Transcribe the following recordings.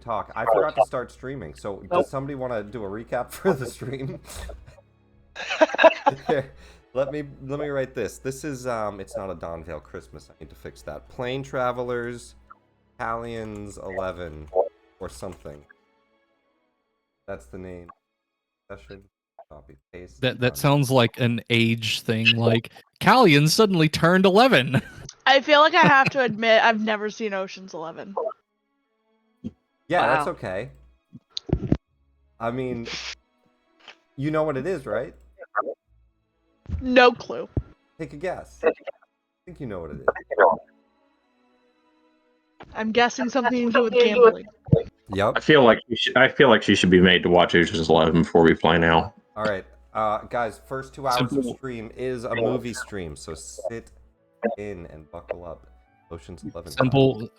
talk. I forgot to start streaming, so does somebody want to do a recap for the stream? Here, let me write this. This is it's not a Dawnvale Christmas. I need to fix that. Plane Travelers, Italians 11, or something. That's the name. Session. Copy paste. That sounds like an age thing. Like Callian suddenly turned 11. I feel like I have to admit I've never seen Ocean's 11. Yeah, Wow. that's okay. I mean, you know what it is, right? No clue. Take a guess. I think you know what it is. I'm guessing something to do with gambling. Yep. I feel like she should be made to watch Ocean's 11 before we play now. All right, guys. First 2 hours of stream is a movie stream, so sit in and buckle up. Ocean's 11.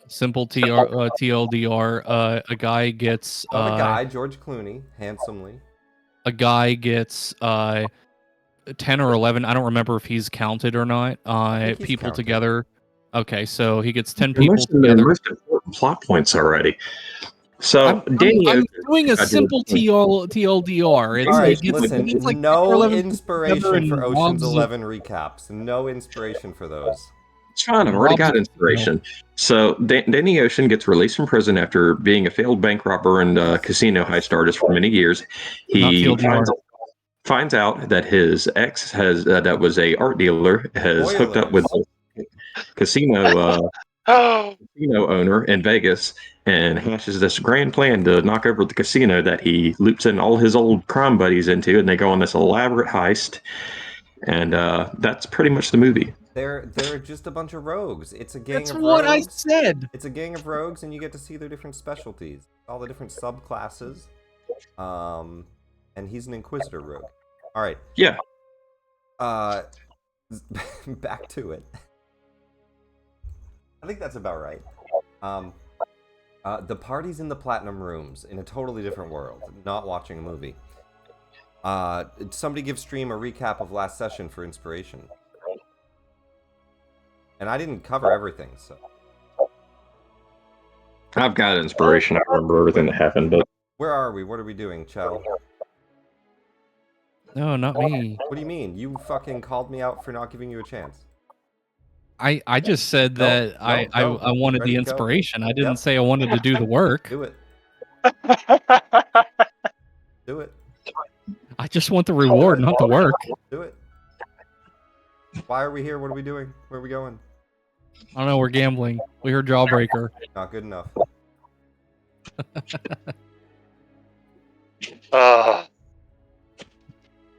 Simple TLDR. A guy gets. The guy, George Clooney, handsomely. A guy gets 10 or 11. I don't remember if he's counted or not. People counted. together. Okay, so he gets 10 people together. The most important plot points already. So I'm Danny doing a simple TLDR. It's All right, like, listen. it's like No 11 inspiration for and Ocean's Bob's- 11 recaps. No inspiration for those. It's fine. I've already got inspiration. So Danny Ocean gets released from prison after being a failed bank robber and casino heist artist for many years. He finds out that his ex has that was a art dealer has hooked up with a casino owner in Vegas and hashes this grand plan to knock over the casino that he loops in all his old crime buddies into, and they go on this elaborate heist. And that's pretty much the movie. They're just a bunch of rogues. It's a gang That's of rogues. what I said. It's a gang of rogues, and you get to see their different specialties, all the different subclasses. And he's an Inquisitor rogue. All right. Yeah. Back to it. I think that's about right. The party's in the Platinum Rooms in a totally different world, not watching a movie. Somebody give stream a recap of last session for inspiration. And I didn't cover everything, so. I've got inspiration. I remember everything that happened, but Where are we? What are we doing, Chell? No, not me. What do you mean? You fucking called me out for not giving you a chance. I just said that I wanted the inspiration. I didn't say I wanted to do the work. Do it. Do it. I just want the reward, not the work. Do it. Why are we here? What are we doing? Where are we going? I don't know, we're gambling. We heard Jawbreaker. Not good enough.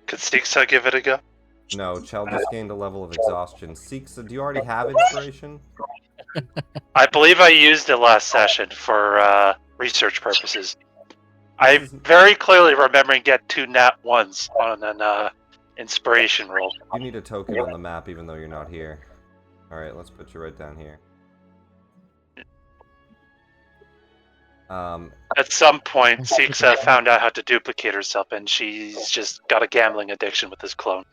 Could Stixa give it a go? No, Chell just gained a level of exhaustion. Seeksa, do you already have inspiration? I believe I used it last session for research purposes. I very clearly remember get 2 nat 1s on an inspiration roll. You need a token on the map even though you're not here. Alright, let's put you right down here. At some point, Sixa found out how to duplicate herself, and she's just got a gambling addiction with this clone.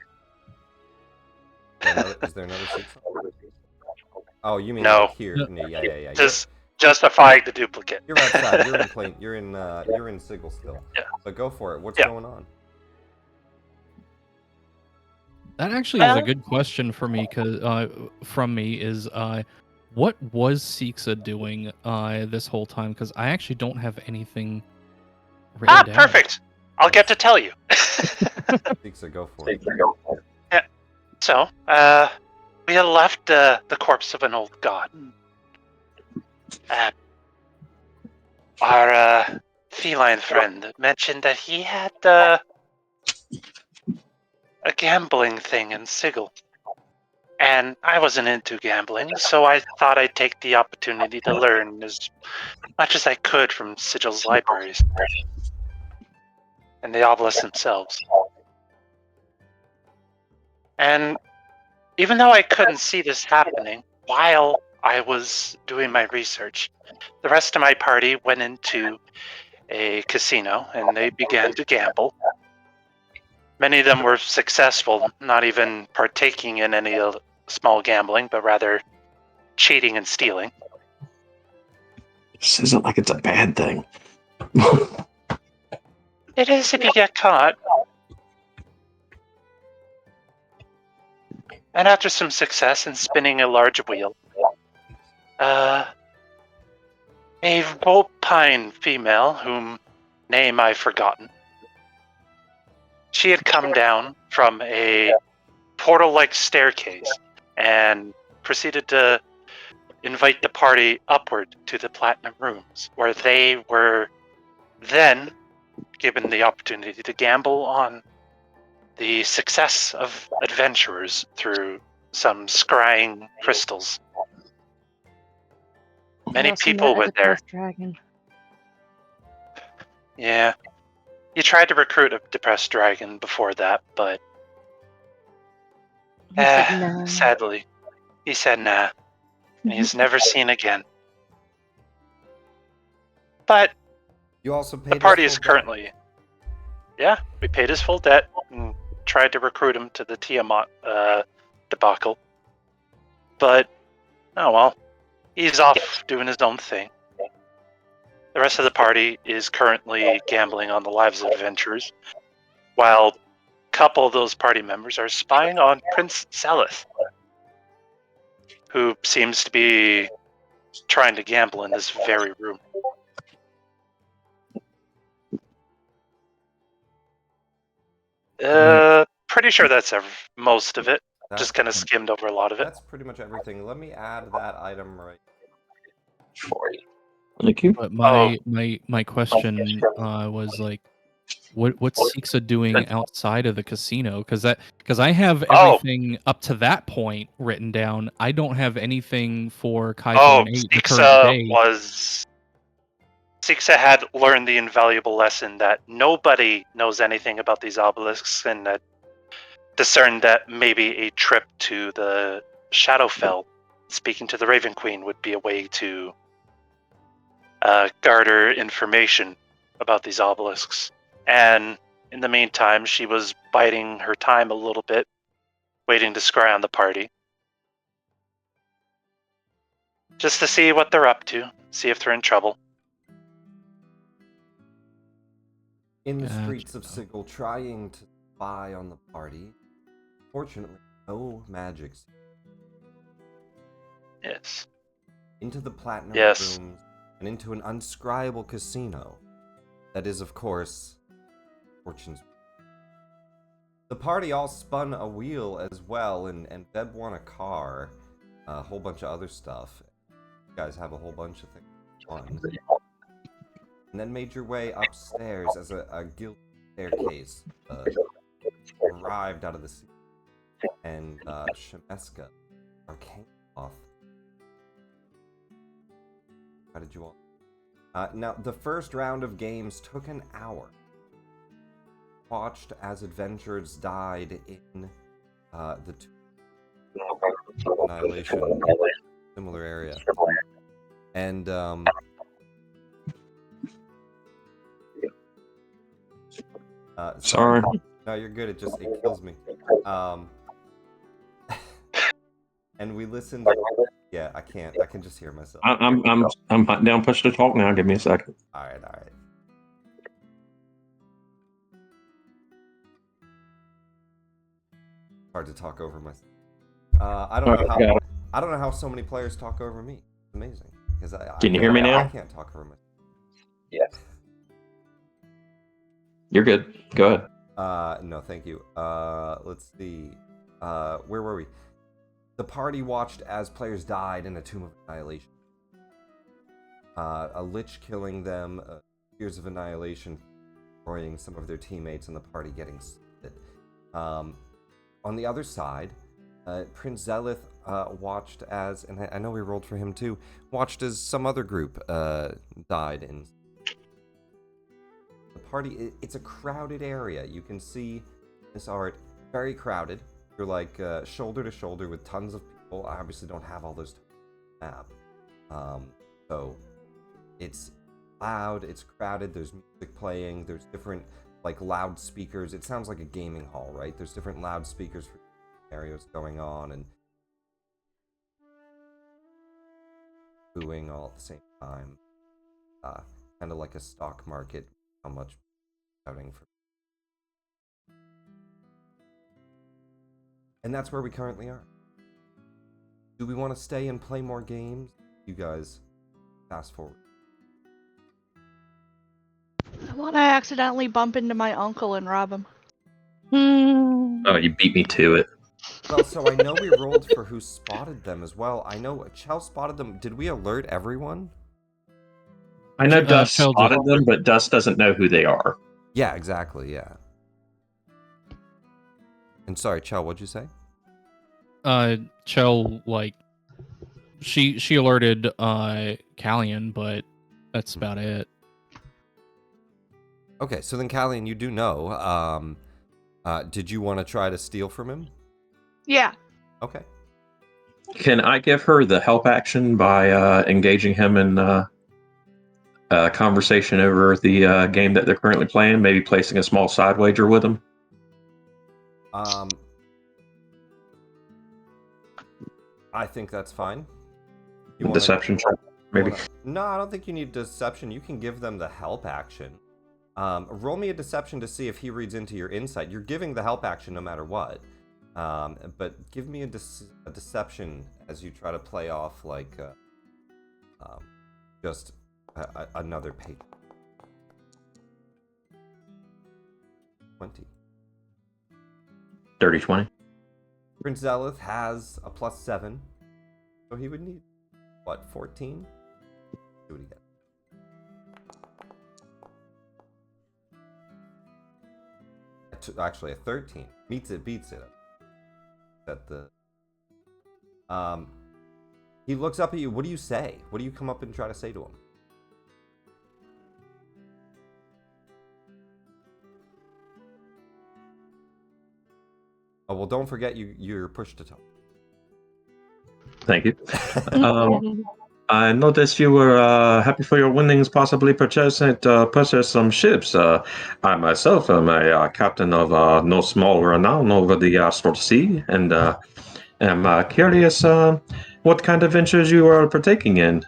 Is there another Seeksa? Oh, you mean No. like here? Yeah. Just justifying the duplicate. You're outside. You're in plain. You're in Sigil still. Yeah. But go for it. What's Yeah. going on? That actually is a good question for me, from me is what was Sixa doing this whole time? Because I actually don't have anything written down. Perfect. I'll get to tell you. Seeksa, go for it. Yeah. So, we had left the corpse of an old god. Our feline friend mentioned that he had a gambling thing in Sigil. And I wasn't into gambling, so I thought I'd take the opportunity to learn as much as I could from Sigil's libraries. And the obelisks themselves. And even though I couldn't see this happening, while I was doing my research, the rest of my party went into a casino and they began to gamble. Many of them were successful, not even partaking in any small gambling, but rather cheating and stealing. This isn't like it's a bad thing. It is if you get caught. And after some success in spinning a large wheel, a vulpine female, whom name I've forgotten, she had come down from a portal-like staircase and proceeded to invite the party upward to the Platinum Rooms, where they were then given the opportunity to gamble on the success of adventurers through some scrying crystals. Many people were there. Dragon. Yeah. You tried to recruit a depressed dragon before that, but He said no. sadly, he said nah, and he's never seen again. But You also paid the party his is full debt. currently... Yeah, we paid his full debt and tried to recruit him to the Tiamat debacle. But, oh well, he's off doing his own thing. The rest of the party is currently gambling on the lives of adventurers, while a couple of those party members are spying on Prince Zelith, who seems to be trying to gamble in this very room. Pretty sure that's most of it. Just kind of skimmed over a lot of it. That's pretty much everything. Let me add that item right. Thank you. But my question was like, what's Siksa doing outside of the casino? Because I have everything up to that point written down. I don't have anything for Kaito and 8, the current day. Siksa had learned the invaluable lesson that nobody knows anything about these obelisks, and that discerned that maybe a trip to the Shadowfell, speaking to the Raven Queen, would be a way to garner information about these obelisks. And in the meantime, she was biding her time a little bit, waiting to scry on the party. Just to see what they're up to, see if they're in trouble. In the streets of Sigil, trying to spy on the party. Fortunately, no magics. Yes. Into the Platinum Yes. Rooms and into an unscribable casino. That is, of course, Fortune's. The party all spun a wheel as well, and Beb won a car, a whole bunch of other stuff. You guys have a whole bunch of things fun. And then made your way upstairs as a guild staircase arrived out of the sea. And Shameska, arcane off. How did you all? Now, the first round of games took an hour. Watched as adventurers died in the Annihilation, similar area. And, Sorry. No, you're good. It kills me. And we listened. Yeah, I can't. I can just hear myself. I'm hunting down push to talk now. Give me a second. All right. Hard to talk over myself. I don't know how so many players talk over me. It's amazing because Can you hear me now? I can't talk over myself. Yes. You're good. Go ahead. No, thank you. Let's see. Where were we? The party watched as players died in a Tomb of Annihilation. A lich killing them, Tears of Annihilation destroying some of their teammates, and the party getting split. On the other side, Prince Zelith watched as, and I know we rolled for him too, watched as some other group died in the party. It's a crowded area. You can see this art, very crowded. You're like shoulder to shoulder with tons of people. I obviously don't have all those map. So it's loud, it's crowded, there's music playing, there's different like loudspeakers. It sounds like a gaming hall, right? There's different loudspeakers for scenarios going on and booing all at the same time. kind of like a stock market, how much shouting for. And that's where we currently are. Do we want to stay and play more games? You guys, fast forward. I want to accidentally bump into my uncle and rob him. Oh, you beat me to it. Well, so I know we rolled for who spotted them as well. I know Chell spotted them. Did we alert everyone? I know Dust Chell did. spotted them, but Dust doesn't know who they are. Yeah, exactly, yeah. And sorry, Chell, what'd you say? Chell, like, she alerted Callian, but that's about it. Okay, so then Callian, you do know. Did you want to try to steal from him? Yeah. Okay. Can I give her the help action by engaging him in a conversation over the game that they're currently playing? Maybe placing a small side wager with him? I think that's fine. Deception check, maybe. No, I don't think you need deception. You can give them the help action. Roll me a deception to see if he reads into your insight. You're giving the help action no matter what. But give me a deception as you try to play off like just another page. 20. Dirty 20. Prince Zelith has a +7, so he would need, what, 14? See what he gets. Actually, a 13. Beats it. At the... He looks up at you. What do you say? What do you come up and try to say to him? Oh, well, don't forget you're push to talk. Thank you. I noticed you were happy for your winnings, possibly purchase some ships. I myself am a captain of no small renown over the Astral Sea, and am curious what kind of ventures you are partaking in.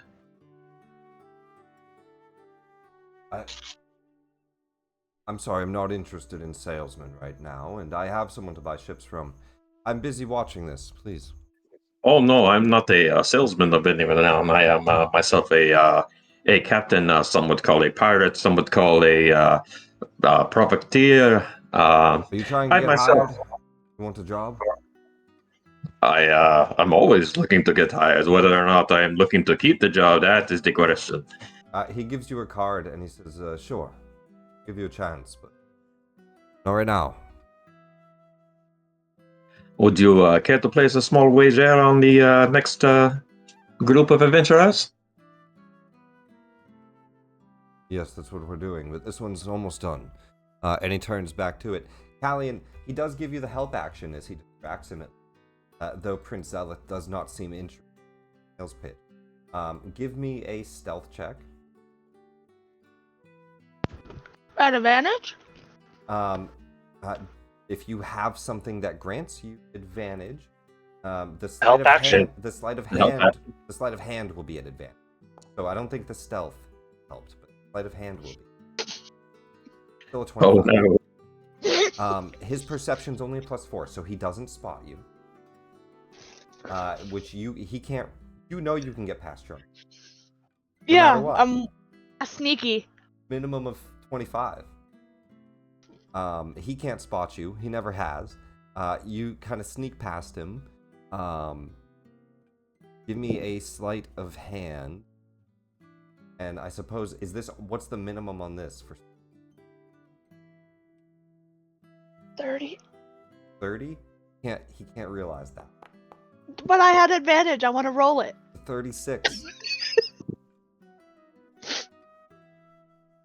I'm sorry, I'm not interested in salesmen right now, and I have someone to buy ships from. I'm busy watching this, please. Oh no, I'm not a salesman of any renown. I am myself a captain. Some would call a pirate. Some would call a profiteer. Are you trying to get hired? You want a job? I'm always looking to get hired. Whether or not I am looking to keep the job, that is the question. He gives you a card and he says, sure, give you a chance, but not right now. Would you care to place a small wager on the next group of adventurers? Yes, that's what we're doing, but this one's almost done. And he turns back to it. Callian, he does give you the help action as he distracts him, though Prince Zelith does not seem interested in sales pitch. Give me a stealth check. At advantage? If you have something that grants you advantage, the sleight Help of action. hand, the sleight of hand will be at advantage. So I don't think the stealth helped, but the sleight of hand will be. Still a 25. Oh no. His perception's only a +4, so he doesn't spot you. Which he can't. You know you can get past Charm. No Yeah, matter what. I'm sneaky. Minimum of 25. He can't spot you. He never has. You kind of sneak past him. Give me a sleight of hand. And I suppose, what's the minimum on this? For 30. 30? He can't realize that. But I had advantage. I want to roll it. 36.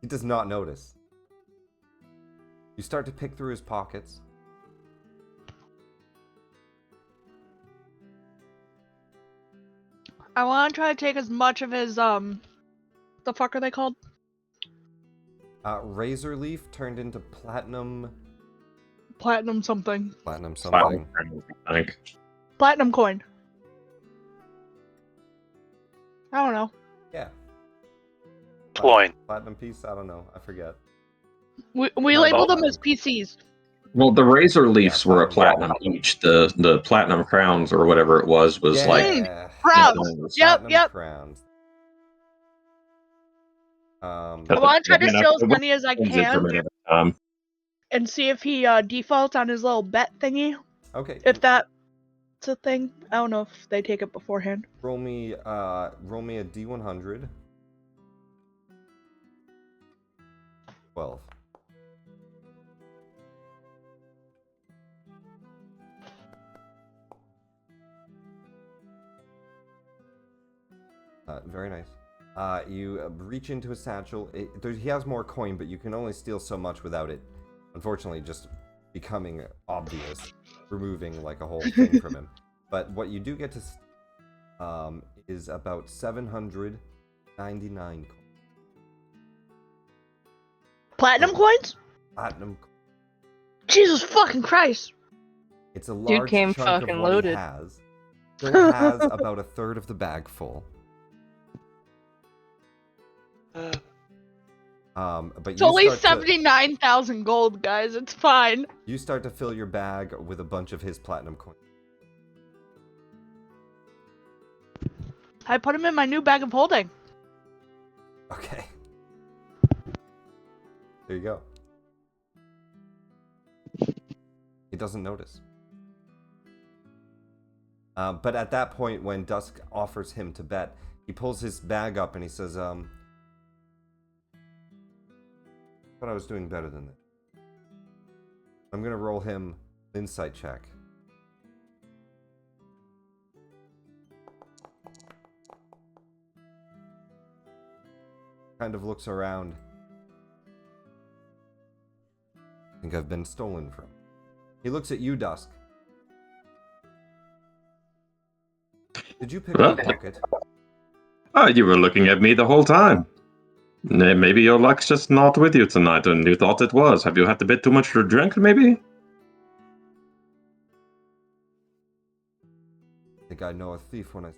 He does not notice. You start to pick through his pockets. I want to try to take as much of his, the fuck are they called? Razor leaf turned into platinum Something. Platinum something. I think. Platinum coin. I don't know. Yeah. Ployne. Platinum piece? I don't know. I forget. We Not labeled them platinum. as PCs. Well, the razor leafs Yeah, were a platinum. platinum each. The platinum crowns or whatever it was like Yeah. Crowns. Yep, Platinum yep. crowns. I want to try to steal as many as I can Um, and see if he defaults on his little bet thingy. Okay. If that's a thing. I don't know if they take it beforehand. Roll me a D100. 12. Very nice. You reach into his satchel. He has more coin, but you can only steal so much without it, unfortunately, just becoming obvious, removing like a whole thing from him. But what you do get to is about 799 coins. Platinum coins? Platinum. Jesus fucking Christ! It's a large came chunk of fucking what loaded. he has. Still has about a third of the bag full. But It's you only start to, 79,000 gold, guys. It's fine. you start to fill your bag with a bunch of his platinum coins. I put them in my new bag of holding. Okay. There you go. He doesn't notice. But at that point, when Dusk offers him to bet, he pulls his bag up and he says, "But I was doing better than this. I'm gonna roll him an insight check." Kind of looks around. I think I've been stolen from. He looks at you, Dusk. Did you pick my pocket? Oh, you were looking at me the whole time. Maybe your luck's just not with you tonight, and you thought it was. Have you had a bit too much to drink, maybe? I think I know a thief when I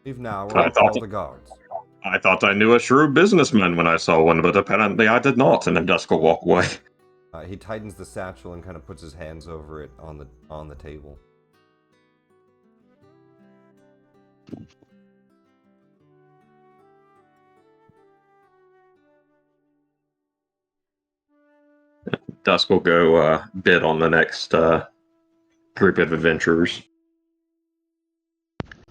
leave now or I I'll thought call the guards. I thought I knew a shrewd businessman when I saw one, but apparently I did not, and then Dusk will walk away. He tightens the satchel and kind of puts his hands over it on the table. Dusk will go bid on the next group of adventurers.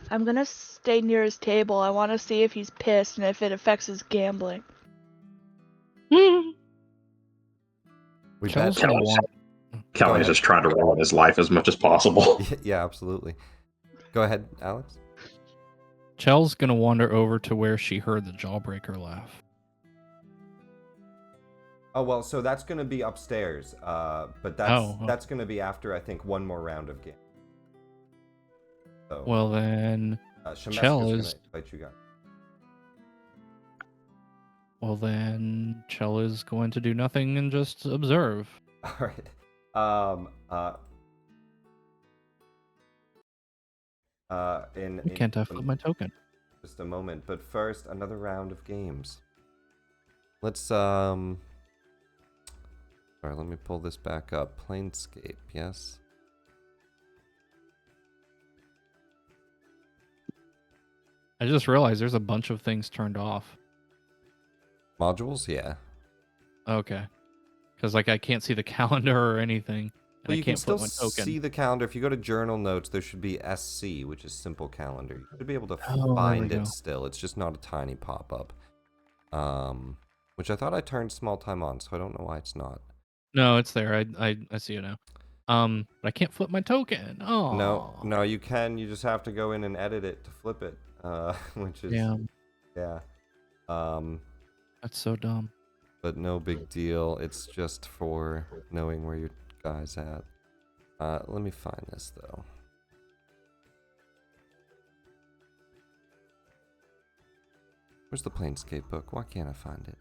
I'm gonna stay near his table. I want to see if he's pissed and if it affects his gambling. We Kel's bet. gonna want. Kelly's just trying to ruin his life as much as possible. Yeah, absolutely. Go ahead, Alex. Chel's gonna wander over to where she heard the Jawbreaker laugh. Oh well, so that's gonna be upstairs. But that's gonna be after I think one more round of game. So, Well then, Shameska's Chel gonna is. invite you guys. Well then, Chel is going to do nothing and just observe. All right. Can't I flip my token? Just a moment, but first, another round of games. Let's Sorry, let me pull this back up. Planescape, yes. I just realized there's a bunch of things turned off. Modules, yeah. Okay. Because like I can't see the calendar or anything. And Well, I you can can't still flip my token. see the calendar. If you go to journal notes, there should be SC, which is simple calendar. You should be able to Oh, there find we it go. still. It's just not a tiny pop-up. Which I thought I turned small time on, so I don't know why it's not. No, it's there. I see it now. But I can't flip my token. Oh. No, you can. You just have to go in and edit it to flip it. Which is Damn. yeah. That's so dumb. But no big deal. It's just for knowing where your guy's at. Let me find this though. Where's the Planescape book? Why can't I find it?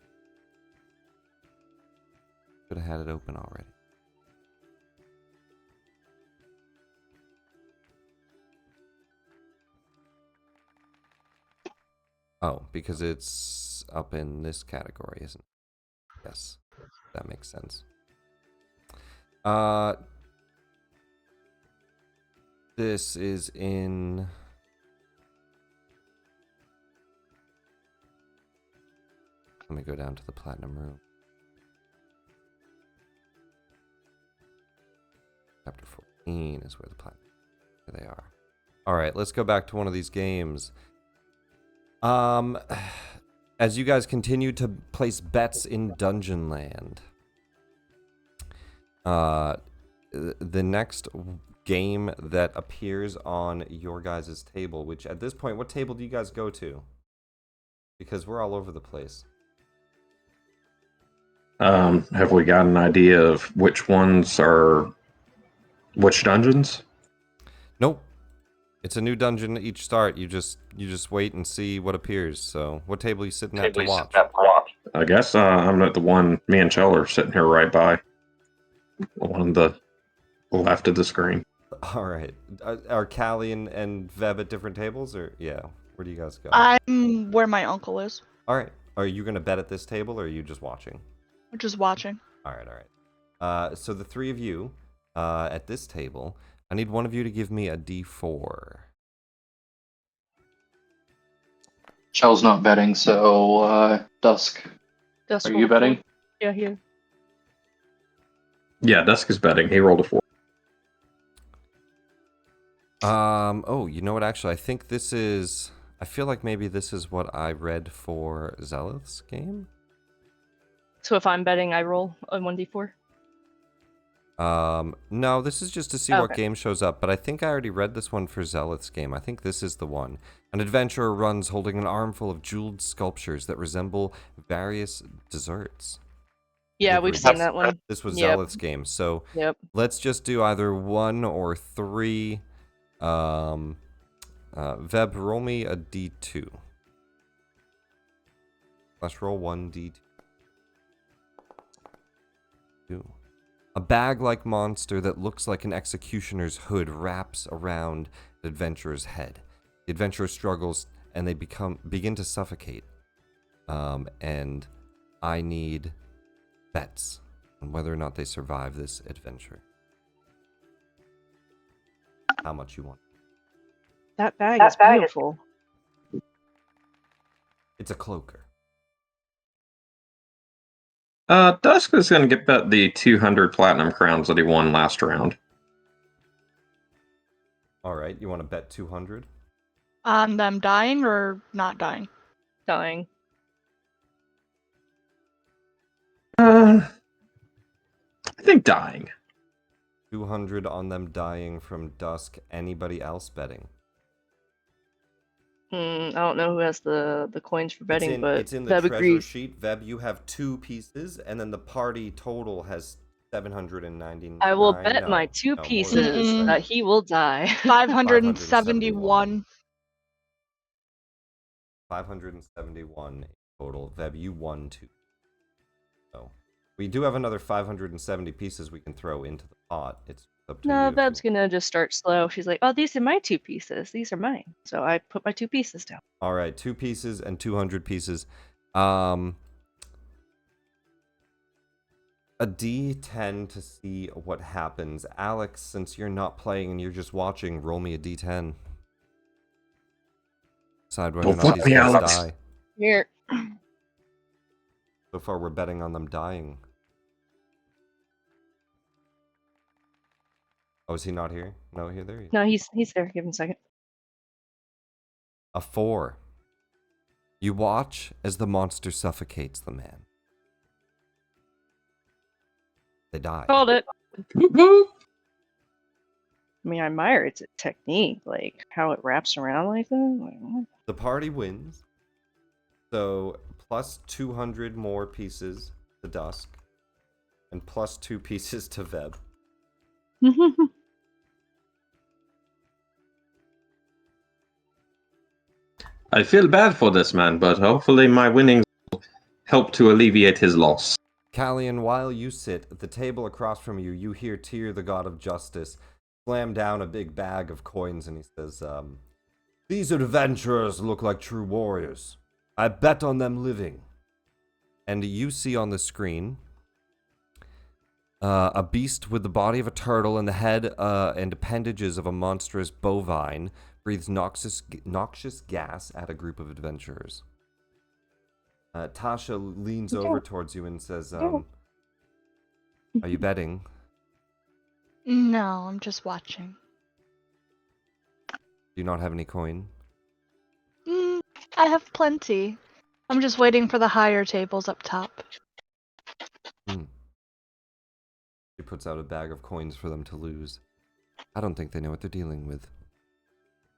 Should have had it open already. Oh, because it's up in this category, isn't it? Yes, that makes sense. This is in... Let me go down to the platinum room. Chapter 14 is where the platinum... There they are. Alright, let's go back to one of these games. As you guys continue to place bets in Dungeon Land, the next game that appears on your guys' table, which at this point, what table do you guys go to? Because we're all over the place. Have we got an idea of which ones are which dungeons? Nope. It's a new dungeon at each start. You just wait and see what appears. So, what table are you sitting at to watch? I guess I'm at the one me and Chell are sitting here right by. On the left of the screen. All right. Are Callie and Veb at different tables, or yeah? Where do you guys go? I'm where my uncle is. All right. Are you gonna bet at this table, or are you just watching? I'm just watching. All right. All right. So the three of you at this table, I need one of you to give me a D4. Chell's not betting, so Dusk. Dusk Are rolled you a 4. betting? Yeah, here. Yeah, Dusk is betting. He rolled a 4. Oh, you know what? Actually, I think this is... I feel like maybe this is what I read for Zelith's game. So if I'm betting, I roll a 1d4. No, this is just to see what Okay. game shows up, but I think I already read this one for Zelith's game. I think this is the one. An adventurer runs holding an armful of jeweled sculptures that resemble various desserts. Yeah, Agreed. we've seen that one. This was Yep. Zelith's game, so Yep. let's just do either 1 or 3. Veb, roll me a D2. Let's roll 1 D2. A bag-like monster that looks like an executioner's hood wraps around the adventurer's head. The adventurer struggles, and they begin to suffocate. And I need bets on whether or not they survive this adventure. How much you want? That bag is beautiful. It's a cloaker. Dusk is going to get bet the 200 platinum crowns that he won last round. All right, you want to bet 200? On them dying or not dying? Dying. I think dying. 200 on them dying from Dusk. Anybody else betting? I don't know who has the coins for betting, but it's in the Veb treasure agrees. sheet. Veb, you have 2 pieces, and then the party total has 799. I will bet No, my 2 no, more than pieces Mm-mm. that he will die. 571. 571 total. Veb, you won 2. So we do have another 570 pieces we can throw into the pot. It's up to No, you. Veb's gonna just start slow. She's like, "Oh, these are my 2 pieces. These are mine." So I put my 2 pieces down. All right, 2 pieces and 200 pieces. A D10 to see what happens. Alex, since you're not playing and you're just watching, roll me a D10. Decide whether or Don't not fuck these me, guys Alex. die. Here. So far, we're betting on them dying. Oh, is he not here? No, here, there he is. No, he's there. Give him a second. A 4. You watch as the monster suffocates the man. They die. Called it. Whoop, whoop. I mean, I admire its technique, like how it wraps around like that. Like, what? The party wins. So, plus 200 more pieces to Dusk. And plus 2 pieces to Veb. I feel bad for this man, but hopefully my winnings will help to alleviate his loss. Callian, while you sit at the table across from you, you hear Tyr, the god of justice, slam down a big bag of coins, and he says, these adventurers look like true warriors. I bet on them living. And you see on the screen a beast with the body of a turtle and the head and appendages of a monstrous bovine breathes noxious gas at a group of adventurers. Tasha leans over towards you and says, "Are you betting?" No, I'm just watching. Do you not have any coin? I have plenty. I'm just waiting for the higher tables up top. She puts out a bag of coins for them to lose. I don't think they know what they're dealing with.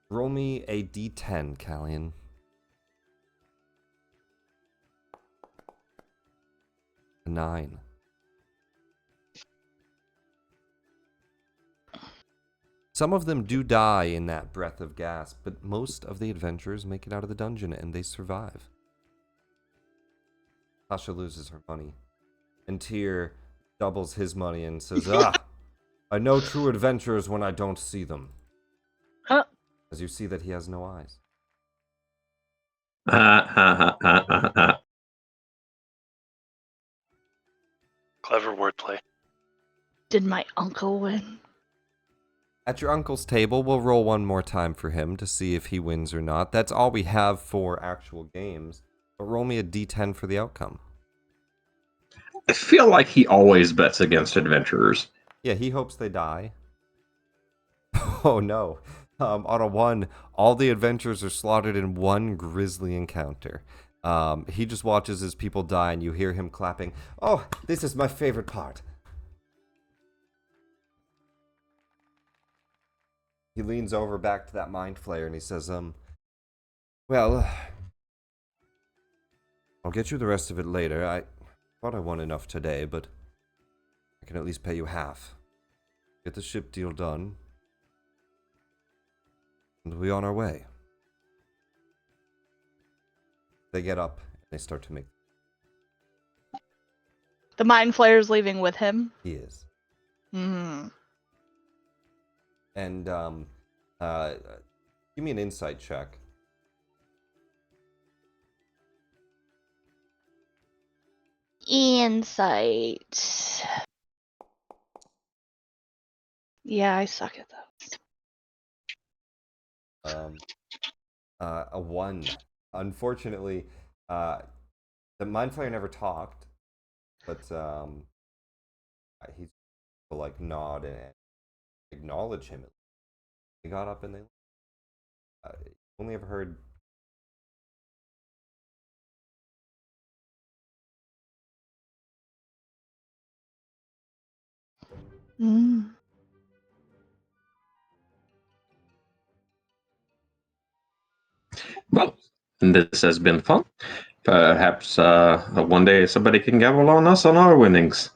Roll me a d10, Callian. A 9. Some of them do die in that breath of gas, but most of the adventurers make it out of the dungeon and they survive. Tasha loses her money, and Tyr doubles his money and says, I know true adventurers when I don't see them. Huh? As you see that he has no eyes. Clever wordplay. Did my uncle win? At your uncle's table, we'll roll one more time for him to see if he wins or not. That's all we have for actual games. But roll me a d10 for the outcome. I feel like he always bets against adventurers. Yeah, he hopes they die. Oh no. On a 1, all the adventurers are slaughtered in one grisly encounter. He just watches as people die and you hear him clapping. Oh, this is my favorite part. He leans over back to that mind flayer and he says, well, I'll get you the rest of it later. I thought I won enough today, but I can at least pay you half. Get the ship deal done. And we'll be on our way. They get up and they start to make... The mind flayer's leaving with him? He is. Hmm. And, give me an insight check. Insight. Yeah, I suck at those. A 1. Unfortunately, the mind flayer never talked, but, he's like nod and acknowledge him. They got up and they only ever heard. Well, this has been fun. Perhaps one day somebody can gavel on us on our winnings.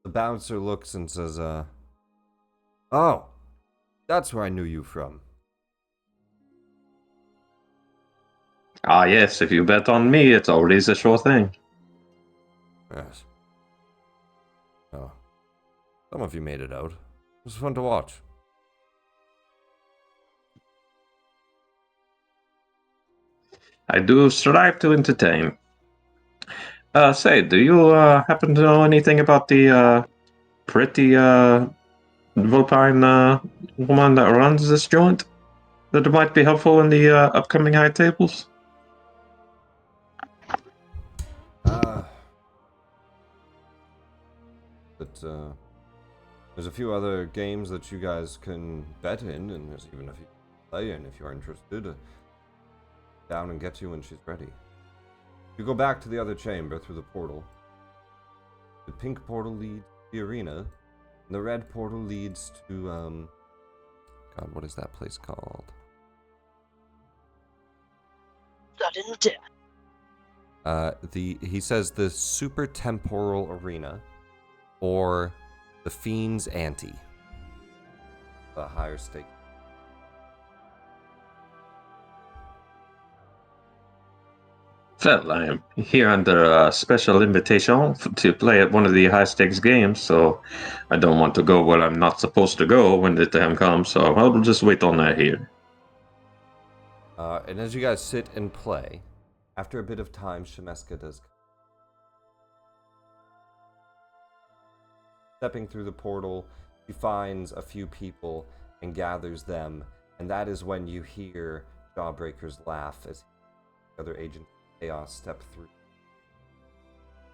The bouncer looks and says, oh, that's where I knew you from. Ah, yes, if you bet on me, it's always a sure thing. Yes. Oh. Some of you made it out. It was fun to watch. I do strive to entertain. Say, do you happen to know anything about the pretty Vulpine woman that runs this joint? That might be helpful in the upcoming high tables? But, there's a few other games that you guys can bet in, and there's even a few play in if you're interested. Down and get you when she's ready. You go back to the other chamber through the portal. The pink portal leads to the arena, and the red portal leads to, God, what is that place called? Sudden death. He says the super temporal arena, or the Fiend's Ante. The higher stake. Well, I am here under a special invitation to play at one of the high stakes games, so I don't want to go where I'm not supposed to go when the time comes, so I'll just wait on that here. And as you guys sit and play, after a bit of time, Shameska does. Stepping through the portal, she finds a few people and gathers them, and that is when you hear Jawbreaker's laugh as the other agents of Chaos step through,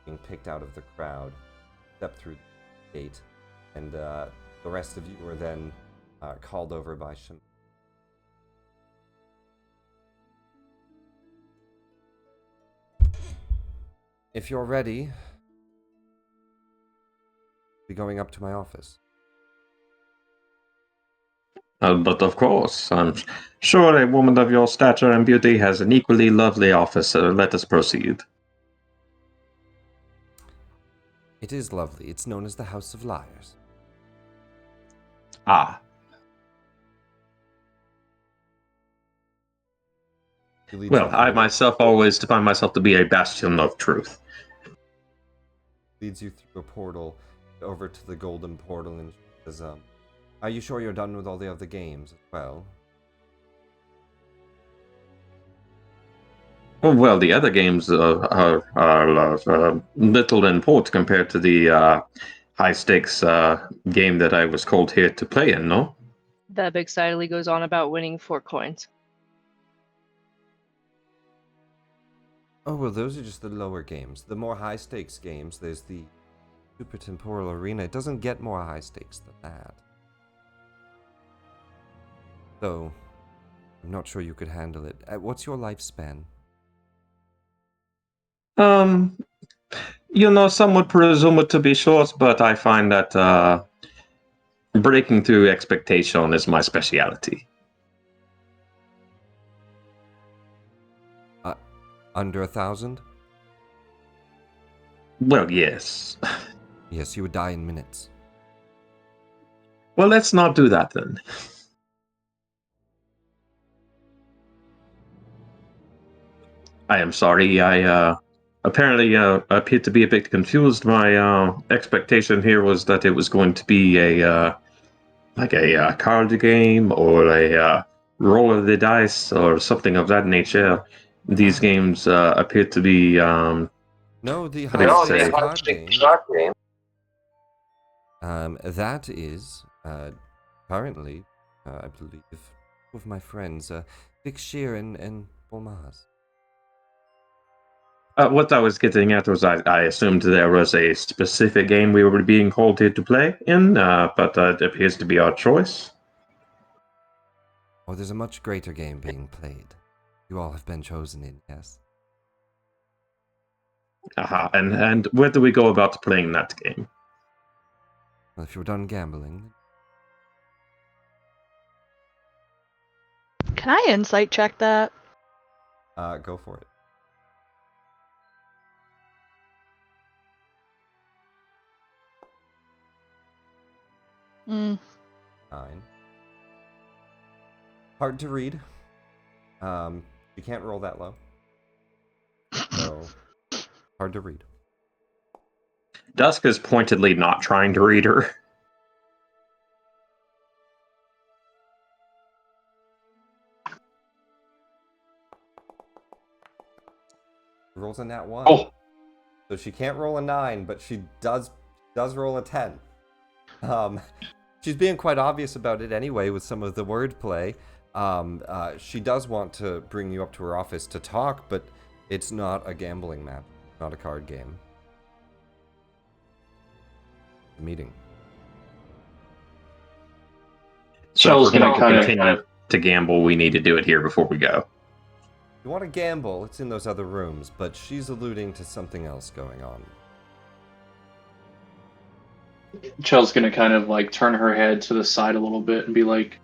being picked out of the crowd, step through the gate, and the rest of you are then called over by Shameska. If you're ready, be going up to my office. But of course, I'm sure a woman of your stature and beauty has an equally lovely office, so let us proceed. It is lovely. It's known as the House of Liars. Ah. Well, I myself always define myself to be a bastion of truth. Leads you through a portal over to the golden portal and says, are you sure you're done with all the other games as well? Well, the other games are little import compared to the high stakes game that I was called here to play in, no? That excitedly goes on about winning 4 coins. Oh, well, those are just the lower games. The more high stakes games, there's the Super Temporal Arena. It doesn't get more high stakes than that. So, I'm not sure you could handle it. What's your lifespan? Some would presume it to be short, but I find that breaking through expectation is my speciality. Under 1,000? Well, yes. Yes, you would die in minutes. Well, let's not do that then. I am sorry. I apparently appear to be a bit confused. My expectation here was that it was going to be a card game or a roll of the dice or something of that nature. These games appear to be no, the what do you high say? stakes card game. That is currently, I believe, two of my friends, Vic Shear and Bolmaz. What I was getting at was I assumed there was a specific game we were being called here to play in, but it appears to be our choice. Oh, there's a much greater game being played. You all have been chosen in, yes? Aha, and where do we go about playing that game? Well, if you're done gambling... Can I insight check that? Go for it. Mm. 9. Hard to read. You can't roll that low. So, hard to read. Dusk is pointedly not trying to read her. Rolls a nat 1. Oh. So she can't roll a 9, but she does roll a 10. She's being quite obvious about it anyway with some of the wordplay. She does want to bring you up to her office to talk, but it's not a gambling match, not a card game. A meeting. So if we're going to continue to gamble, we need to do it here before we go. You want to gamble, it's in those other rooms, but she's alluding to something else going on. Chell's gonna kind of like turn her head to the side a little bit and be like,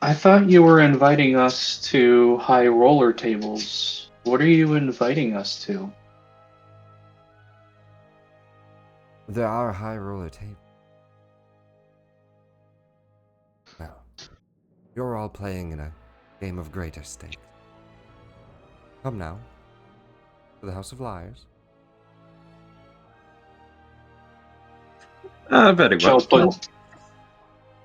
I thought you were inviting us to high roller tables. What are you inviting us to? There are high roller tables. Now, you're all playing in a game of greater stakes. Come now, to the House of Liars. Very well.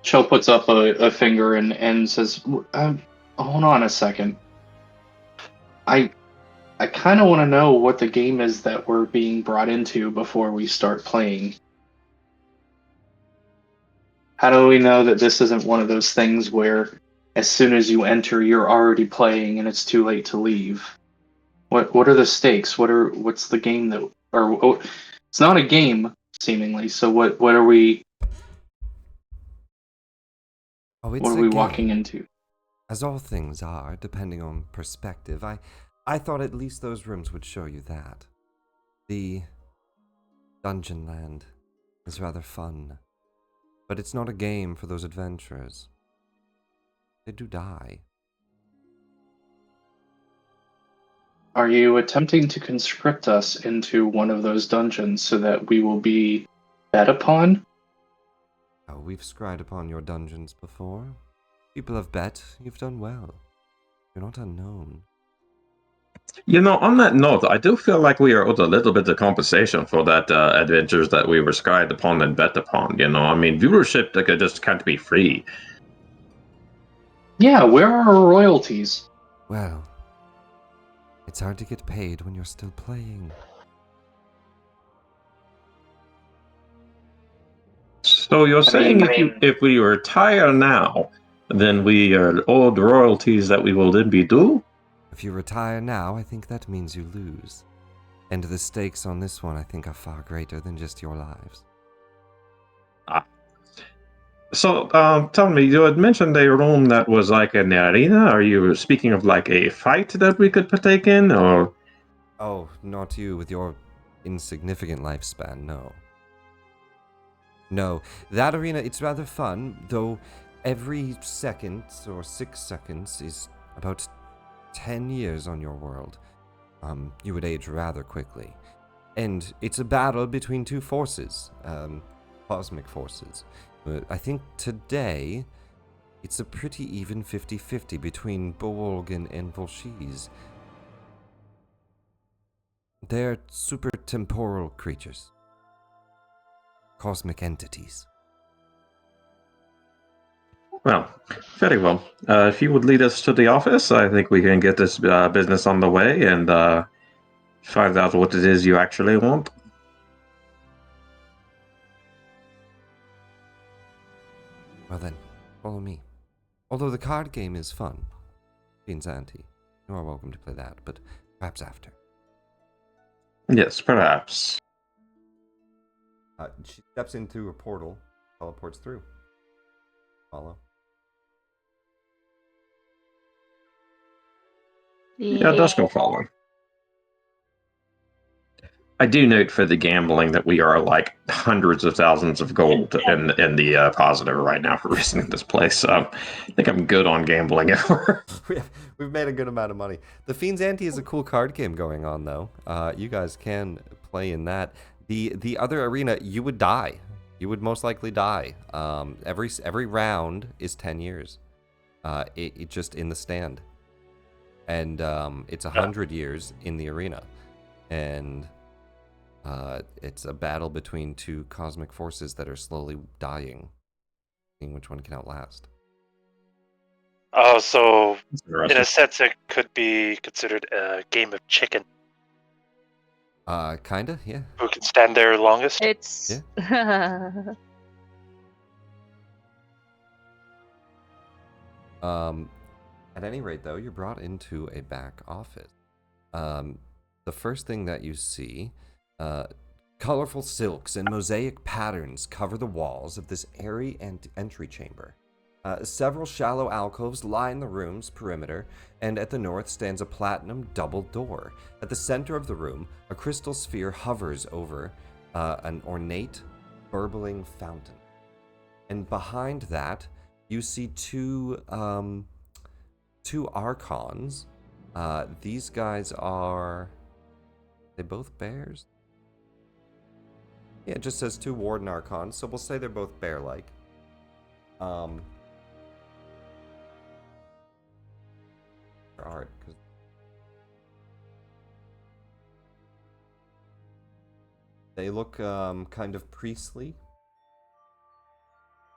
Chell puts up a finger and says, "Hold on a second. I kind of want to know what the game is that we're being brought into before we start playing. How do we know that this isn't one of those things where as soon as you enter, you're already playing and it's too late to leave? What are the stakes? What's the game that it's not a game seemingly. So what are we Oh, it's what are a we game. walking into? As all things are, depending on perspective. I thought at least those rooms would show you that. The Dungeon Land is rather fun, but it's not a game for those adventurers. They do die. Are you attempting to conscript us into one of those dungeons so that we will be bet upon? Oh, we've scryed upon your dungeons before. People have bet you've done well. You're not unknown. On that note, I do feel like we are owed a little bit of compensation for that adventures that we were skied upon and bet upon. I mean, viewership just can't be free. Yeah, where are our royalties? Well, it's hard to get paid when you're still playing. So you're saying if we retire now, then we are owed royalties that we will then be due? If you retire now, I think that means you lose. And the stakes on this one, I think, are far greater than just your lives. So, tell me, you had mentioned a room that was like an arena. Are you speaking of like a fight that we could partake in, or? Oh, not you with your insignificant lifespan, no. No, that arena, it's rather fun, though every second or 6 seconds is about 10 years on your world. You would age rather quickly. And it's a battle between two forces, cosmic forces. I think today, it's a pretty even 50-50 between Bolgan and Volshiz. They're super temporal creatures. Cosmic entities. Well, very well. If you would lead us to the office, I think we can get this business on the way and find out what it is you actually want. Well then, follow me. Although the card game is fun. Beans Ante. You are welcome to play that, but perhaps after. Yes, perhaps. She steps into a portal, teleports through. Follow. Yeah, let's go follow. I do note for the gambling that we are like hundreds of thousands of gold in the positive right now for visiting this place. So I think I'm good on gambling. We've made a good amount of money. The Fiend's Ante is a cool card game going on, though. You guys can play in that. The other arena, you would die. You would most likely die. Every round is 10 years. It just in the stand. And it's 100 years in the arena. And it's a battle between two cosmic forces that are slowly dying, seeing which one can outlast. Oh, so in a sense, it could be considered a game of chicken. Kinda, yeah. Who can stand there longest? It's At any rate, though, you're brought into a back office. The first thing that you see, colorful silks and mosaic patterns cover the walls of this airy entry chamber. Several shallow alcoves line the room's perimeter, and at the north stands a platinum double door. At the center of the room, a crystal sphere hovers over an ornate, burbling fountain. And behind that, you see two archons. These guys are they both bears? Yeah, it just says two warden archons, so we'll say they're both bear-like. Art, because They look kind of priestly.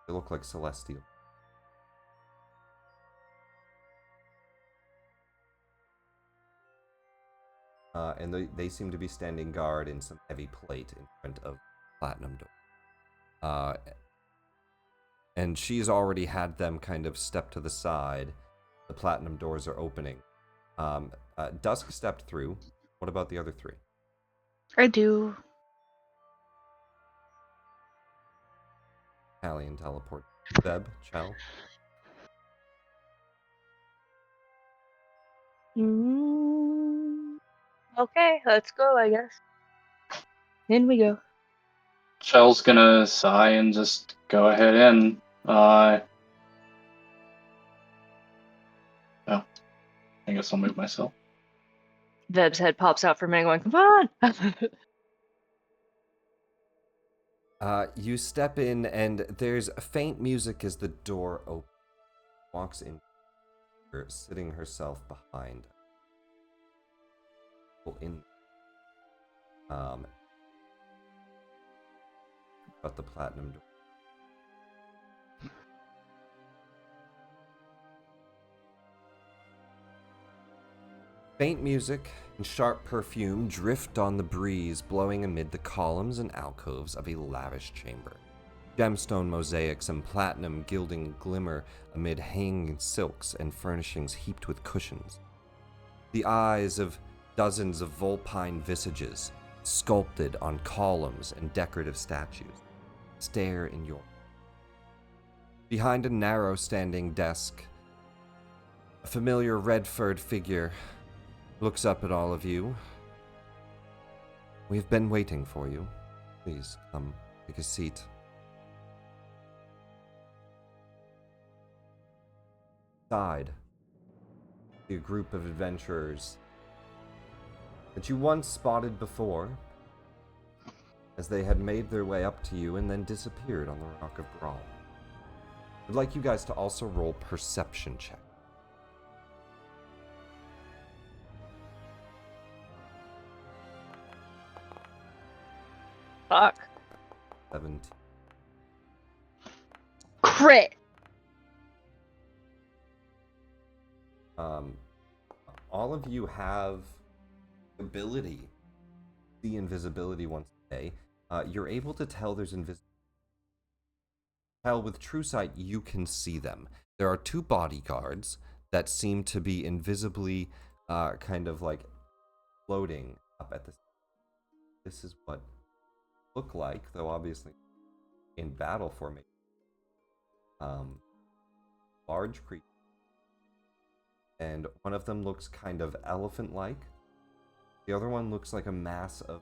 They look like celestial. And they seem to be standing guard in some heavy plate in front of the platinum door. And she's already had them kind of step to the side. The platinum doors are opening. Dusk stepped through. What about the other three? I do. Callie teleport. Zeb, Chell. Okay, let's go, I guess. In we go. Shell's gonna sigh and just go ahead in. Oh, I guess I'll move myself. Veb's head pops out for a minute going, come on! You step in, and there's faint music as the door opens. Walks in, sitting herself behind. But the platinum door. Faint music and sharp perfume drift on the breeze, blowing amid the columns and alcoves of a lavish chamber. Gemstone mosaics and platinum gilding glimmer amid hanging silks and furnishings heaped with cushions. The eyes of dozens of vulpine visages, sculpted on columns and decorative statues, stare in your. Behind a narrow-standing desk, a familiar red-furred figure looks up at all of you. We've been waiting for you. Please, come, take a seat. Side, a group of adventurers that you once spotted before, as they had made their way up to you and then disappeared on the Rock of Brawl. I'd like you guys to also roll perception check. Fuck. 17. Crit! All of you have ability, see invisibility once a day. You're able to tell there's invisibility. Tell with true sight, you can see them. There are two bodyguards that seem to be invisibly kind of like floating up at the. This is what look like, though obviously in battle formation. Large creatures. And one of them looks kind of elephant-like. The other one looks like a mass of.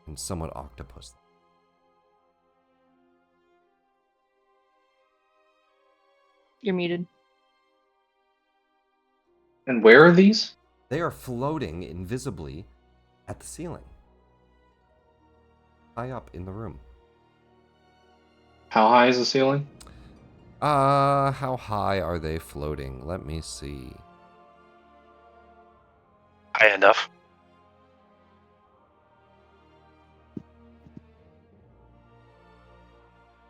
And somewhat octopus. You're muted. And where are these? They are floating invisibly at the ceiling. High up in the room. How high is the ceiling? How high are they floating? Let me see. High enough.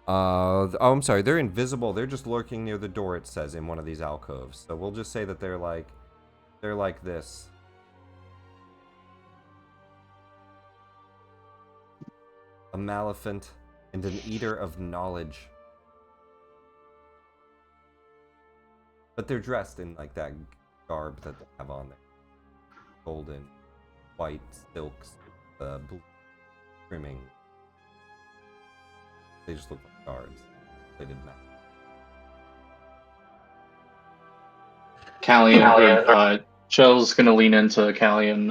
I'm sorry, they're invisible. They're just lurking near the door, it says, in one of these alcoves. So we'll just say that they're like this. A Maleficent and an Eater of Knowledge. But they're dressed in like that garb that they have on there. Golden, white silks, blue trimming. They just look like guards. They didn't matter. Callian, Shell's gonna lean into Callian,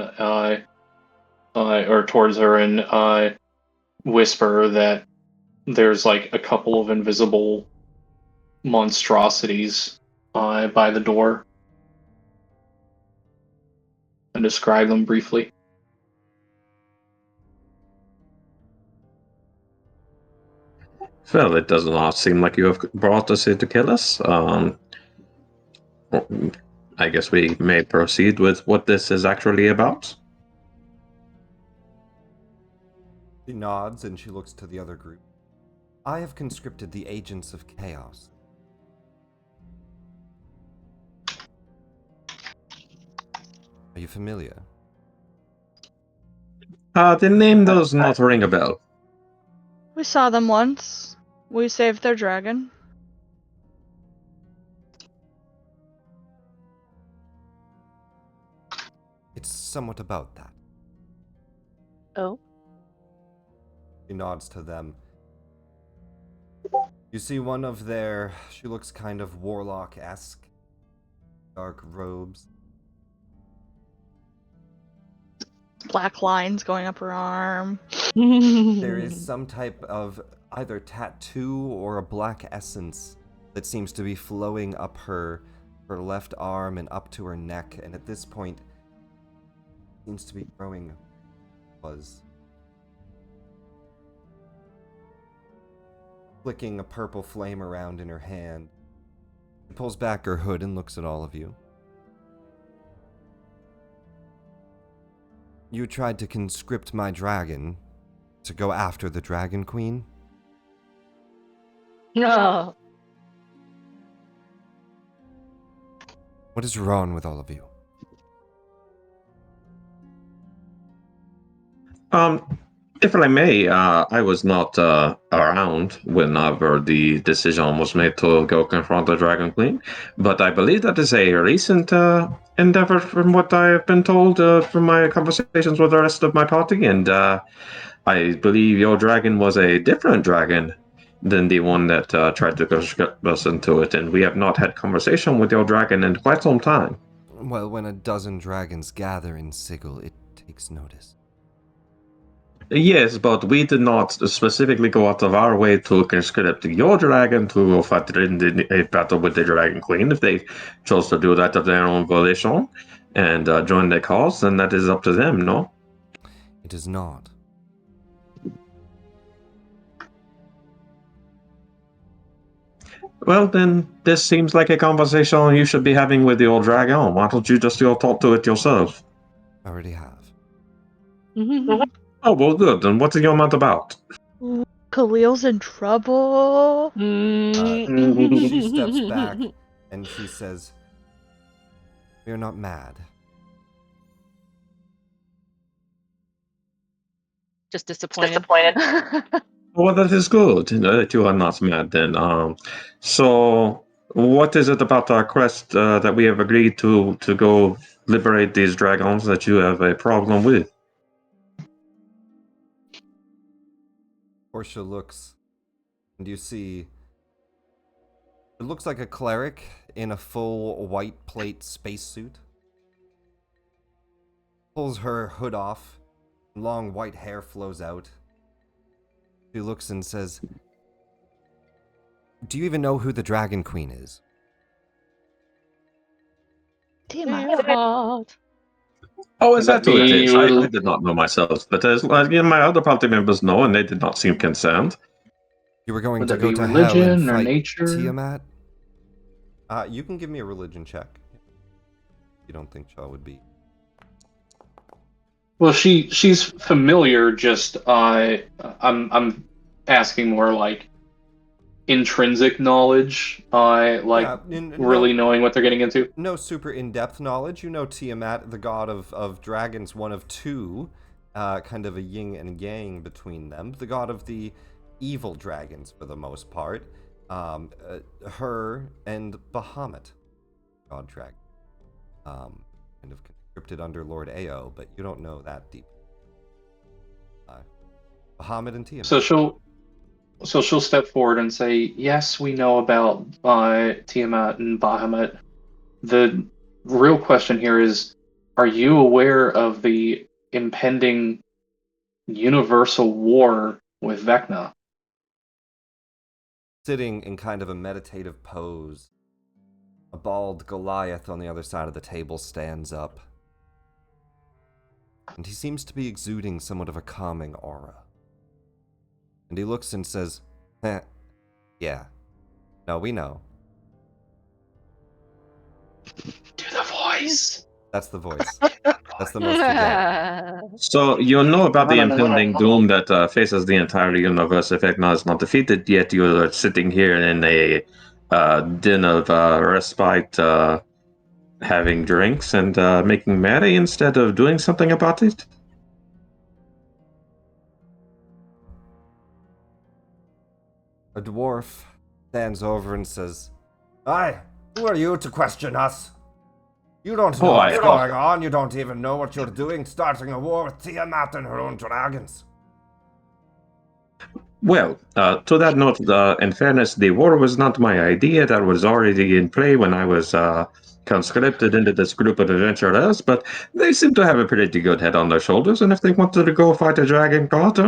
or towards her and whisper that there's like a couple of invisible monstrosities by the door, and describe them briefly. Well, it does not seem like you have brought us here to kill us. I guess we may proceed with what this is actually about. She nods and she looks to the other group. I have conscripted the agents of chaos. Are you familiar? The name does not ring a bell. We saw them once. We saved their dragon. It's somewhat about that. Oh. She nods to them. You see one of their... She looks kind of warlock-esque. Dark robes. Black lines going up her arm. There is some type of either tattoo or a black essence that seems to be flowing up her left arm and up to her neck, and at this point seems to be growing fuzz. Flicking a purple flame around in her hand. She pulls back her hood and looks at all of you. You tried to conscript my dragon to go after the Dragon Queen? No. What is wrong with all of you? If I may, I was not around whenever the decision was made to go confront the Dragon Queen, but I believe that is a recent endeavor from what I have been told from my conversations with the rest of my party, and I believe your dragon was a different dragon than the one that tried to conscript us into it, and we have not had conversation with your dragon in quite some time. Well, when a dozen dragons gather in Sigil, it takes notice. Yes, but we did not specifically go out of our way to conscript your dragon to go fight in a battle with the Dragon Queen. If they chose to do that of their own volition and join their cause, then that is up to them, no? It is not. Well, then, this seems like a conversation you should be having with the old dragon. Why don't you just go talk to it yourself? I already have. Oh, well, good. Then what's your mouth about? Khalil's in trouble. She steps back and she says, "We are not mad. Just disappointed. Well, that is good that you are not mad then. So what is it about our quest that we have agreed to go liberate these dragons that you have a problem with? Portia looks, and you see... It looks like a cleric in a full white plate spacesuit. Pulls her hood off. Long white hair flows out. She looks and says, "Do you even know who the Dragon Queen is?" Tiamat. Oh, is that who it is? I Maybe did not know myself, but as my other party members know, and they did not seem concerned. You were going Would to that go be to hell and religion or fight nature? Tiamat? You can give me a religion check. You don't think Shaw would be. Well, she's familiar. Just I'm asking more like intrinsic knowledge. Really knowing what they're getting into. No super in-depth knowledge. You know Tiamat, the god of dragons, one of two, kind of a yin and yang between them. The god of the evil dragons for the most part. Her and Bahamut, god dragon. Kind of conscripted under Lord Ao, but you don't know that deep. Bahamut and Tiamat. So she'll step forward and say, "Yes, we know about Tiamat and Bahamut. The real question here is, are you aware of the impending universal war with Vecna?" Sitting in kind of a meditative pose, a bald Goliath on the other side of the table stands up. And he seems to be exuding somewhat of a calming aura. And he looks and says, "Yeah. No, we know." Do the voice. That's the voice. That's the most you get. So you know about the I don't know. impending doom that faces the entire universe if Vecna is not defeated, yet you are sitting here in a den of respite, having drinks and making merry instead of doing something about it? A dwarf stands over and says, "Aye, who are you to question us? You don't know what's going on. You don't even know what you're doing, starting a war with Tiamat and her own dragons." Well, to that note, in fairness, the war was not my idea. That was already in play when I was conscripted into this group of adventurers, but they seem to have a pretty good head on their shoulders, and if they wanted to go fight a dragon god,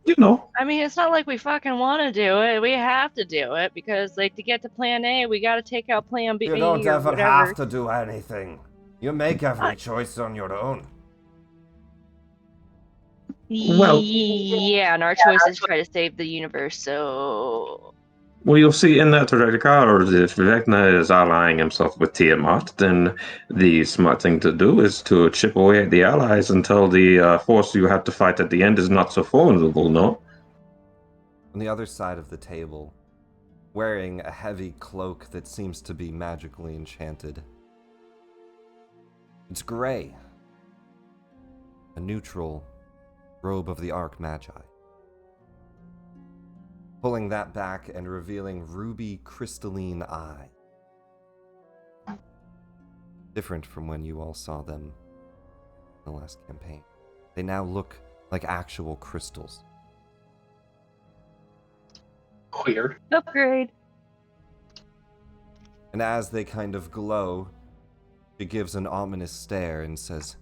you know. I mean, it's not like we fucking want to do it. We have to do it because, like, to get to Plan A, we got to take out Plan B You don't or ever whatever. have to do anything. You make every choice on your own. Well- yeah, and our choice is try to save the universe. So, Well, you'll see in that regard, if Vecna is allying himself with Tiamat, then the smart thing to do is to chip away at the allies until the force you have to fight at the end is not so formidable, no? On the other side of the table, wearing a heavy cloak that seems to be magically enchanted. It's gray. A neutral robe of the Archmagi. Pulling that back and revealing ruby crystalline eye. Different from when you all saw them in the last campaign. They now look like actual crystals. Weird. upgrade. And as they kind of glow, she gives an ominous stare and says,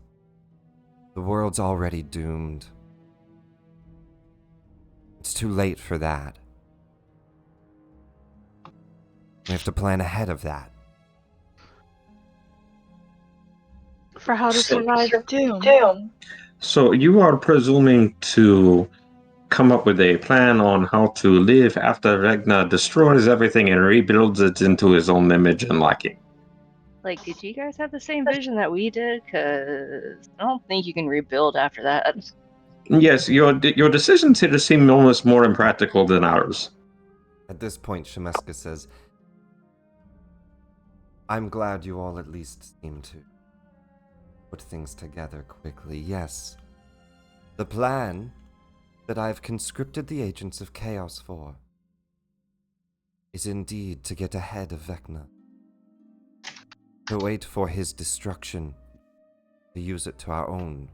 "The world's already doomed. It's too late for that. We have to plan ahead of that." For how to survive doom. So you are presuming to come up with a plan on how to live after Vecna destroys everything and rebuilds it into his own image and liking. Like, did you guys have the same vision that we did? Because I don't think you can rebuild after that. Yes, your decisions here seem almost more impractical than ours. At this point, Shameska says, "I'm glad you all at least seem to put things together quickly. Yes, the plan that I've conscripted the agents of Chaos for is indeed to get ahead of Vecna, to wait for his destruction, to use it to our own."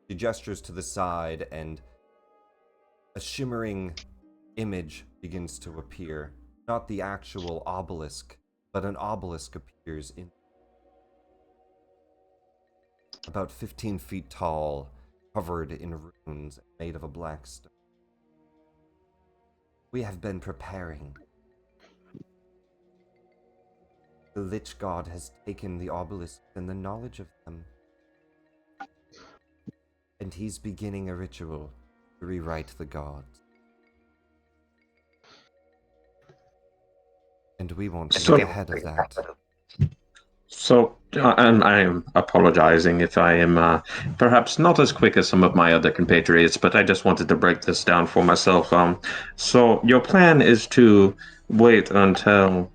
She gestures to the side and a shimmering image begins to appear. Not the actual obelisk, but an obelisk appears in about 15 feet tall, covered in runes, made of a black stone. "We have been preparing. The Lich God has taken the obelisks and the knowledge of them, and he's beginning a ritual to rewrite the gods. And we want to get ahead of that." So I am apologizing if I am perhaps not as quick as some of my other compatriots, but I just wanted to break this down for myself. So your plan is to wait until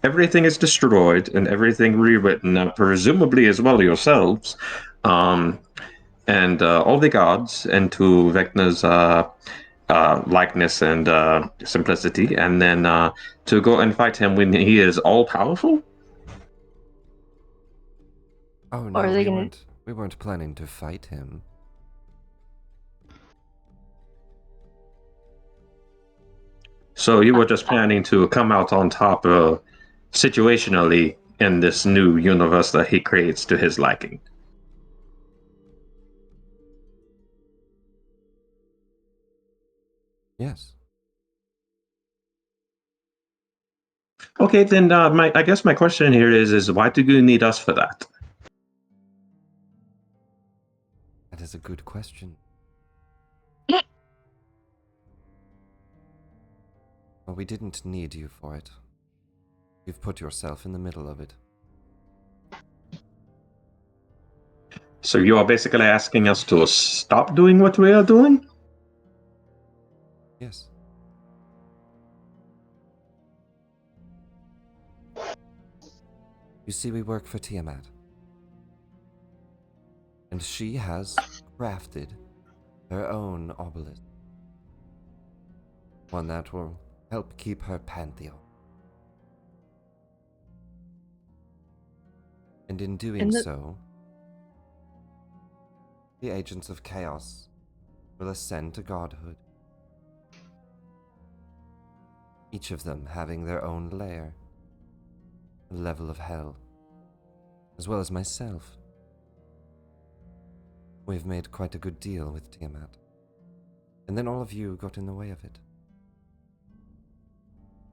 everything is destroyed and everything rewritten, presumably as well yourselves, and all the gods into Vecna's likeness and simplicity, and then to go and fight him when he is all powerful. Oh no, Or are they gonna... we weren't planning to fight him. So you were just planning to come out on top situationally in this new universe that he creates to his liking. Yes. Okay, then I guess my question here is why do you need us for that? That is a good question. Well, we didn't need you for it. You've put yourself in the middle of it. So you are basically asking us to stop doing what we are doing? Yes. You see, we work for Tiamat. And she has crafted her own obelisk. One that will help keep her pantheon. And in doing so, the agents of chaos will ascend to godhood. Each of them having their own lair, a level of hell, as well as myself. We've made quite a good deal with Tiamat. And then all of you got in the way of it.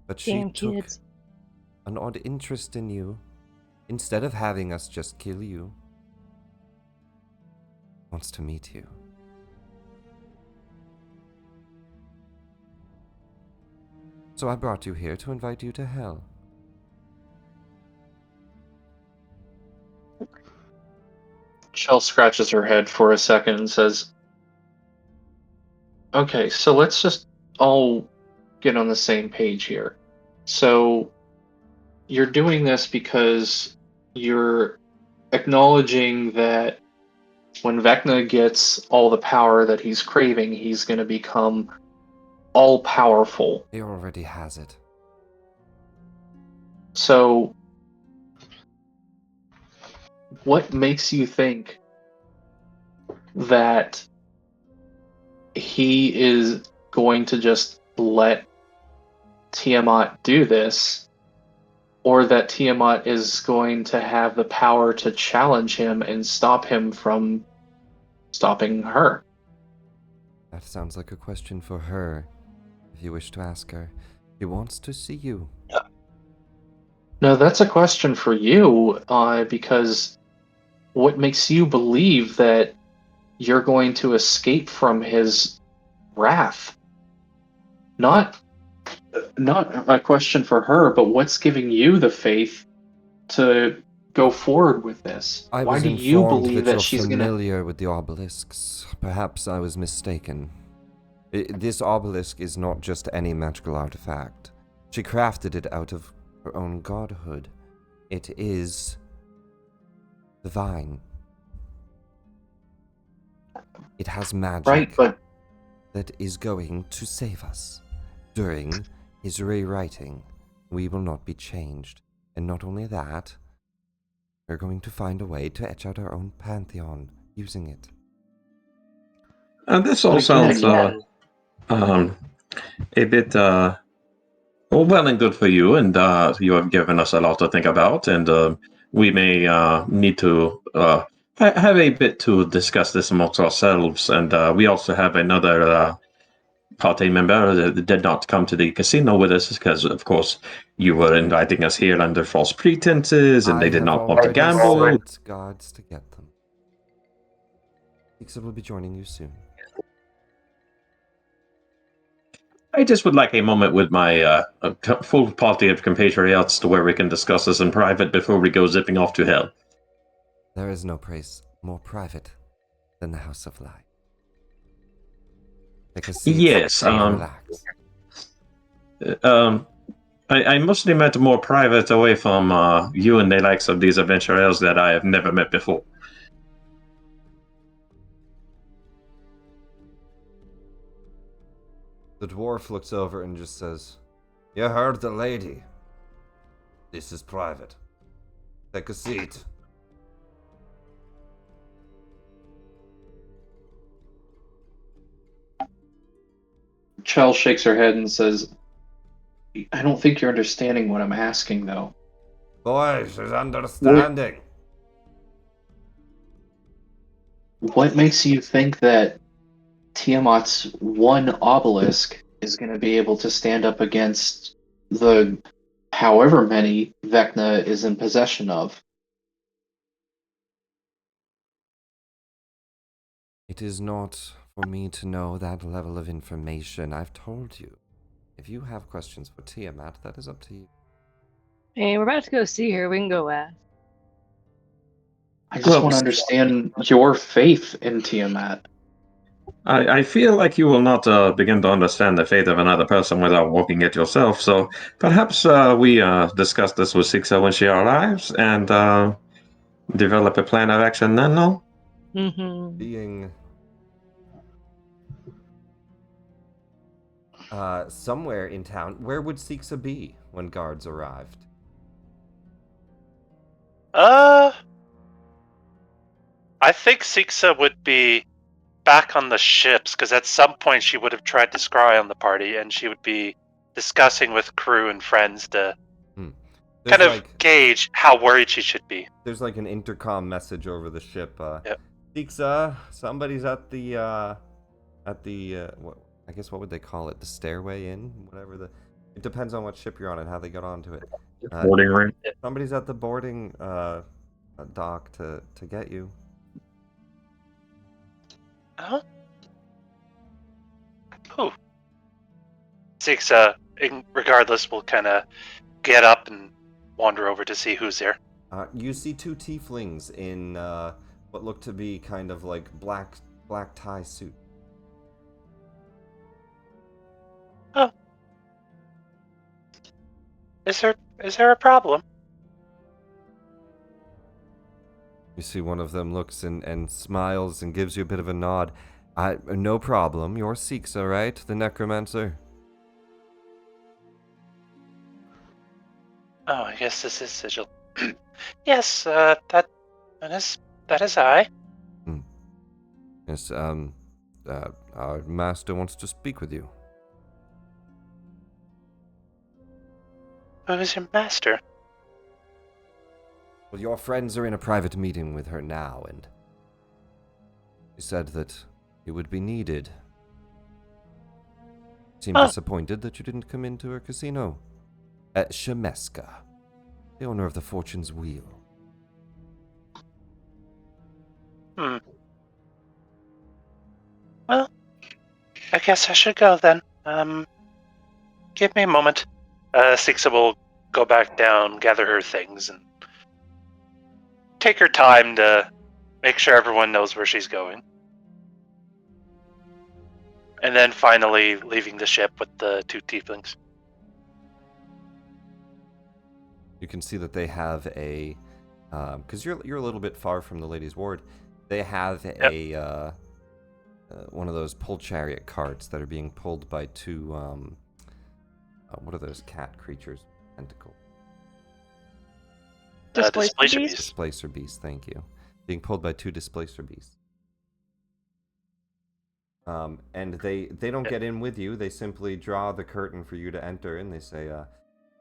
But she took an odd interest in you. Instead of having us just kill you, wants to meet you. So I brought you here to invite you to hell. Chell scratches her head for a second and says, okay, so let's just all get on the same page here. So you're doing this because you're acknowledging that when Vecna gets all the power that he's craving, he's going to become all-powerful. He already has it. So what makes you think that he is going to just let Tiamat do this, or that Tiamat is going to have the power to challenge him and stop him from stopping her? That sounds like a question for her, if you wish to ask her. She wants to see you. No, that's a question for you, because what makes you believe that you're going to escape from his wrath? Not a question for her, but what's giving you the faith to go forward with this? I Why was do you informed believe that that you're she's gonna... familiar with the obelisks. Perhaps I was mistaken. This obelisk is not just any magical artifact. She crafted it out of her own godhood. It is divine. It has magic Right, but that is going to save us. During his rewriting, we will not be changed. And not only that, we're going to find a way to etch out our own pantheon using it. This all sounds a bit well and good for you, and you have given us a lot to think about, and we may need to have a bit to discuss this amongst ourselves, and we also have another party member that did not come to the casino with us because, of course, you were inviting us here under false pretenses, and they did not want to gamble. I have already sent guards to get them. Ixa will be joining you soon. I just would like a moment with my full party of compatriots to where we can discuss this in private before we go zipping off to hell. There is no place more private than the House of Light. Take a seat. Yes. Relax. I mostly meant more private, away from you and the likes of these adventurers that I have never met before. The dwarf looks over and just says, "You heard the lady. This is private. Take a seat." Chell shakes her head and says, I don't think you're understanding what I'm asking, though. Boy, she's understanding. What makes you think that Tiamat's one obelisk is going to be able to stand up against the however many Vecna is in possession of? It is not for me to know that level of information. I've told you. If you have questions for Tiamat, that is up to you. Hey, we're about to go see her. We can go ask. I just want to understand your faith in Tiamat. I feel like you will not begin to understand the fate of another person without walking it yourself. So perhaps we discuss this with Sixa when she arrives and develop a plan of action then, no? Mm-hmm. Being somewhere in town, where would Sixa be when guards arrived? I think Sixa would be back on the ships because at some point she would have tried to scry on the party, and she would be discussing with crew and friends to kind of gauge how worried she should be. There's like an intercom message over the ship. Yep. Sixa, somebody's at the what, I guess what would they call it? The stairway in, whatever the. It depends on what ship you're on and how they got onto it. Boarding ring. Somebody's at the boarding dock to get you. Huh? Who? Sixa, regardless, will kind of get up and wander over to see who's there. You see two tieflings in what look to be kind of like black tie suit. Oh. Is there a problem? You see one of them looks and smiles and gives you a bit of a nod. No problem. You're Sixa, right? The necromancer? Oh, I guess this is Sigil. Yes, that is I. Yes, our master wants to speak with you. Who is your master? Well, your friends are in a private meeting with her now, and she said that you would be needed. Seemed disappointed that you didn't come into her casino. Shameska, the owner of the Fortune's Wheel. Well, I guess I should go then. Give me a moment. Sixa will go back down, gather her things, and take her time to make sure everyone knows where she's going. And then finally leaving the ship with the two tieflings. You can see that they have a, because you're a little bit far from the lady's ward. They have a one of those pull chariot carts that are being pulled by two what are those cat creatures? Tentacle. Displacer beast? Displacer beasts, thank you. Being pulled by two displacer beasts. And they don't get in with you. They simply draw the curtain for you to enter, and they say,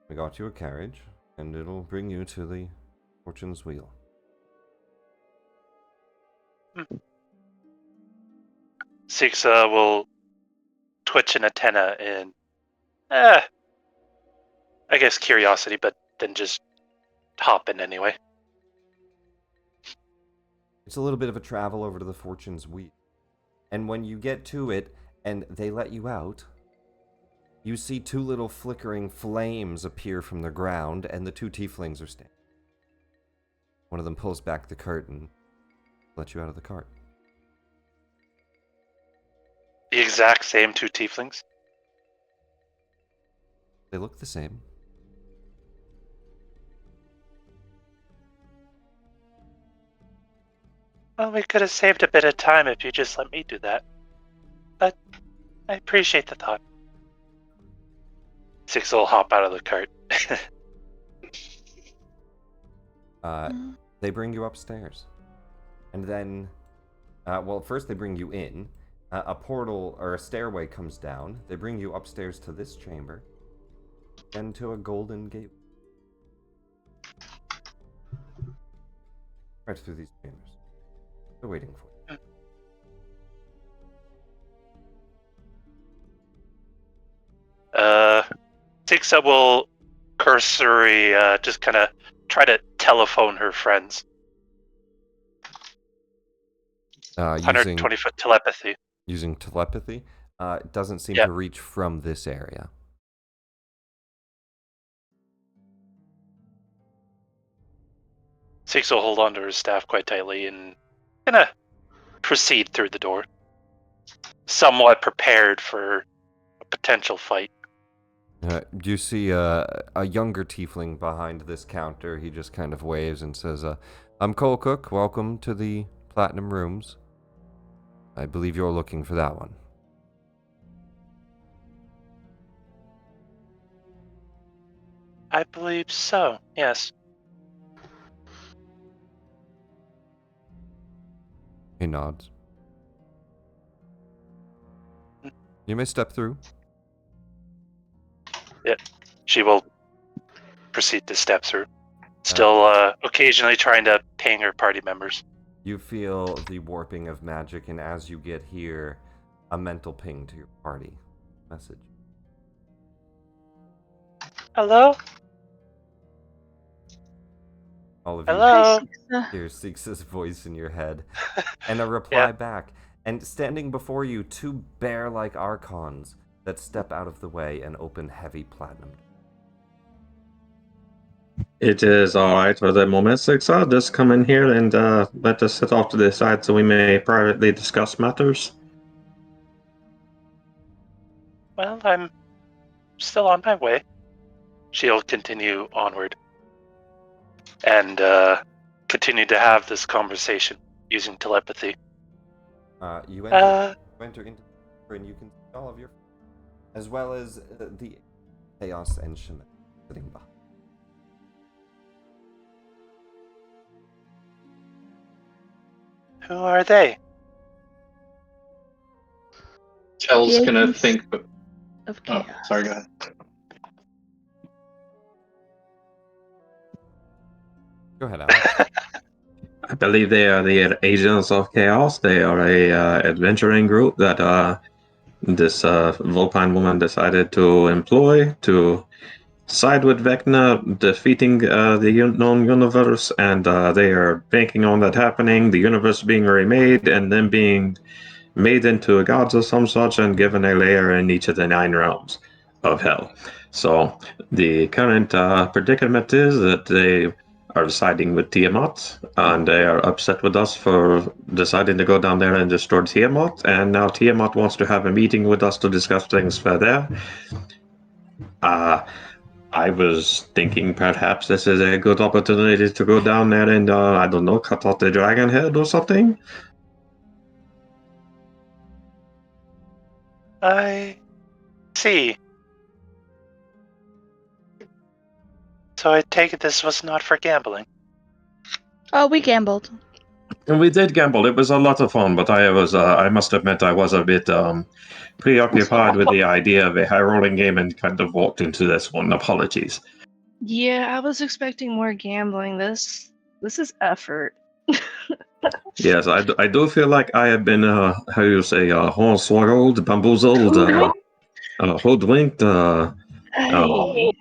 "We got you a carriage, and it'll bring you to the Fortune's Wheel." Sixa will twitch an antenna in, I guess curiosity, but then just hop in anyway. It's a little bit of a travel over to the Fortune's Wheel. And when you get to it and they let you out, you see two little flickering flames appear from the ground, and the two tieflings are standing. One of them pulls back the curtain, lets you out of the cart. The exact same two tieflings? They look the same. Well, we could have saved a bit of time if you just let me do that. But I appreciate the thought. Sixa will hop out of the cart. They bring you upstairs. And then, well, first they bring you in. A portal or a stairway comes down. They bring you upstairs to this chamber. Then to a golden gate. Right through these chambers. They're waiting for you. Sixa will cursory just kind of try to telephone her friends. 120-foot telepathy. Using telepathy? It doesn't seem to reach from this area. Six will hold onto her staff quite tightly and gonna proceed through the door, somewhat prepared for a potential fight. You see a younger tiefling behind this counter. He just kind of waves and says, I'm Cole Cook. Welcome to the Platinum Rooms. I believe you're looking for that one. I believe so, yes. He nods. You may step through. She will proceed to step through, still occasionally trying to ping her party members. You feel the warping of magic, and as you get here, a mental ping to your party message. Hello? All of you Hello? hear Six's voice in your head, and a reply back. And standing before you, two bear-like archons that step out of the way and open heavy platinum. It is all right for the moment, Six. I'll just come in here and let us sit off to the side so we may privately discuss matters. Well, I'm still on my way. She'll continue onward and continue to have this conversation using telepathy. You enter into the and you can see all of your, as well as the Chaos and Shameska sitting behind. Who are they? Tel's The gonna agents think. Of Oh, chaos. sorry, go ahead. Go ahead, Alex. I believe they are the Agents of Chaos. They are a adventuring group that this Vulpine woman decided to employ to side with Vecna, defeating the known universe, and they are banking on that happening, the universe being remade, and then being made into gods of some such and given a layer in each of the 9 realms of hell. So the current predicament is that they are siding with Tiamat, and they are upset with us for deciding to go down there and destroy Tiamat, and now Tiamat wants to have a meeting with us to discuss things further. I was thinking perhaps this is a good opportunity to go down there and, I don't know, cut off the dragon head or something? I see. So I take it this was not for gambling. Oh, we gambled. And we did gamble. It was a lot of fun, but I must admit, I was a bit preoccupied with the idea of a high rolling game and kind of walked into this one. Apologies. Yeah, I was expecting more gambling. This is effort. Yes, I do feel like I have been, how do you say, hornswoggled, bamboozled, hoodwinked, Hey.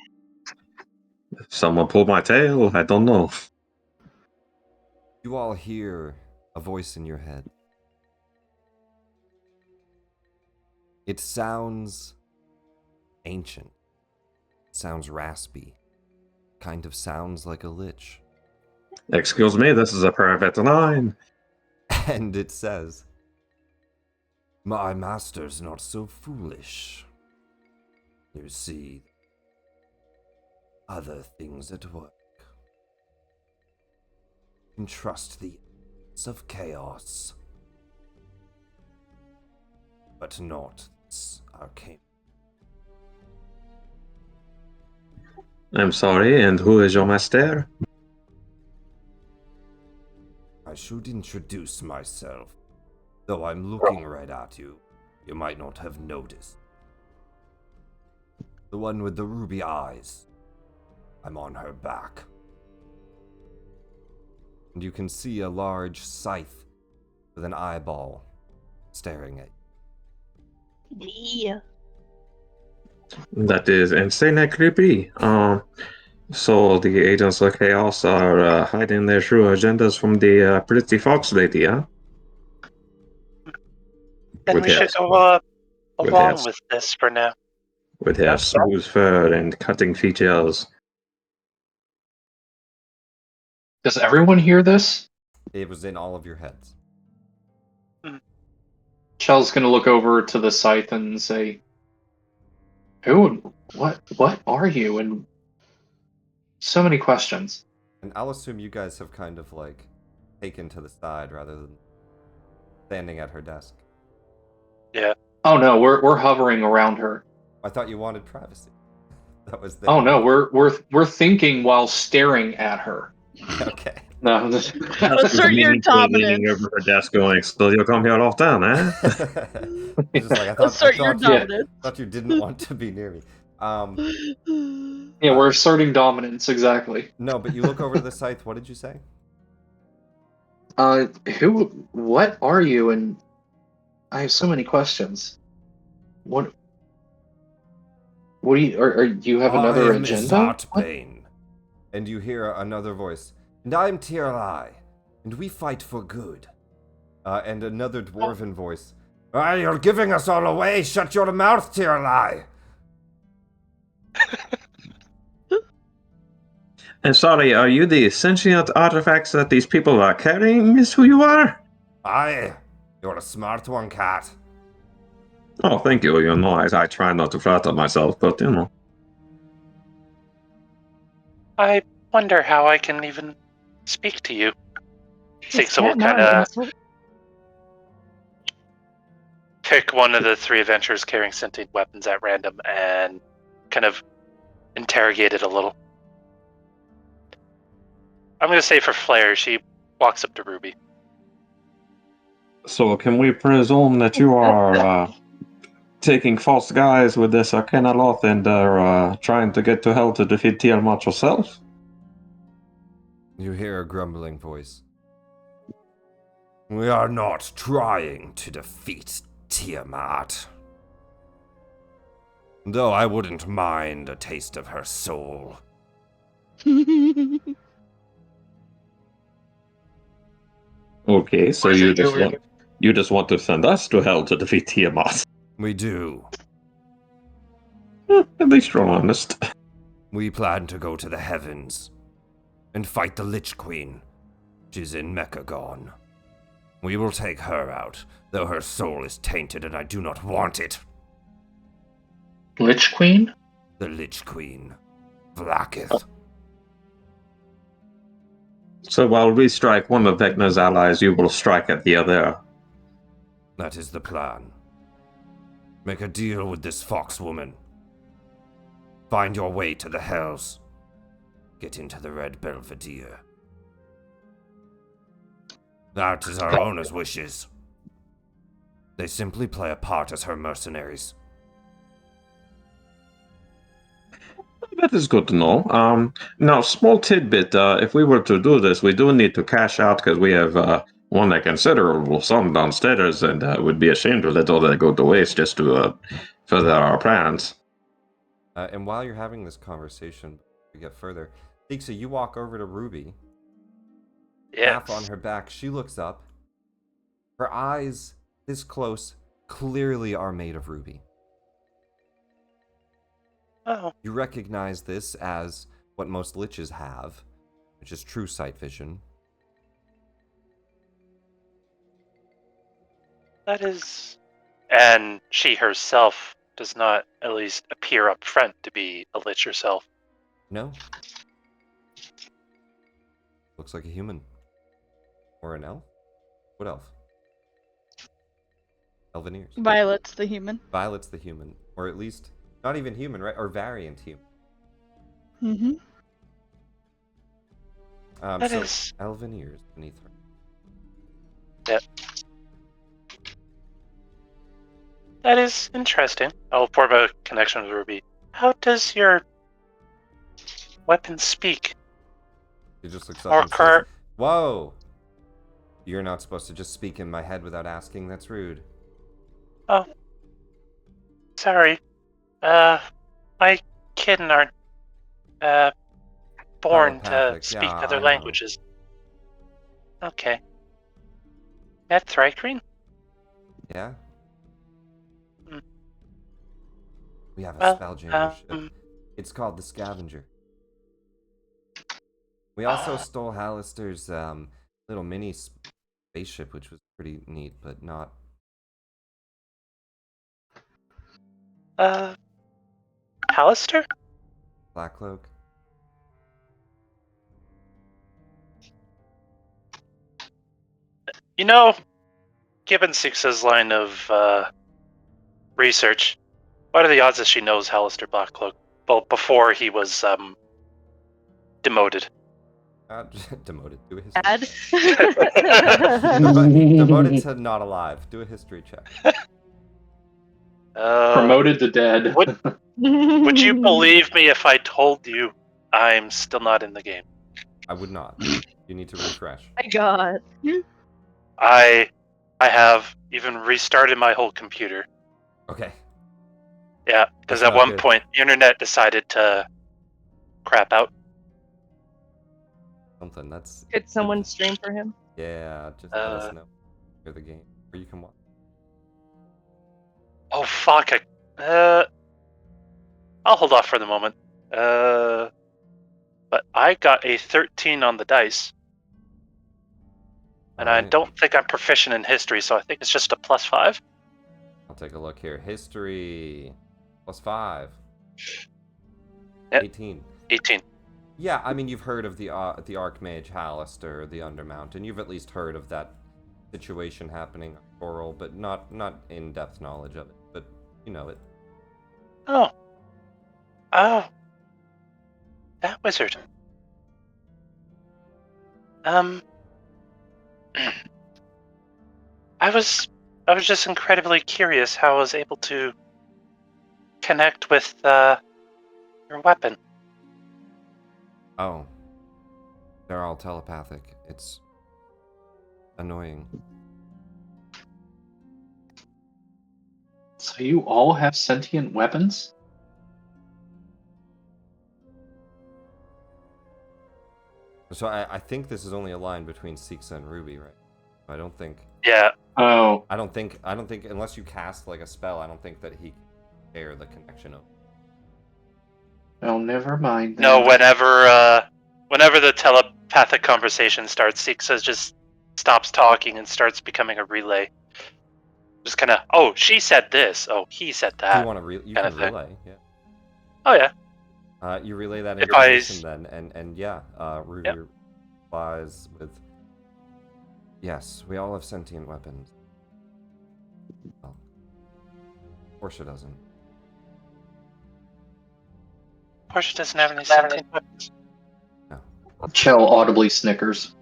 someone pulled my tail. I don't know. You all hear a voice in your head. It sounds ancient. It sounds raspy. Kind of sounds like a lich. Excuse me, this is a private line. And it says, My master's not so foolish. You see, other things at work. You can trust the agents of chaos, but not this arcane. I'm sorry, and who is your master? I should introduce myself. Though I'm looking right at you, you might not have noticed. The one with the ruby eyes. I'm on her back. And you can see a large scythe with an eyeball staring at you. Yeah. That is insanely creepy. So the agents of chaos are hiding their true agendas from the pretty fox lady, huh? Then With we should her- go with along her- with this for now. With her smooth fur and cutting features. Does everyone hear this? It was in all of your heads. Shell's gonna look over to the scythe and say, "Who? What are you?" And so many questions. And I'll assume you guys have kind of like taken to the side rather than standing at her desk. Yeah. Oh no, we're hovering around her. I thought you wanted privacy. That was the Oh no, we're thinking while staring at her. Okay. No, Assert your Leaning dominance. over her desk going, so you come here often, eh? It's just like Assert your dominance. thought you didn't want to be near me. yeah, we're asserting dominance exactly. No, but you look over to the scythe. What did you say? Who? What are you? And I have so many questions. What? What do you? Are you have another I am agenda? What? Bane. And you hear another voice. And I'm Tirlai. And we fight for good. And another dwarven voice. Ah, you're giving us all away. Shut your mouth, Tirlai. And sorry, are you the sentient artifacts that these people are carrying? Is who you are? Aye. You're a smart one, cat. Oh, thank you. You know, I try not to flatter myself, but you know. I wonder how I can even speak to you. Is Six will cat not kind an of insult? pick one of the three adventurers carrying sentient weapons at random and kind of interrogate it a little. I'm going to say for Flair, she walks up to Ruby. So can we presume that you are taking false guise with this Arcana Loth and are trying to get to hell to defeat Tiamat yourself? You hear a grumbling voice. We are not trying to defeat Tiamat. Though I wouldn't mind a taste of her soul. Okay, so What is you it just want to send us to hell to defeat Tiamat. We do. At least you're honest. We plan to go to the heavens and fight the Lich Queen. She's in Mechagon. We will take her out, though her soul is tainted and I do not want it. Lich Queen? The Lich Queen. Vlaakith. So while we strike one of Vecna's allies, you will strike at the other. That is the plan. Make a deal with this fox woman. Find your way to the Hells. Get into the Red Belvedere. That is our owner's wishes. They simply play a part as her mercenaries. That is good to know. Now, small tidbit, if we were to do this, we do need to cash out because we have won a considerable sum downstairs and would be ashamed to let all that go to waste just to further our plans. And while you're having this conversation, we get further. Dixie, you walk over to Ruby. Yeah. Half on her back, she looks up. Her eyes, this close, clearly are made of ruby. Oh. You recognize this as what most liches have, which is true sight vision. That is... And she herself does not at least appear up front to be a lich herself. No. Looks like a human. Or an elf? What elf? Elveneers. Violet's the human. Violet's the human. Or at least, not even human, right? Or variant human. Mm-hmm. That so is... elven ears beneath her. Yep. That is interesting. I'll form a connection with Ruby. How does your weapon speak? He just looks up and says, "Whoa! You're not supposed to just speak in my head without asking. That's rude." Oh. Sorry. My kitten aren't, born to Telepathic. speak Yeah, other I know. languages. Okay. That Thrycreen? Yeah? Hmm. We have a Well, spelljammers ship. It's called the Scavenger. We also stole Hallister's little mini spaceship, which was pretty neat, but not. Hallister? Black Cloak. You know, given Six's line of research, what are the odds that she knows Hallister Blackcloak? Well, before he was demoted. Demoted. Do a history. Add. Demoted to not alive. Do a history check. Promoted to dead. Would you believe me if I told you I'm still not in the game? I would not. You need to refresh. My God. I have even restarted my whole computer. Okay. Yeah, because That's at not one good. point the internet decided to crap out. Something that's. Could someone stream for him? Yeah, just let us know. Hear the game, or you can watch. Oh fuck! I'll hold off for the moment. But I got a 13 on the dice, and I Alright. don't think I'm proficient in history, so I think it's just a +5. I'll take a look here. History +5. Yep. 18. 18. Yeah, I mean you've heard of the Archmage Hallister, the Undermount, and you've at least heard of that situation happening on Coral, but not in-depth knowledge of it. But you know it. Oh, that wizard. I was just incredibly curious how I was able to connect with your weapon. Oh. They're all telepathic. It's annoying. So you all have sentient weapons? So I think this is only a line between Sixa and Ruby, right? I don't think. Yeah. Oh. I don't think unless you cast like a spell, I don't think that he can share the connection of. Oh, never mind. Then. No, whenever the telepathic conversation starts, Sixa just stops talking and starts becoming a relay. Just kind of, oh, she said this. Oh, he said that. Do you want to you can relay? Yeah. Oh yeah. You relay that If information then, and yeah, Ruby Yep. replies with, "Yes, we all have sentient weapons." Well, Portia doesn't. Portia doesn't have any sentient weapons. No. Chell audibly snickers.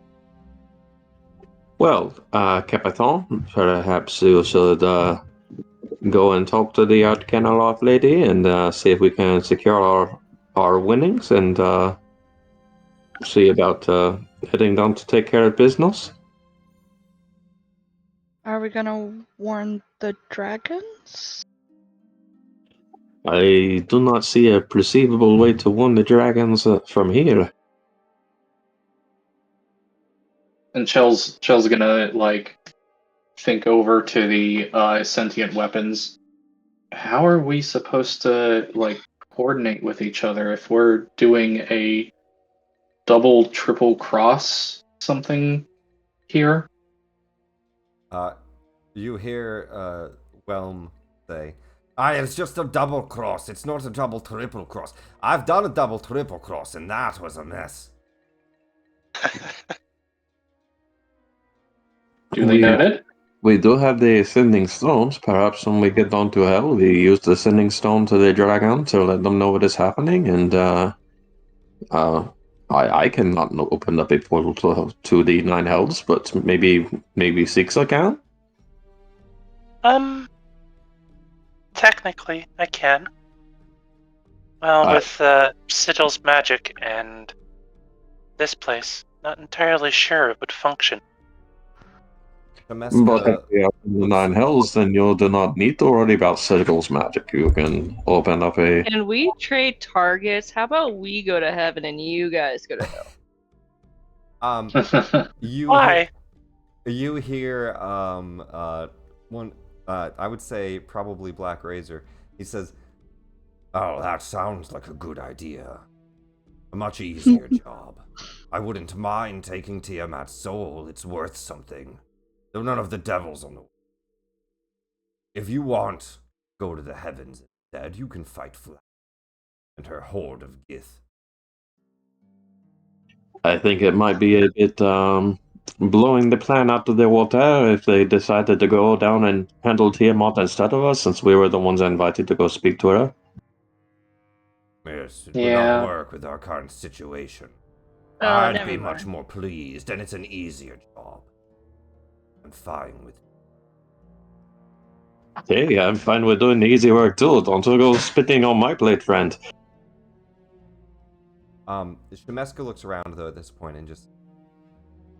Well, Capitan, perhaps you should go and talk to the Outcanaloth lady and see if we can secure our winnings and see about heading down to take care of business. Are we gonna warn the dragons? I do not see a perceivable way to warn the dragons from here. And Chell's gonna like think over to the sentient weapons. How are we supposed to like coordinate with each other if we're doing a double, triple cross something here? You hear Whelm say, it's just a double cross. It's not a double triple cross. I've done a double triple cross, and that was a mess." Duly noted. We do have the sending stones. Perhaps when we get down to hell, we use the sending stone to the dragon to let them know what is happening. And I cannot open up a portal to the nine hells, but maybe Sixa can. Technically, I can. Well, with Sigil's magic and this place, not entirely sure it would function. Shameska But if we are in the nine hells, then you do not need to worry about Sigil's magic. You can open up a. Can we trade targets? How about we go to heaven and you guys go to hell? Why? You hear one I would say probably Black Razor. He says, "Oh, that sounds like a good idea. A much easier job." I wouldn't mind taking Tiamat's soul. It's worth something. Though none of the devils on the... If you want, go to the heavens instead. You can fight Flat and her horde of Gith. I think it might be a bit blowing the plan out of the water if they decided to go down and handle Tiamat instead of us, since we were the ones invited to go speak to her. Yes, it would Yeah. not work with our current situation. Oh, I'd never be mind. much more pleased, and it's an easier job. I'm fine with... Hey, I'm fine with doing the easy work too. Don't you go spitting on my plate, friend. Shameska looks around, though, at this point and just...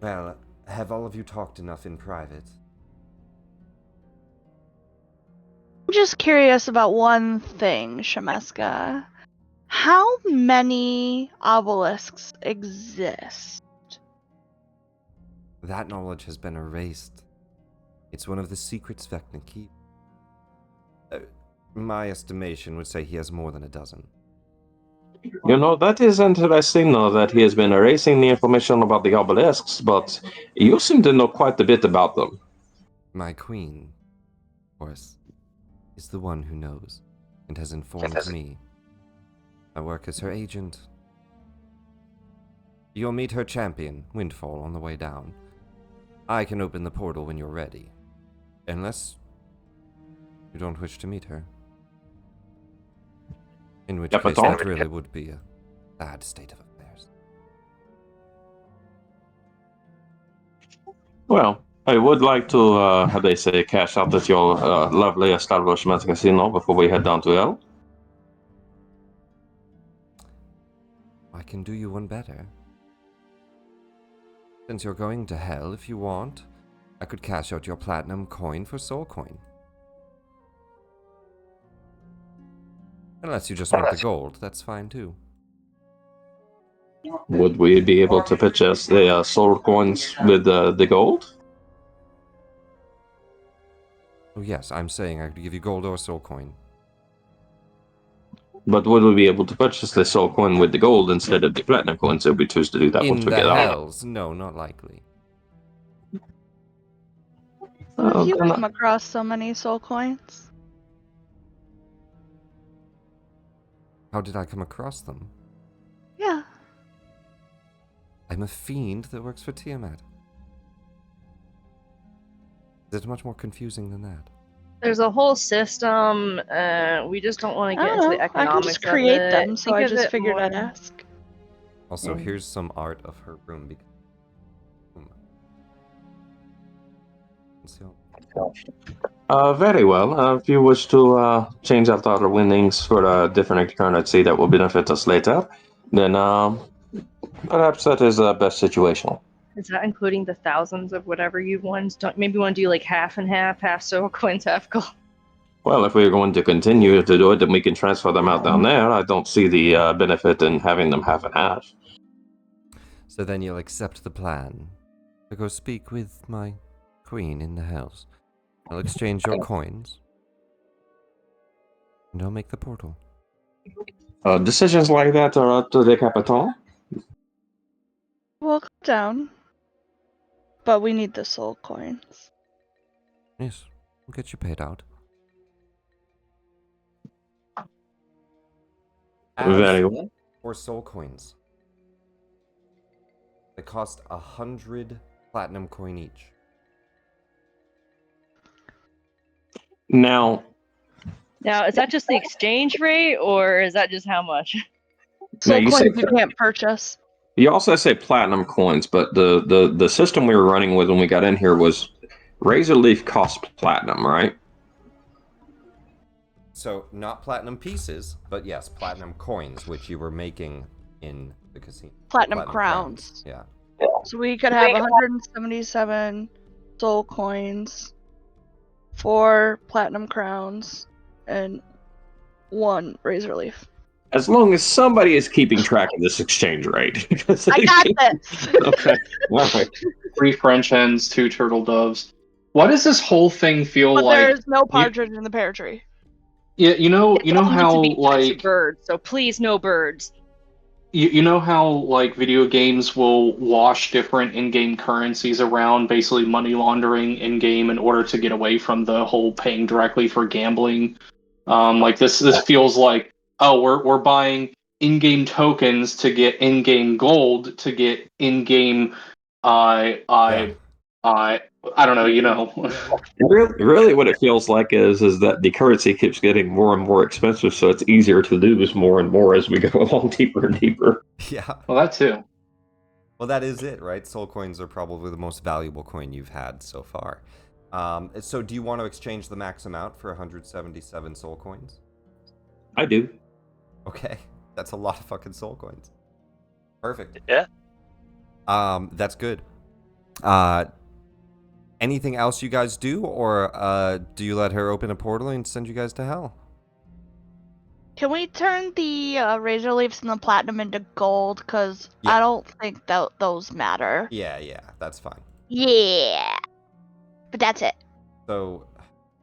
Well, have all of you talked enough in private? I'm just curious about one thing, Shameska. How many obelisks exist? That knowledge has been erased. It's one of the secrets Vecna keeps. My estimation would say he has more than a dozen. You know, that is interesting, though, that he has been erasing the information about the obelisks, but you seem to know quite a bit about them. My queen, of course, is the one who knows and has informed me. I work as her agent. You'll meet her champion, Windfall, on the way down. I can open the portal when you're ready. Unless you don't wish to meet her. In which case, that really would be a bad state of affairs. Well, I would like to, how they say, cash out at your lovely establishment casino before we head down to Hell. I can do you one better. Since you're going to Hell, if you want, I could cash out your platinum coin for soul coin. Unless you just want the gold, that's fine too. Would we be able to purchase the soul coins with the gold? Oh yes, I'm saying I could give you gold or soul coin. But would we be able to purchase the soul coin with the gold instead of the platinum coins if we choose to do that once In we the get out? Hells, no, not likely. How have you then come across so many soul coins? How did I come across them? Yeah. I'm a fiend that works for Tiamat. Is it much more confusing than that? There's a whole system. We just don't want to I get don't into know. the I economics can just create of it. them, so Think I of just it figured I'd more- ask. Also, Yeah. here's some art of her room. Very well. If you wish to change out our winnings for a different currency that will benefit us later, then perhaps that is the best situation. Is that including the thousands of whatever you've won? Don't maybe you want to do like half and half soul coins, half gold. Well, if we're going to continue to do it, then we can transfer them out down there. I don't see the benefit in having them half and half. So then you'll accept the plan to go speak with my queen in the Hells. I'll exchange your coins, and I'll make the portal. Decisions like that are up to the Capital. We'll go down. But we need the soul coins. Yes, we'll get you paid out. Very well. For soul coins, they cost 100 platinum coin each. Now, Now, is that just the exchange rate, or is that just how much? Soul you coins say- you can't purchase. you also say platinum coins, but the system we were running with when we got in here was Razor Leaf cost platinum, right? So, not platinum pieces, but yes, platinum coins, which you were making in the casino. Platinum crowns. Yeah. So we could have 177 soul coins, 4 platinum crowns, and 1 razor leaf. As long as somebody is keeping track of this exchange rate. I got this! Okay. All right. 3 French hens, 2 turtle doves. Why does this whole thing feel But like? there's no partridge in the pear tree. Yeah, you know It's all meant how to be like birds, so please no birds. You know how like video games will wash different in-game currencies around, basically money laundering in-game in order to get away from the whole paying directly for gambling. Like this feels like, oh, we're buying in-game tokens to get in-game gold to get in-game Yeah. I don't know, you know. Really, what it feels like is that the currency keeps getting more and more expensive, so it's easier to lose more and more as we go along deeper and deeper. Yeah. Well, that too. Well, that is it, right? Soul coins are probably the most valuable coin you've had so far. So do you want to exchange the max amount for 177 soul coins? I do. Okay. That's a lot of fucking soul coins. Perfect. Yeah. That's good. Anything else you guys do, or do you let her open a portal and send you guys to hell? Can we turn the razor leaves and the platinum into gold? Because Yeah. I don't think those matter. Yeah, that's fine. Yeah. But that's it. So,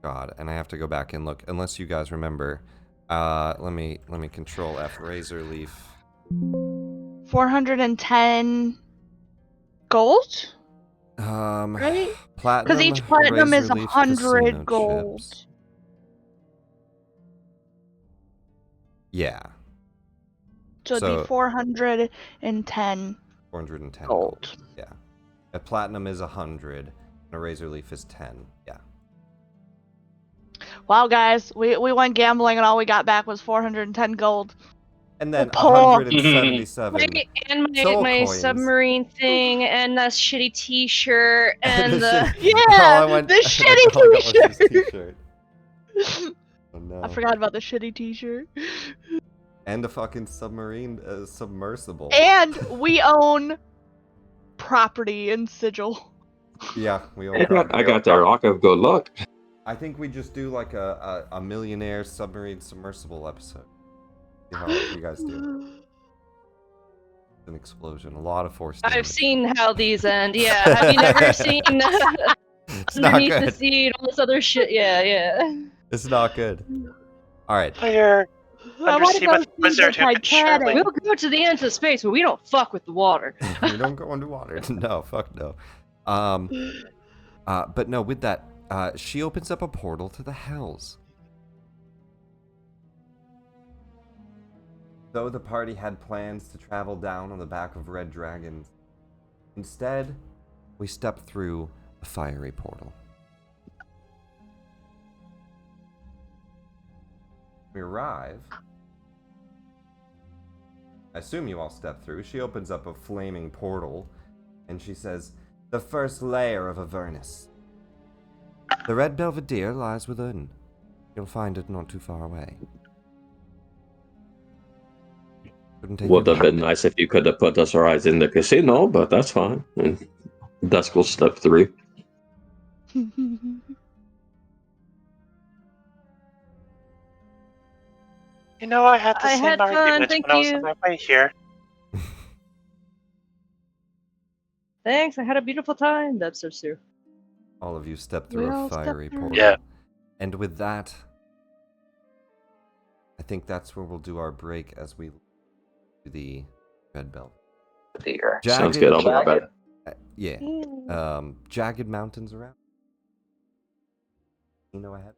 God, and I have to go back and look, unless you guys remember. Let me control F razor leaf. 410 gold? Right? Platinum. Because each platinum is razor leaf, 100 casino gold. chips. Yeah. So it'd be 410 410 gold. Yeah. A platinum is 100, and a razor leaf is 10. Yeah. Wow, guys, we went gambling and all we got back was 410 gold. And then Poor. 177 And soul my coins. submarine thing, and that shitty T-shirt, and the Yeah, All I the that's all I got was this shitty t-shirt. Oh no. I forgot about the shitty t-shirt. And a fucking submarine submersible. And we own property in Sigil. Yeah, we I all got the Rock of Good Luck. I think we just do like a millionaire submarine submersible episode. See how you guys do. An explosion, a lot of force damage. I've seen how these end. Yeah, have you never seen It's not Underneath the good. Sea and all this other shit? Yeah. It's not good. All right. Player undersea with wizard who can surely. We'll go to the ends of space, but we don't fuck with the water. We don't go underwater. No, fuck no. But no, with that, she opens up a portal to the Hells. Though the party had plans to travel down on the back of red dragons, instead, we step through a fiery portal. We arrive. I assume you all step through. She opens up a flaming portal, and she says, "The first layer of Avernus. The red belvedere lies within. You'll find it not too far away." Would have been nice if you could have put us right in the casino, but that's fine. And Dusk will step through. You know, I had the I same had fun, argument thank when I was you. on my way here. Thanks, I had a beautiful time. That's so true. All of you step We through a all step fiery through. portal. Yeah. And with that, I think that's where we'll do our break as we do the red belt. Sounds good. I'll be right back. Yeah. Jagged mountains around. You know ahead.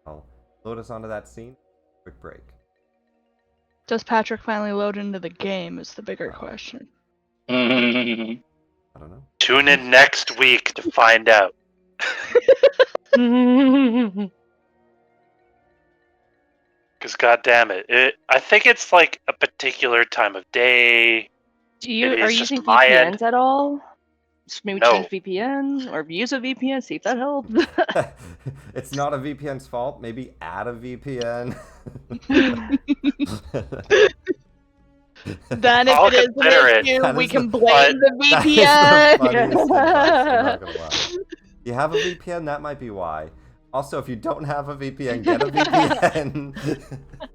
I'll load us onto that scene. Quick break. Does Patrick finally load into the game is the bigger question. I don't know. Tune in next week to find out. Because goddamn it, I think it's like a particular time of day. Maybe Are it's you just using my VPNs end. at all? Just maybe No. change VPN or use a VPN, see if that helps. It's not a VPN's fault. Maybe add a VPN. Then if I'll it is consider an it. issue, That we is can the- blame the That is the VPN. funniest advice, I'm not gonna lie. You have a VPN, that might be why. Also, if you don't have a VPN, get a VPN.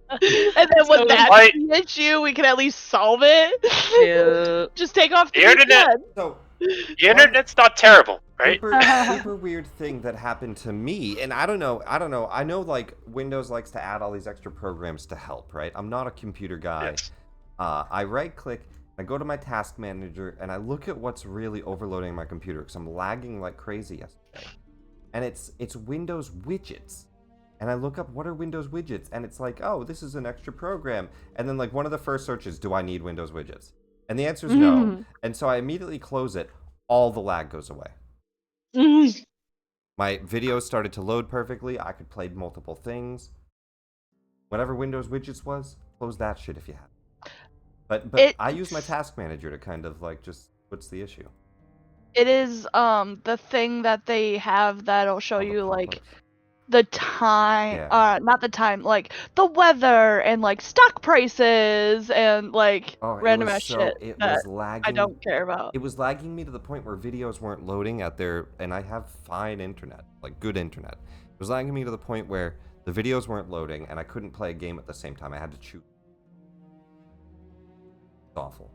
And then when So that's Why- the issue, we can at least solve it. Yeah. Just take off the The internet- VPN. So, The internet's not terrible, right? super weird thing that happened to me, and I don't know. I know like Windows likes to add all these extra programs to help, right? I'm not a computer guy. Yes. I right click, I go to my task manager, and I look at what's really overloading my computer because I'm lagging like crazy yesterday. And it's Windows widgets. And I look up what are Windows widgets, and it's like, oh, this is an extra program. And then like one of the first searches, do I need Windows widgets? And the answer is no. And so I immediately close it. All the lag goes away. My videos started to load perfectly. I could play multiple things. Whatever Windows widgets was, close that shit if you have. But I use my task manager to kind of like just what's the issue? It is the thing that they have that'll show you like the time, not the time, like the weather and like stock prices and like random ass shit it that was lagging. I don't care about. It was lagging me to the point where videos weren't loading at their, and I have fine internet, like good internet. It was lagging me to the point where the videos weren't loading and I couldn't play a game at the same time. I had to choose. It's awful.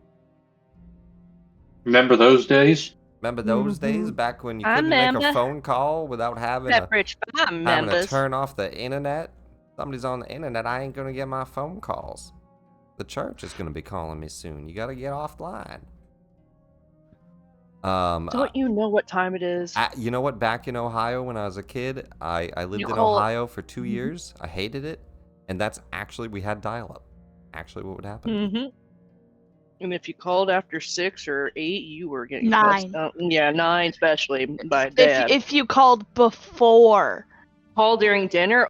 Remember those days? Remember those days back when you I couldn't make a remember. phone call without having to turn off the internet? Somebody's on the internet. I ain't gonna get my phone calls. The church is gonna be calling me soon. You gotta get offline. Don't you know what time it is? You know what? Back in Ohio when I was a kid, I lived in call- Ohio for 2 years. I hated it, and that's actually we had dial-up. Actually, what would happen? And if you called after 6 or 8, you were getting 9. Yeah, 9 especially by Dad. If you called before. Call during dinner.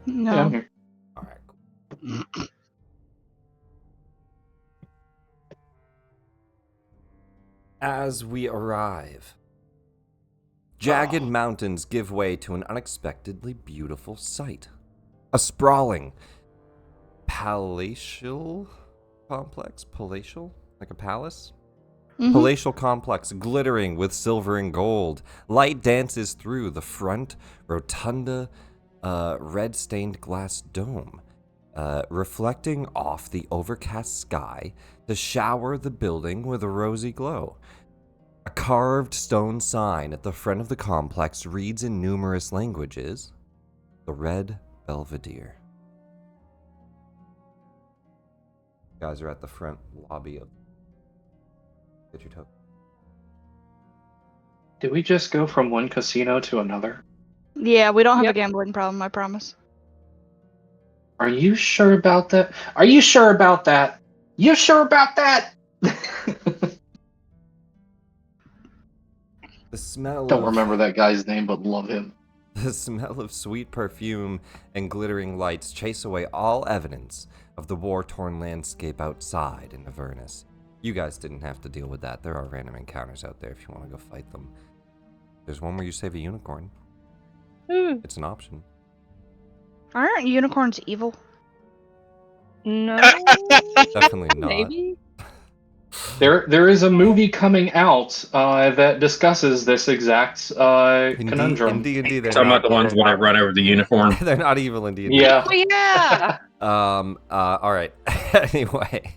No. Yeah, I'm here. All right. Cool. As we arrive, jagged mountains give way to an unexpectedly beautiful sight. A sprawling palatial complex? Palatial? Like a palace? Palatial complex glittering with silver and gold. Light dances through the front rotunda red stained glass dome, reflecting off the overcast sky to shower the building with a rosy glow. A carved stone sign at the front of the complex reads in numerous languages, "The Red Belvedere." You guys are at the front lobby of Get your token. Did we just go from one casino to another? Yeah, we don't have a gambling problem, I promise. Are you sure about that? Are you sure about that? You sure about that? The smell Don't of remember that guy's name, but love him. the smell of sweet perfume and glittering lights chase away all evidence of the war-torn landscape outside in Avernus. You guys didn't have to deal with that. There are random encounters out there if you want to go fight them. There's one where you save a unicorn. It's an option. Aren't unicorns evil? No. Definitely not. Maybe. There is a movie coming out that discusses this exact conundrum. In D&D, they're Talking not. about the ones when I run over the uniform. They're not evil in D&D. Yeah. Oh yeah. All right. Anyway,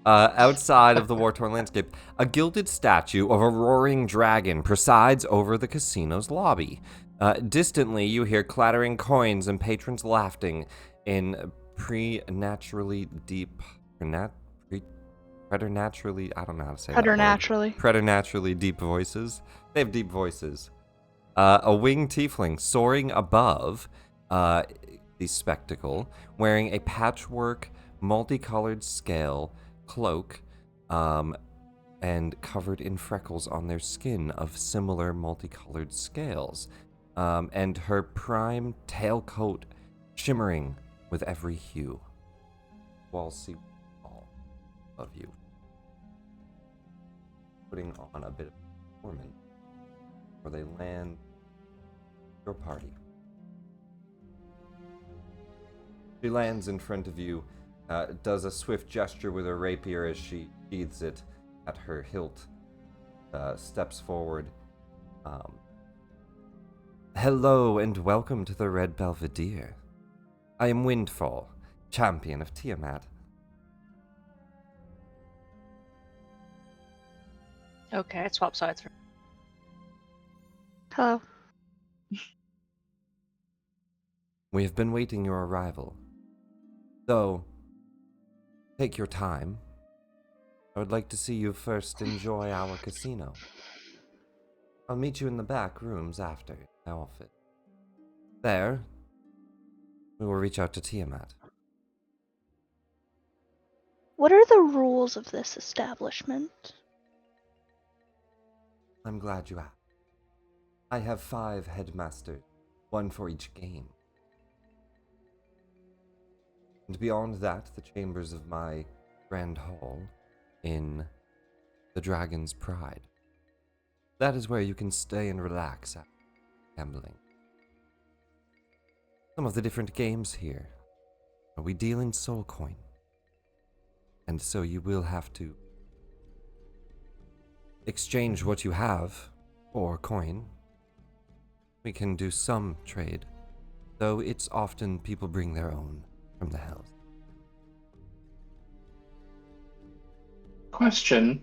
outside of the war-torn landscape, a gilded statue of a roaring dragon presides over the casino's lobby. Distantly, you hear clattering coins and patrons laughing in preternaturally deep, preternaturally, I don't know how to say that word. Preternaturally deep voices. They have deep voices. A winged tiefling soaring above the spectacle, wearing a patchwork, multicolored scale cloak, and covered in freckles on their skin of similar multicolored scales, and her prime tailcoat shimmering with every hue. While see all of you putting on a bit of performance before they land your party. She lands in front of you, does a swift gesture with her rapier as she sheathes it at her hilt, steps forward. Hello and welcome to the Red Belvedere. I am Windfall, champion of Tiamat. Okay, I swap sides. Hello. We have been waiting your arrival. So, take your time. I would like to see you first enjoy our casino. I'll meet you in the back rooms after my outfit. There, we will reach out to Tiamat. What are the rules of this establishment? I'm glad you asked. I have 5 headmasters, one for each game. And beyond that, the chambers of my grand hall in the Dragon's Pride. That is where you can stay and relax after gambling. Some of the different games here, we deal in soul coin. And so you will have to exchange what you have for coin. We can do some trade, though it's often people bring their own from the house. Question: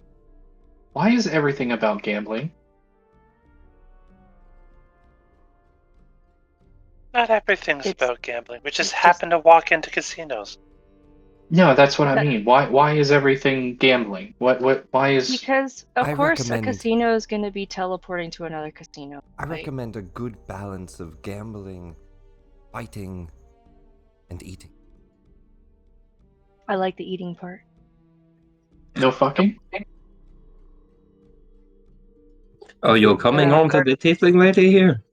why is everything about gambling? Not everything's about gambling. We just happen to walk into casinos. No, that's what I mean. Why is everything gambling? Why is... Because of I course recommend- a casino is going to be teleporting to another casino. I right? recommend a good balance of gambling, fighting, and eating. I like the eating part. No fucking? Oh, you're coming on to the tiefling lady here?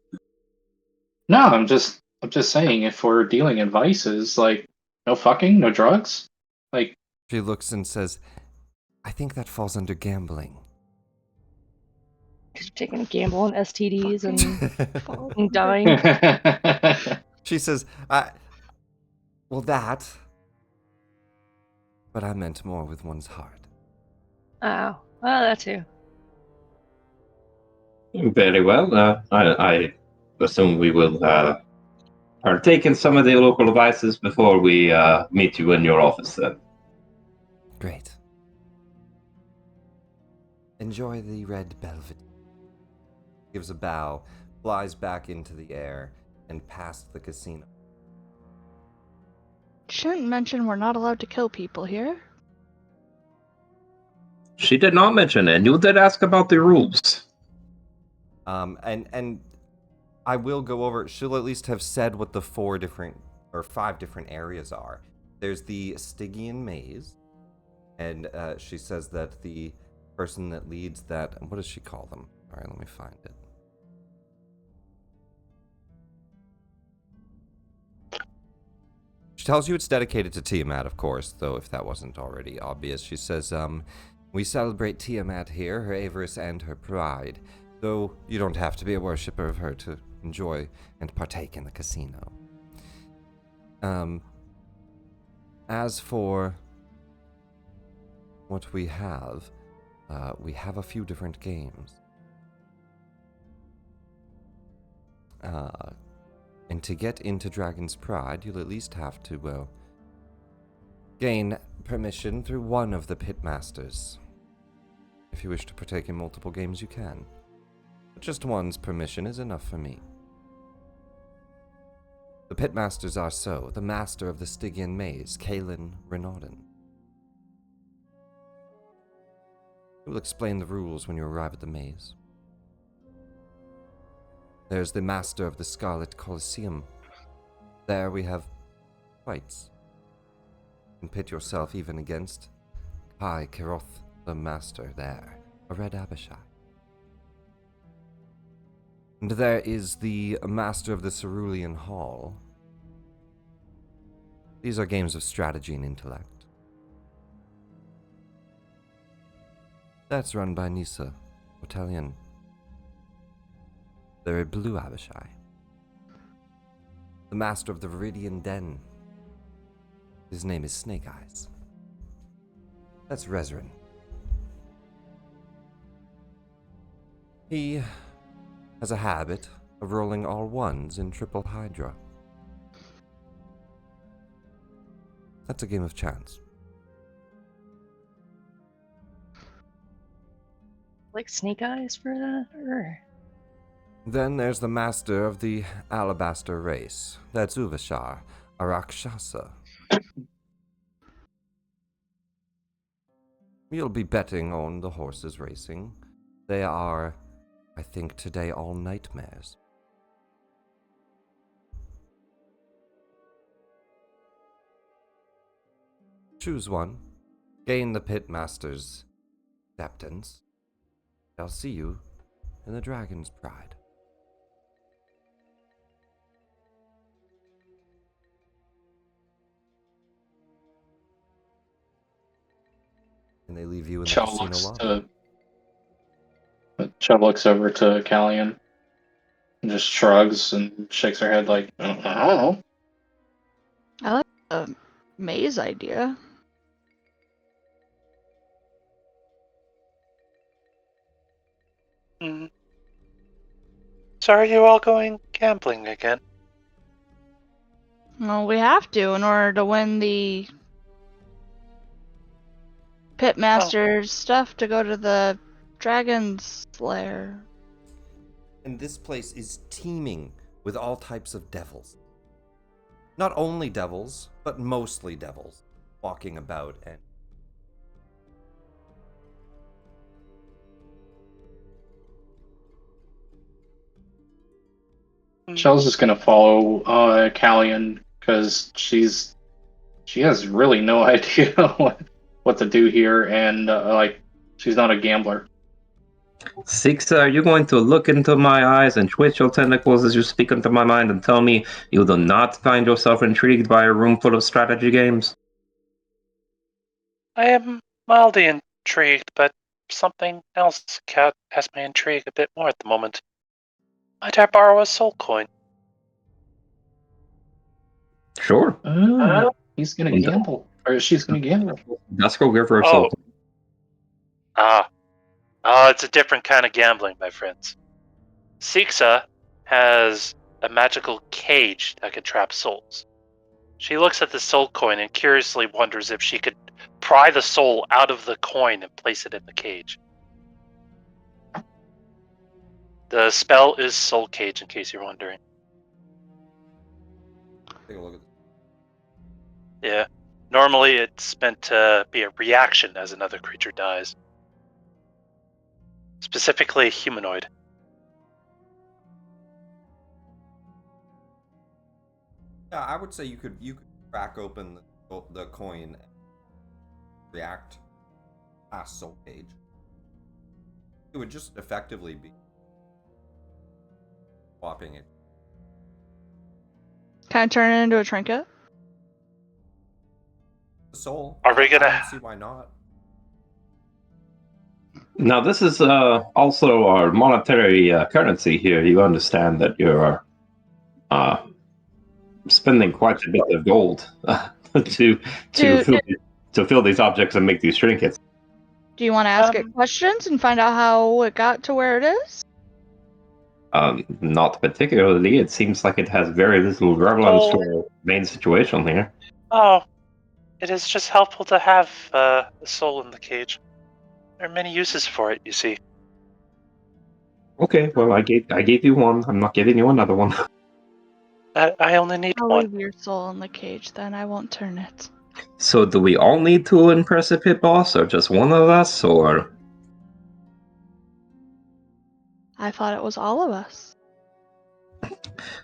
No, I'm just I'm just saying, if we're dealing in vices, like, no fucking, no drugs? Like... She looks and says, I think that falls under gambling. You're taking a gamble on STDs and dying. She says, well, that. But I meant more with one's heart. Oh, well, that too. Very well. I assume we will partake in some of the local vices before we meet you in your office then. Great. Enjoy the red velvet. Gives a bow, flies back into the air, and past the casino. Shouldn't mention we're not allowed to kill people here. She did not mention it, and you did ask about the rules. And I will go over. She'll at least have said what the 5 different areas are. There's the Stygian maze, and she says that the person that leads that. What does she call them? All right, let me find it. She tells you it's dedicated to Tiamat, of course, though if that wasn't already obvious. She says, we celebrate Tiamat here, her avarice and her pride, though you don't have to be a worshipper of her to enjoy and partake in the casino. As for what we have a few different games. And to get into Dragon's Pride, you'll at least have to, gain permission through one of the pitmasters. If you wish to partake in multiple games, you can. But just one's permission is enough for me. The pitmasters are so, the master of the Stygian maze, Kaelin Renaudin. He will explain the rules when you arrive at the maze. There's the master of the Scarlet Colosseum. There we have fights. You can pit yourself even against Kai Kiroth, the master there, a red Abishai. And there is the master of the Cerulean Hall. These are games of strategy and intellect. That's run by Nisa Otelian. They're a blue Abishai. The master of the Viridian Den. His name is Snake Eyes. That's Rezrin. He has a habit of rolling all ones in triple Hydra. That's a game of chance. Like Snake Eyes for that? Or... Then there's the master of the Alabaster race. That's Uvashar, a Rakshasa. You'll be betting on the horses racing. They are, I think, today all nightmares. Choose one. Gain the pitmaster's acceptance. I'll see you in the Dragon's Pride. And they leave you in the casino lobby. Chubb looks over to Callian and just shrugs and shakes her head like, I don't know. I like the maze idea. So are you all going gambling again? Well, we have to in order to win the Pitmaster's stuff to go to the Dragon's Lair. And this place is teeming with all types of devils. Not only devils, but mostly devils, walking about and... Shell's just gonna follow Callian because she has really no idea what to do here, and she's not a gambler. Six, are you going to look into my eyes and twitch your tentacles as you speak into my mind and tell me you do not find yourself intrigued by a room full of strategy games? I am mildly intrigued, but something else has my intrigue a bit more at the moment. Might I borrow a soul coin? Sure. He's gonna gamble, or she's gonna gamble. Let's go give her a soul. It's a different kind of gambling, my friends. Sixa has a magical cage that can trap souls. She looks at the soul coin and curiously wonders if she could pry the soul out of the coin and place it in the cage. The spell is Soul Cage, in case you're wondering. Take a look at this. Yeah. Normally it's meant to be a reaction as another creature dies. Specifically humanoid. Yeah, I would say you could crack open the coin and react past Soul Cage. It would just effectively be swapping it. Can I turn it into a trinket? The soul. Are we I gonna- don't see why not. Now, this is also our monetary currency here. You understand that you're spending quite a bit of gold to fill these objects and make these trinkets. Do you want to ask it questions and find out how it got to where it is? Not particularly. It seems like it has very little relevance to our main situation here. Oh, it is just helpful to have the soul in the cage. There are many uses for it, you see. Okay, well, I gave you one. I'm not giving you another one. I only need I'll one. leave your soul in the cage, then I won't turn it. So, do we all need to impress a pit boss, or just one of us, or? I thought it was all of us.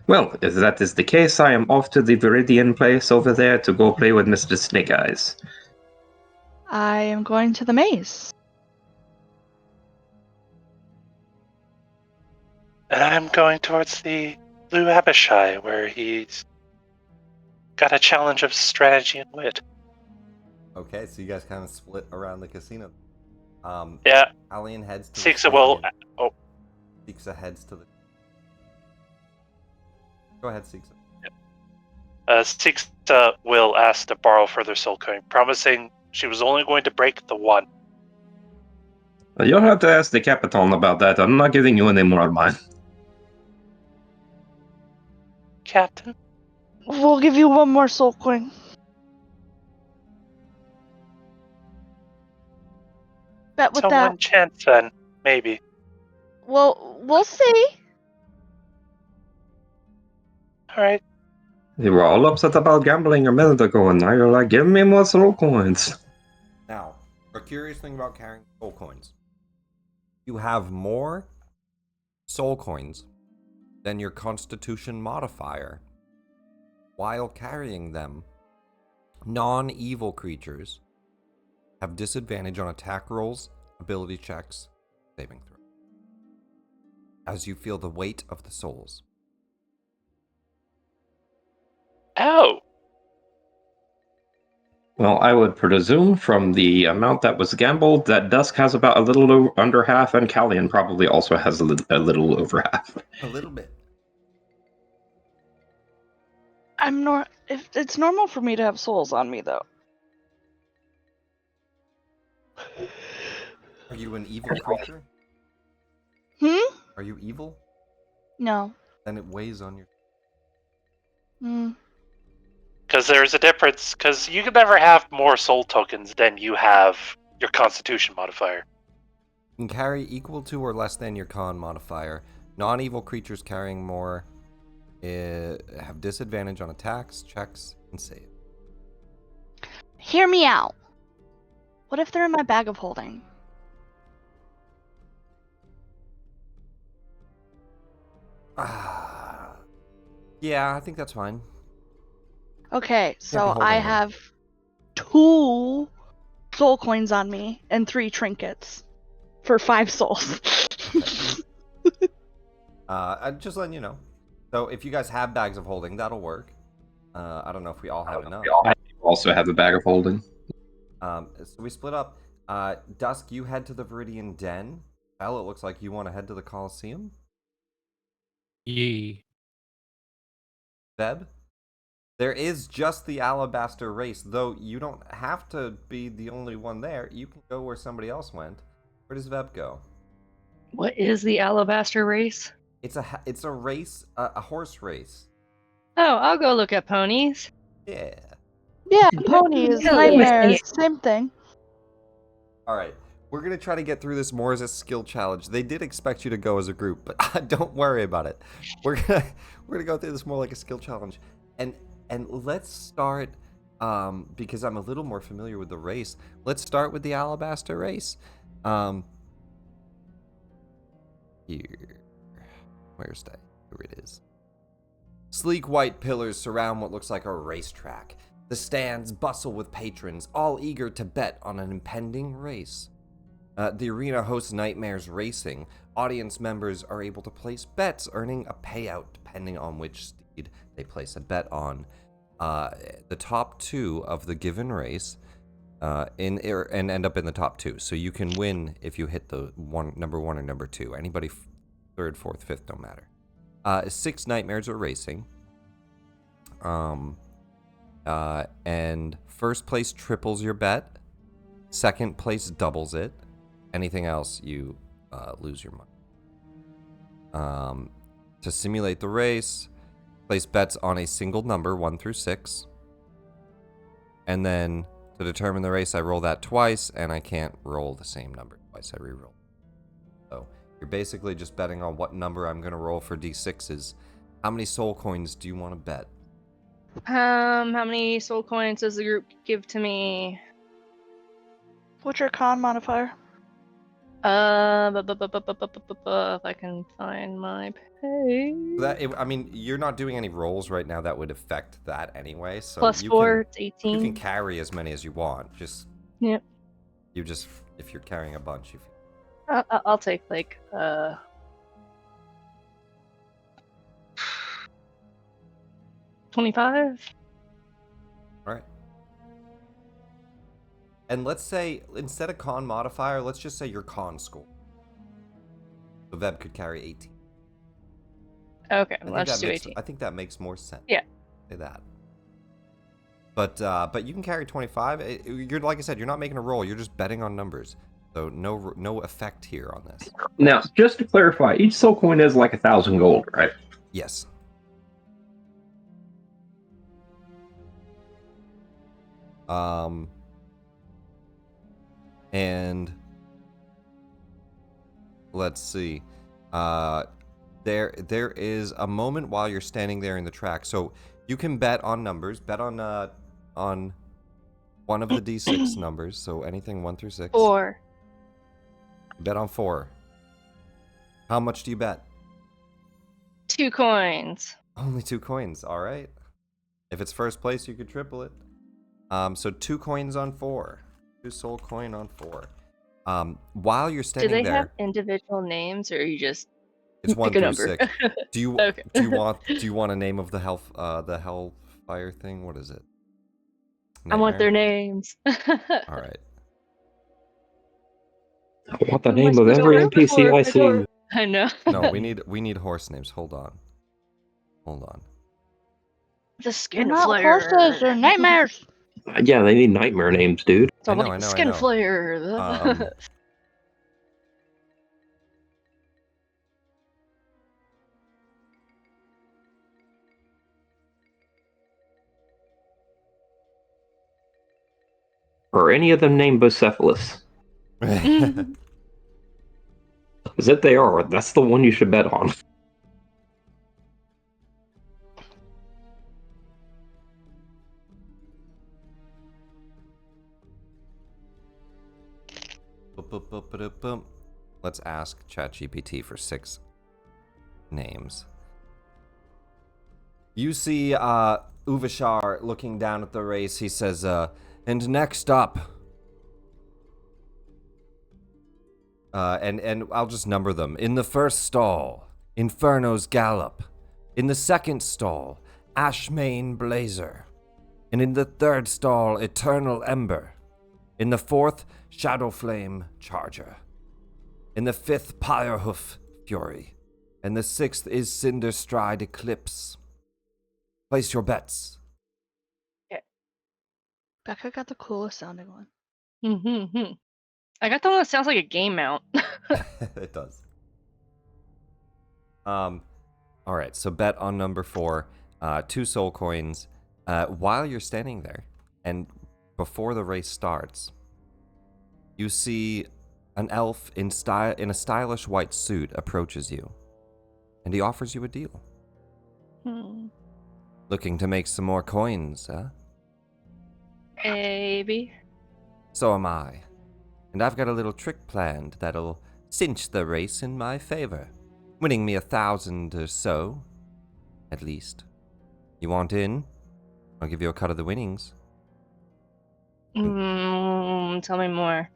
Well, if that is the case, I am off to the Viridian place over there to go play with Mr. Snake Eyes. I am going to the maze. And I'm going towards the Blue Abishai, where he's got a challenge of strategy and wit. Okay, so you guys kind of split around the casino. Yeah. Alien heads to Sixa will. Oh. Sixa heads to the. Go ahead, Sixa. Sixa will ask to borrow further soul coin, promising she was only going to break the one. You'll have to ask the Capitan about that. I'm not giving you any more of mine. Captain? We'll give you one more soul coin. Bet with So that. one chance then, maybe. Well, we'll see. Alright. You were all upset about gambling a minute ago, and now you're like, give me more soul coins. Now, a curious thing about carrying soul coins. You have more soul coins than your constitution modifier. While carrying them, non-evil creatures have disadvantage on attack rolls, ability checks, saving throws, as you feel the weight of the souls. Oh! Well, I would presume from the amount that was gambled that Dusk has about a little under half, and Callian probably also has a little over half. A little bit. It's normal for me to have souls on me, though. Are you an evil creature? Are you evil? No. Then it weighs on your... Because there's a difference, because you can never have more soul tokens than you have your constitution modifier. You can carry equal to or less than your con modifier. Non-evil creatures carrying more have disadvantage on attacks, checks, and save. Hear me out. What if they're in my bag of holding? Yeah, I think that's fine. Okay, so holding I them. have 2 soul coins on me and 3 trinkets for 5 souls. I'm just letting you know. So if you guys have bags of holding, that'll work. I don't know if we all have enough. I also have a bag of holding. So we split up. Dusk, you head to the Viridian Den. Al, it looks like you want to head to the Coliseum. Yee. Zeb? There is just the Alabaster race, though you don't have to be the only one there. You can go where somebody else went. Where does Veb go? What is the Alabaster race? It's a race, a horse race. Oh, I'll go look at ponies. Yeah. Yeah, ponies, Hell yeah. nightmares, same thing. All right. We're going to try to get through this more as a skill challenge. They did expect you to go as a group, but don't worry about it. We're going to go through this more like a skill challenge. And let's start because I'm a little more familiar with the race. Let's start with the Alabaster race. Here. Where's that? Here it is. Sleek white pillars surround what looks like a racetrack. The stands bustle with patrons, all eager to bet on an impending race. The arena hosts Nightmares Racing. Audience members are able to place bets, earning a payout depending on which steed they place a bet on. The top two of the given race and end up in the top two. So you can win if you hit the number one or number two. Anybody third, fourth, fifth, don't matter. 6 nightmares are racing. And first place triples your bet. Second place doubles it. Anything else, you lose your money. To simulate the race, place bets on a single number, 1 through 6. And then to determine the race, I roll that twice, and I can't roll the same number twice. I re-roll. So you're basically just betting on what number I'm going to roll for D6s. How many soul coins do you want to bet? How many soul coins does the group give to me? What's your con modifier? If I can find my page. I mean, you're not doing any rolls right now that would affect that anyway. So +4, it's 18. You can carry as many as you want. Just Yep. You just, if you're carrying a bunch, you. I'll take like 25. All right. And let's say, instead of con modifier, let's just say your con score. So Veb could carry 18. Okay, let's just do 18. I think that makes more sense. Yeah. Say that. But you can carry 25. You're, like I said, you're not making a roll. You're just betting on numbers. So no effect here on this. Now, just to clarify, each soul coin is like 1,000 gold, right? Yes. And let's see. There is a moment while you're standing there in the track. So you can bet on numbers. Bet on one of the D6 numbers. So anything 1 through 6. 4. Bet on 4. How much do you bet? 2 coins. Only 2 coins. All right. If it's first place, you could triple it. So 2 coins on 4. 2 soul coin on 4. While you're standing there, do they have individual names, or you just it's 1 pick a through number? 6. Do you Okay. do you want a name of the hellfire thing? What is it? I want their names. All right. I want the name of every NPC I see. I know. No, we need horse names. Hold on. The They're skin not flare. horses, they're nightmares. Yeah, they need nightmare names, dude. So I know, like, I know, I skin know. flare. Or any of them named Bucephalus. Because if they are, that's the one you should bet on. Let's ask ChatGPT for 6 names. You see Uvashar looking down at the race. He says, and next up, And I'll just number them. In the first stall, Inferno's Gallop. In the second stall, Ashmane Blazer. And in the third stall, Eternal Ember. In the fourth, Shadowflame Charger. In the fifth, Pirehoof Fury. And the sixth is Cinderstride Eclipse. Place your bets. Becca got the coolest sounding one. Mm-hmm. I got the one that sounds like a game mount. It does. All right, so bet on number 4, 2 soul coins. While you're standing there, and before the race starts, you see an elf in a stylish white suit approaches you, and he offers you a deal. Looking to make some more coins, huh? Maybe. So am I. And I've got a little trick planned that'll cinch the race in my favor, winning me 1,000 or so, at least. You want in? I'll give you a cut of the winnings. Tell me more.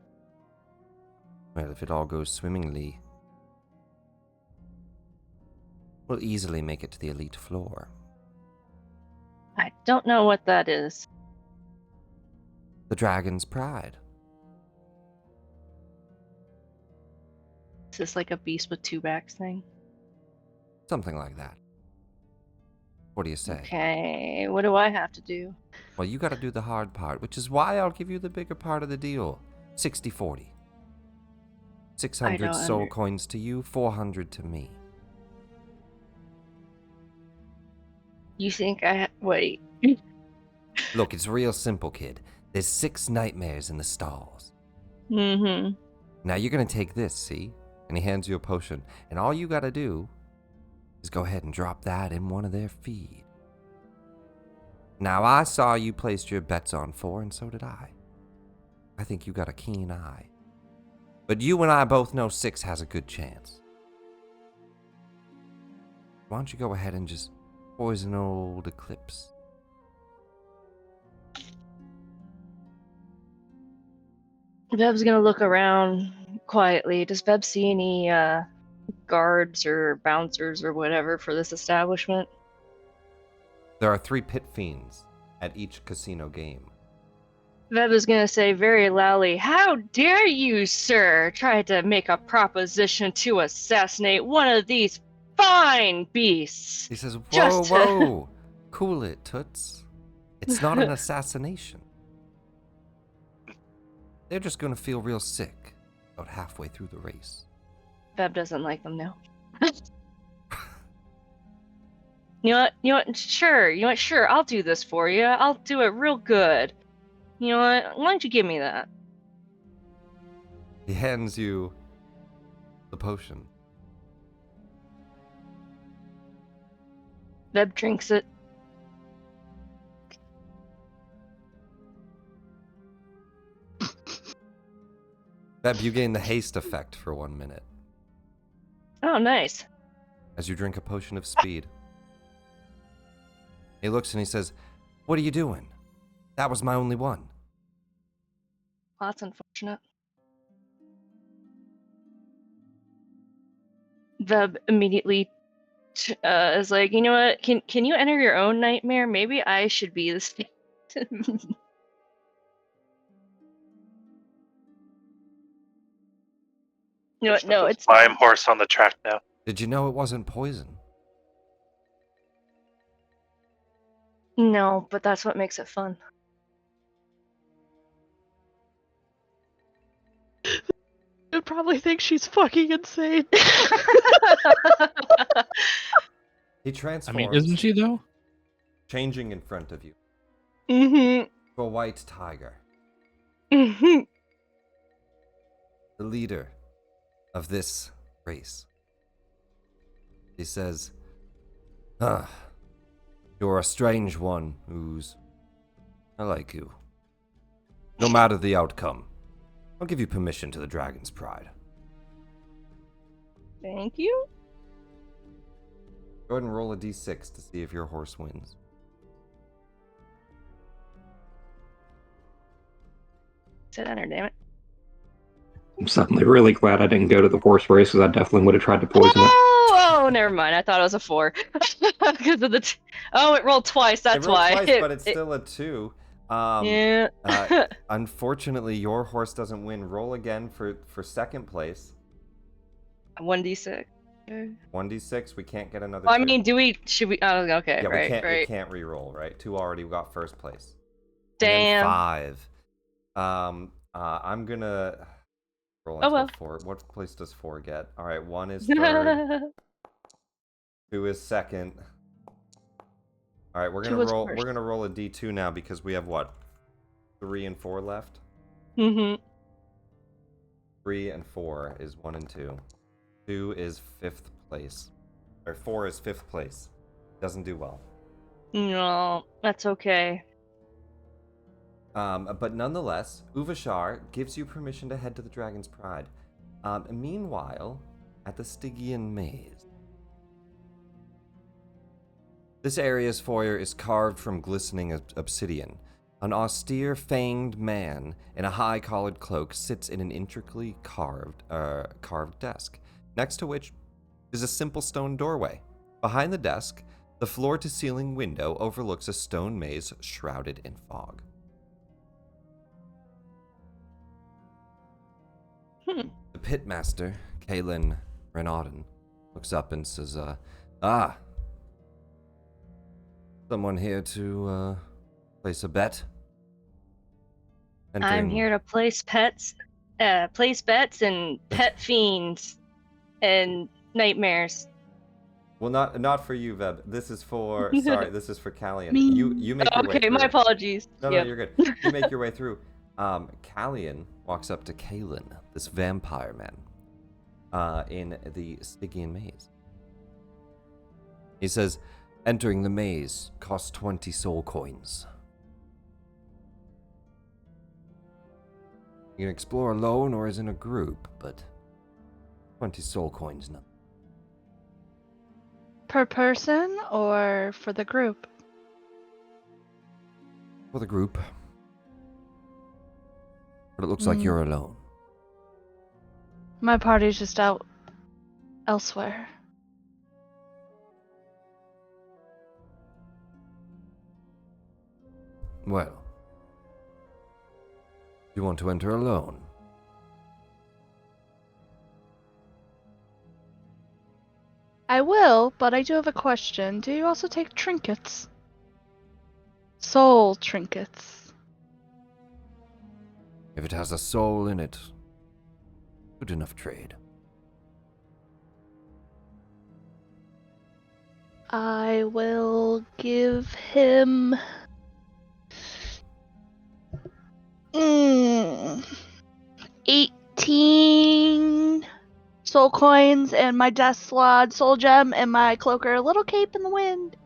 Well, if it all goes swimmingly, we'll easily make it to the elite floor. I don't know what that is. The Dragon's Pride. Is this like a beast with 2 backs thing? Something like that. What do you say? Okay, what do I have to do? Well, you gotta do the hard part, which is why I'll give you the bigger part of the deal. 60-40. 600 soul coins to you, 400 to me. You think wait. Look, it's real simple, kid. There's 6 nightmares in the stalls. Mm-hmm. Now you're gonna take this, see? And he hands you a potion. And all you gotta do is go ahead and drop that in one of their feed. Now, I saw you placed your bets on 4, and so did I. I think you got a keen eye. But you and I both know 6 has a good chance. Why don't you go ahead and just poison old Eclipse? Beb's gonna look around quietly. Does Beb see any guards or bouncers or whatever for this establishment? There are 3 pit fiends at each casino game. Beb is gonna say very loudly, "How dare you, sir, try to make a proposition to assassinate one of these fine beasts?" He says, whoa, cool it, Toots. It's not an assassination. They're just gonna feel real sick about halfway through the race. Beb doesn't like them now. You know what? Sure, I'll do this for you. I'll do it real good. You know what? Why don't you give me that? He hands you the potion. Beb drinks it. Beb, you gain the haste effect for 1 minute Oh, nice. as you drink a potion of speed. He looks and he says, "What are you doing? That was my only one." Well, that's unfortunate. Beb immediately is like, you know what? Can you enter your own nightmare? Maybe I should be the No, it's I'm horse on the track now. Did you know it wasn't poison? No, but that's what makes it fun. You probably think she's fucking insane. He transforms. I mean, isn't she though? Changing in front of you Mm-hmm. to a white tiger, Mm-hmm. the leader of this race. He says, you're a strange one, Ooze. I like you. No matter the outcome, I'll give you permission to the Dragon's Pride. Thank you. Go ahead and roll a d6 to see if your horse wins. Sit under, damn it. I'm suddenly really glad I didn't go to the horse race because I definitely would have tried to poison it. Oh, never mind. I thought it was a 4 because of the. Oh, it rolled twice. That's it rolled why. twice, but it's still a 2. Yeah. Unfortunately, your horse doesn't win. Roll again for second place. 1d6. 1d6. We can't get another. I mean, should we? Oh, okay. Yeah, right. we can't. Right. It can't re-roll. Right. 2 already got first place. Damn. And then 5. I'm gonna roll until 4. What place does 4 get? All right. 1 is third. 2 is second. All right. We're gonna roll. We're gonna roll a d2 now because we have what? 3 and 4 left. 3 and 4 is 1 and 2. 2 is 5th place. Or 4 is 5th place. Doesn't do well. No, that's okay. But nonetheless, Uvashar gives you permission to head to the Dragon's Pride. Meanwhile, at the Stygian Maze. This area's foyer is carved from glistening obsidian. An austere, fanged man in a high-collared cloak sits in an intricately carved desk, next to which is a simple stone doorway. Behind the desk, the floor-to-ceiling window overlooks a stone maze shrouded in fog. The pitmaster, Kaelin Renaudin, looks up and says, someone here to place a bet? I'm here to place bets and pet fiends and nightmares. Well, not for you, Veb. This is for this is for Callian. You make your way through. Okay, my apologies. No, you're good. You make your way through. Callian walks up to Kaelin, this vampire man, in the Stygian maze. He says, "Entering the maze costs 20 soul coins. You can explore alone or as in a group, but 20 soul coins, nothing." Per person or for the group? For the group. But it looks like you're alone. My party's just out elsewhere. Well, you want to enter alone? I will, but I do have a question. Do you also take trinkets? Soul trinkets. If it has a soul in it, good enough trade. I will give him 18 soul coins and my death slot soul gem and my cloaker little cape in the wind.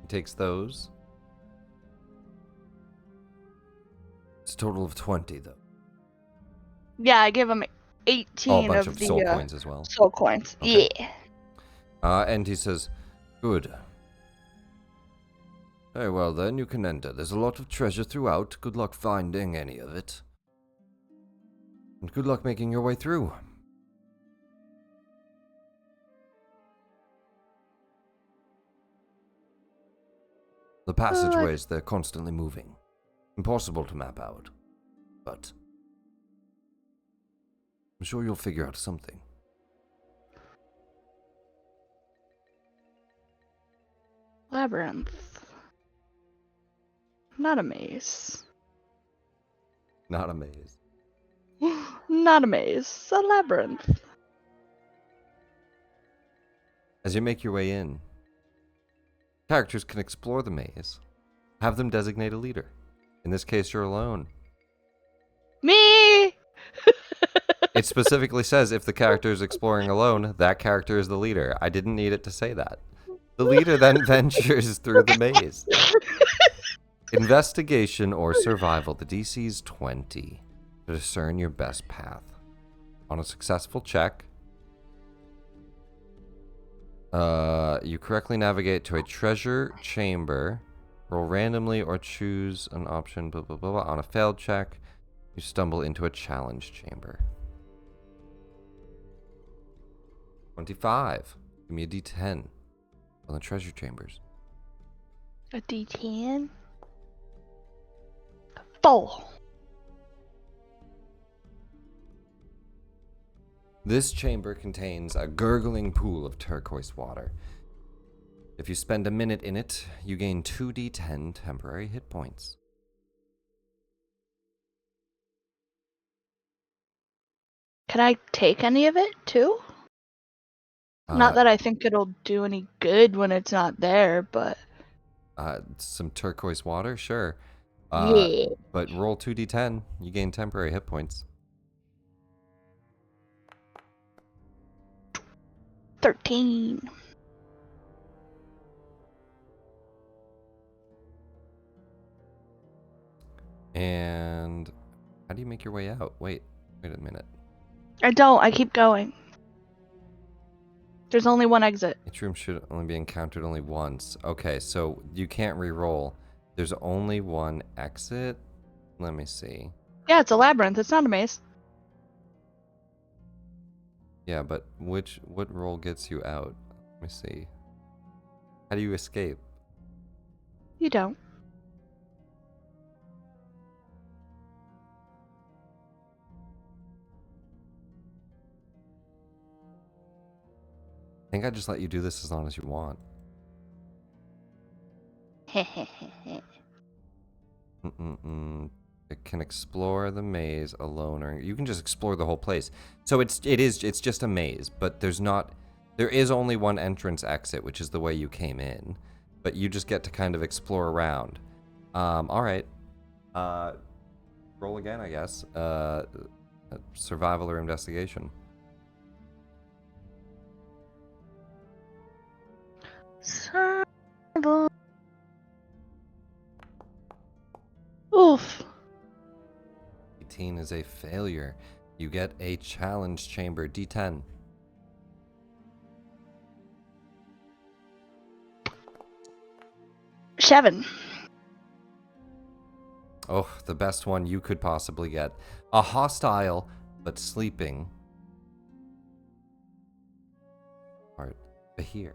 He takes those. It's a total of 20, though. Yeah, I give him 18 bunch of of the soul coins as well. Soul coins. Okay. Yeah. And he says, "Good. Very well then, you can enter. There's a lot of treasure throughout. Good luck finding any of it. And good luck making your way through." The passageways, they're constantly moving. Impossible to map out. But I'm sure you'll figure out something. Labyrinth. Not a maze. Not a maze. Not a maze. A labyrinth. As you make your way in, characters can explore the maze. Have them designate a leader. In this case, you're alone. Me! It specifically says if the character is exploring alone, that character is the leader. I didn't need it to say that. The leader then ventures through the maze. Investigation or survival. The DC's 20 to discern your best path. On a successful check, you correctly navigate to a treasure chamber Roll randomly or choose an option, blah, blah, blah, blah. On a failed check, you stumble into a challenge chamber. 25. Give me a D10 on the treasure chambers. A D10? 4. This chamber contains a gurgling pool of turquoise water. If you spend a minute in it, you gain 2d10 temporary hit points. Can I take any of it too? Not that I think it'll do any good when it's not there, but... Some turquoise water? Sure. Yeah. But roll 2d10. You gain temporary hit points. 13. And how do you make your way out? Wait a minute. I don't. I keep going. There's only one exit. Each room should only be encountered only once. Okay, so you can't re-roll. There's only one exit? Let me see. Yeah, it's a labyrinth. It's not a maze. Yeah, but what roll gets you out? Let me see. How do you escape? You don't. I think I just let you do this as long as you want. It can explore the maze alone, or you can just explore the whole place. So it's just a maze, but there is only one entrance exit, which is the way you came in, but you just get to kind of explore around. All right. Roll again, I guess. Survival or investigation. Survival. Oof. 18 is a failure. You get a challenge chamber, D10. Seven. Oh, the best one you could possibly get. A hostile, but sleeping. Part Bahir.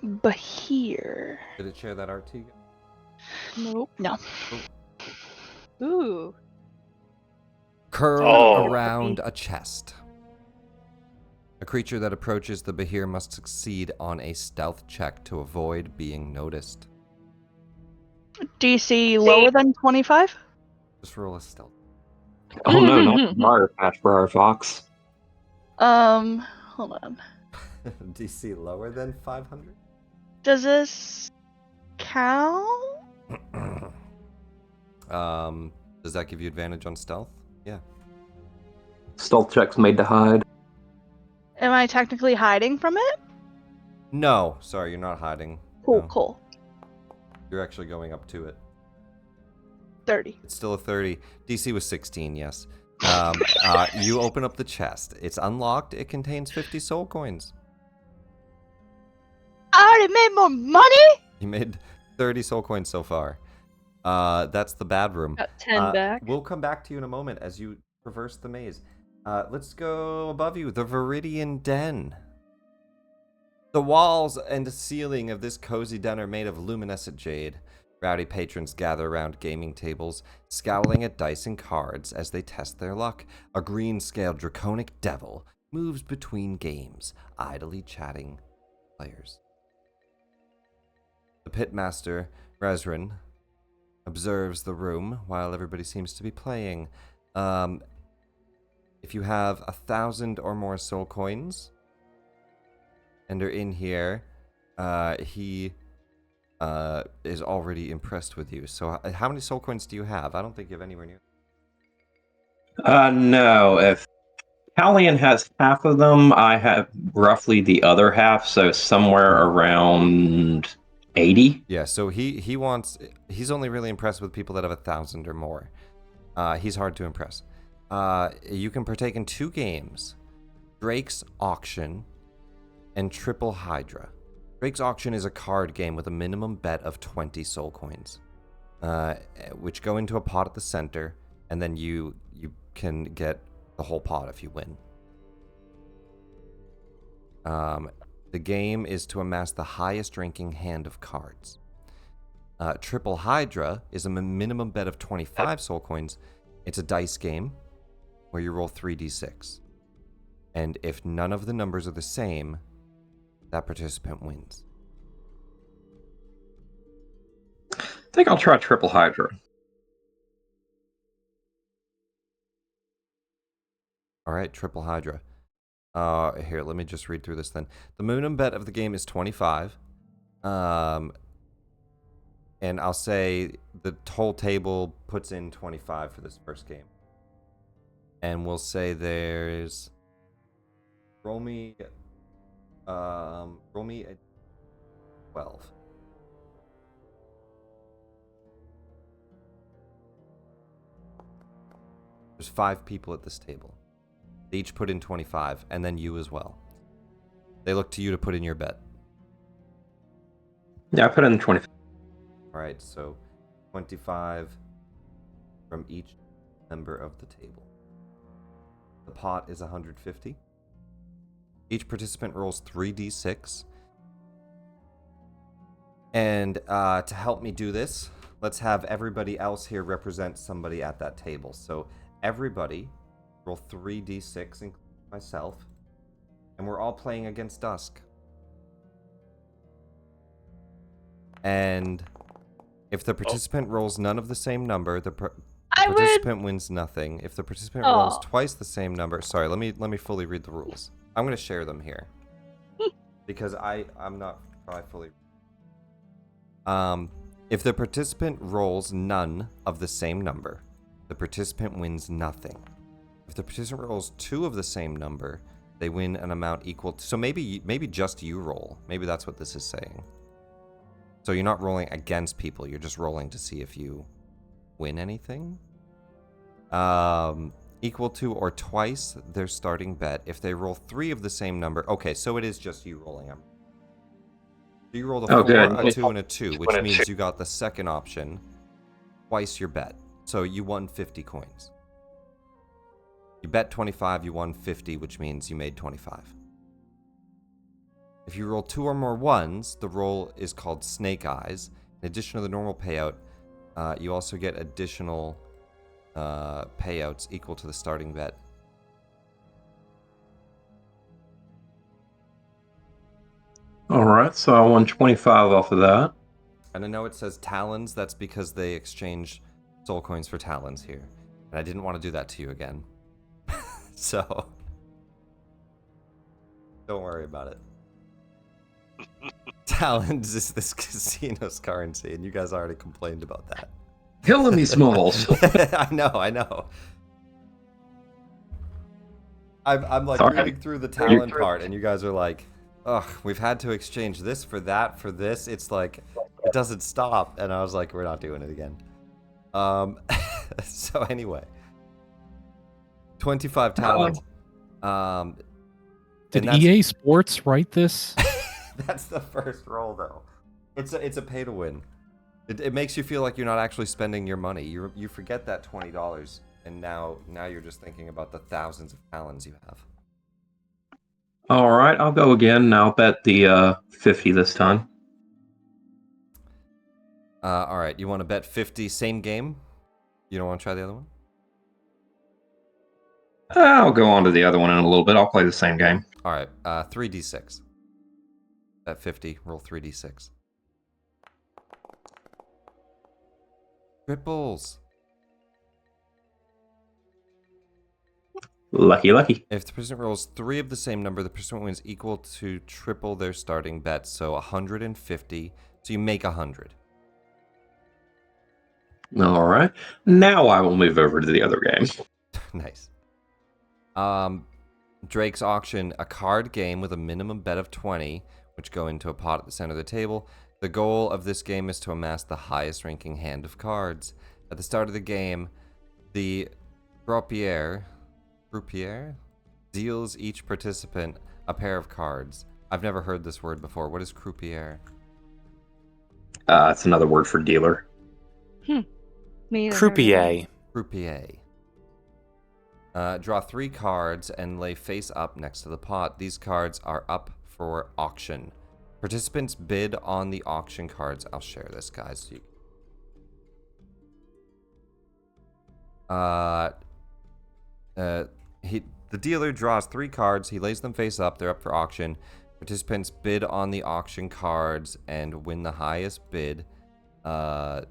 Bahir. Did it share that art to you? Nope. No. Ooh. Curled around a chest. A creature that approaches the Bahir must succeed on a stealth check to avoid being noticed. DC lower than 25? Just roll a stealth. Oh no, not Briar Patch Briar Fox. Hold on. DC lower than 500? Does this count? Does that give you advantage on stealth? Yeah. Stealth checks made to hide. Am I technically hiding from it? No, sorry, you're not hiding. Cool, No. cool. You're actually going up to it. 30. It's still a 30. DC was 16, yes. You open up the chest. It's unlocked. It contains 50 soul coins. I already made more money? You made 30 soul coins so far. That's the bad room. Got 10 back. We'll come back to you in a moment as you traverse the maze. Let's go above you. The Viridian Den. The walls and ceiling of this cozy den are made of luminescent jade. Rowdy patrons gather around gaming tables, scowling at dice and cards as they test their luck. A green-scaled draconic devil moves between games, idly chatting players. The pitmaster, Rezrin, observes the room while everybody seems to be playing. If you have 1,000 or more soul coins and are in here, he is already impressed with you. So how many soul coins do you have? I don't think you have anywhere near. No. If Callian has half of them, I have roughly the other half, so somewhere around 80. Yeah, so he's only really impressed with people that have 1,000 or more. He's hard to impress. You can partake in 2 games, Drake's Auction and Triple Hydra. Drake's Auction is a card game with a minimum bet of 20 soul coins, which go into a pot at the center, and then you can get the whole pot if you win. The game is to amass the highest ranking hand of cards. Triple Hydra is a minimum bet of 25 soul coins. It's a dice game where you roll 3d6. And if none of the numbers are the same, that participant wins. I think I'll try Triple Hydra. All right, Triple Hydra. Here, let me just read through this then. The minimum bet of the game is 25. And I'll say the whole table puts in 25 for this first game. And we'll say there's... Roll me a 12. There's 5 people at this table. They each put in 25, and then you as well. They look to you to put in your bet. Yeah, I put in 25. All right, so 25 from each member of the table. The pot is 150. Each participant rolls 3d6. And to help me do this, let's have everybody else here represent somebody at that table. So everybody roll 3d6, including myself. And we're all playing against Dusk. And if the participant rolls none of the same number, the participant wins nothing. If the participant rolls twice the same number... Sorry, let me fully read the rules. I'm going to share them here. Because I'm not probably fully... If the participant rolls none of the same number, the participant wins nothing. If the participant rolls 2 of the same number, they win an amount equal to... So maybe just you roll. Maybe that's what this is saying. So you're not rolling against people, you're just rolling to see if you win anything. Equal to or twice their starting bet. If they roll 3 of the same number... Okay, so it is just you rolling them. You rolled a 4, a 2, and a 2, which means you got the second option, twice your bet. So you won 50 coins. You bet 25, you won 50, which means you made 25. If you roll 2 or more 1s, the roll is called Snake Eyes. In addition to the normal payout, you also get additional payouts equal to the starting bet. Alright, so I won 25 off of that. And I know it says Talons, that's because they exchange soul coins for Talons here. And I didn't want to do that to you again. So, don't worry about it. Talons is this casino's currency, and you guys already complained about that. Killing me, Smalls. I know. I'm like reading through the Talon part, and you guys are like, ugh, we've had to exchange this for that for this. It's like, it doesn't stop. And I was like, we're not doing it again. So anyway, 25 Talons. Did EA Sports write this? That's the first roll, though. It's a pay to win. It makes you feel like you're not actually spending your money. You forget that $20, and now you're just thinking about the thousands of Talons you have. All right, I'll go again. I'll bet the 50 this time. All right, you want to bet 50, same game? You don't want to try the other one? I'll go on to the other one in a little bit. I'll play the same game. All right, 3d6. Bet 50, roll 3d6. Triples. Lucky. If the participant rolls 3 of the same number, the participant wins equal to triple their starting bet, so 150. So you make 100. All right. Now I will move over to the other game. Nice. Drake's Auction, a card game with a minimum bet of 20, which go into a pot at the center of the table. The goal of this game is to amass the highest ranking hand of cards. At the start of the game, the croupier deals each participant a pair of cards. I've never heard this word before. What is croupier? It's another word for dealer. Me either. Croupier. Croupier. Draw 3 cards and lay face up next to the pot. These cards are up for auction. Participants bid on the auction cards. I'll share this, guys. The dealer draws 3 cards. He lays them face up. They're up for auction. Participants bid on the auction cards and win the highest bid. Or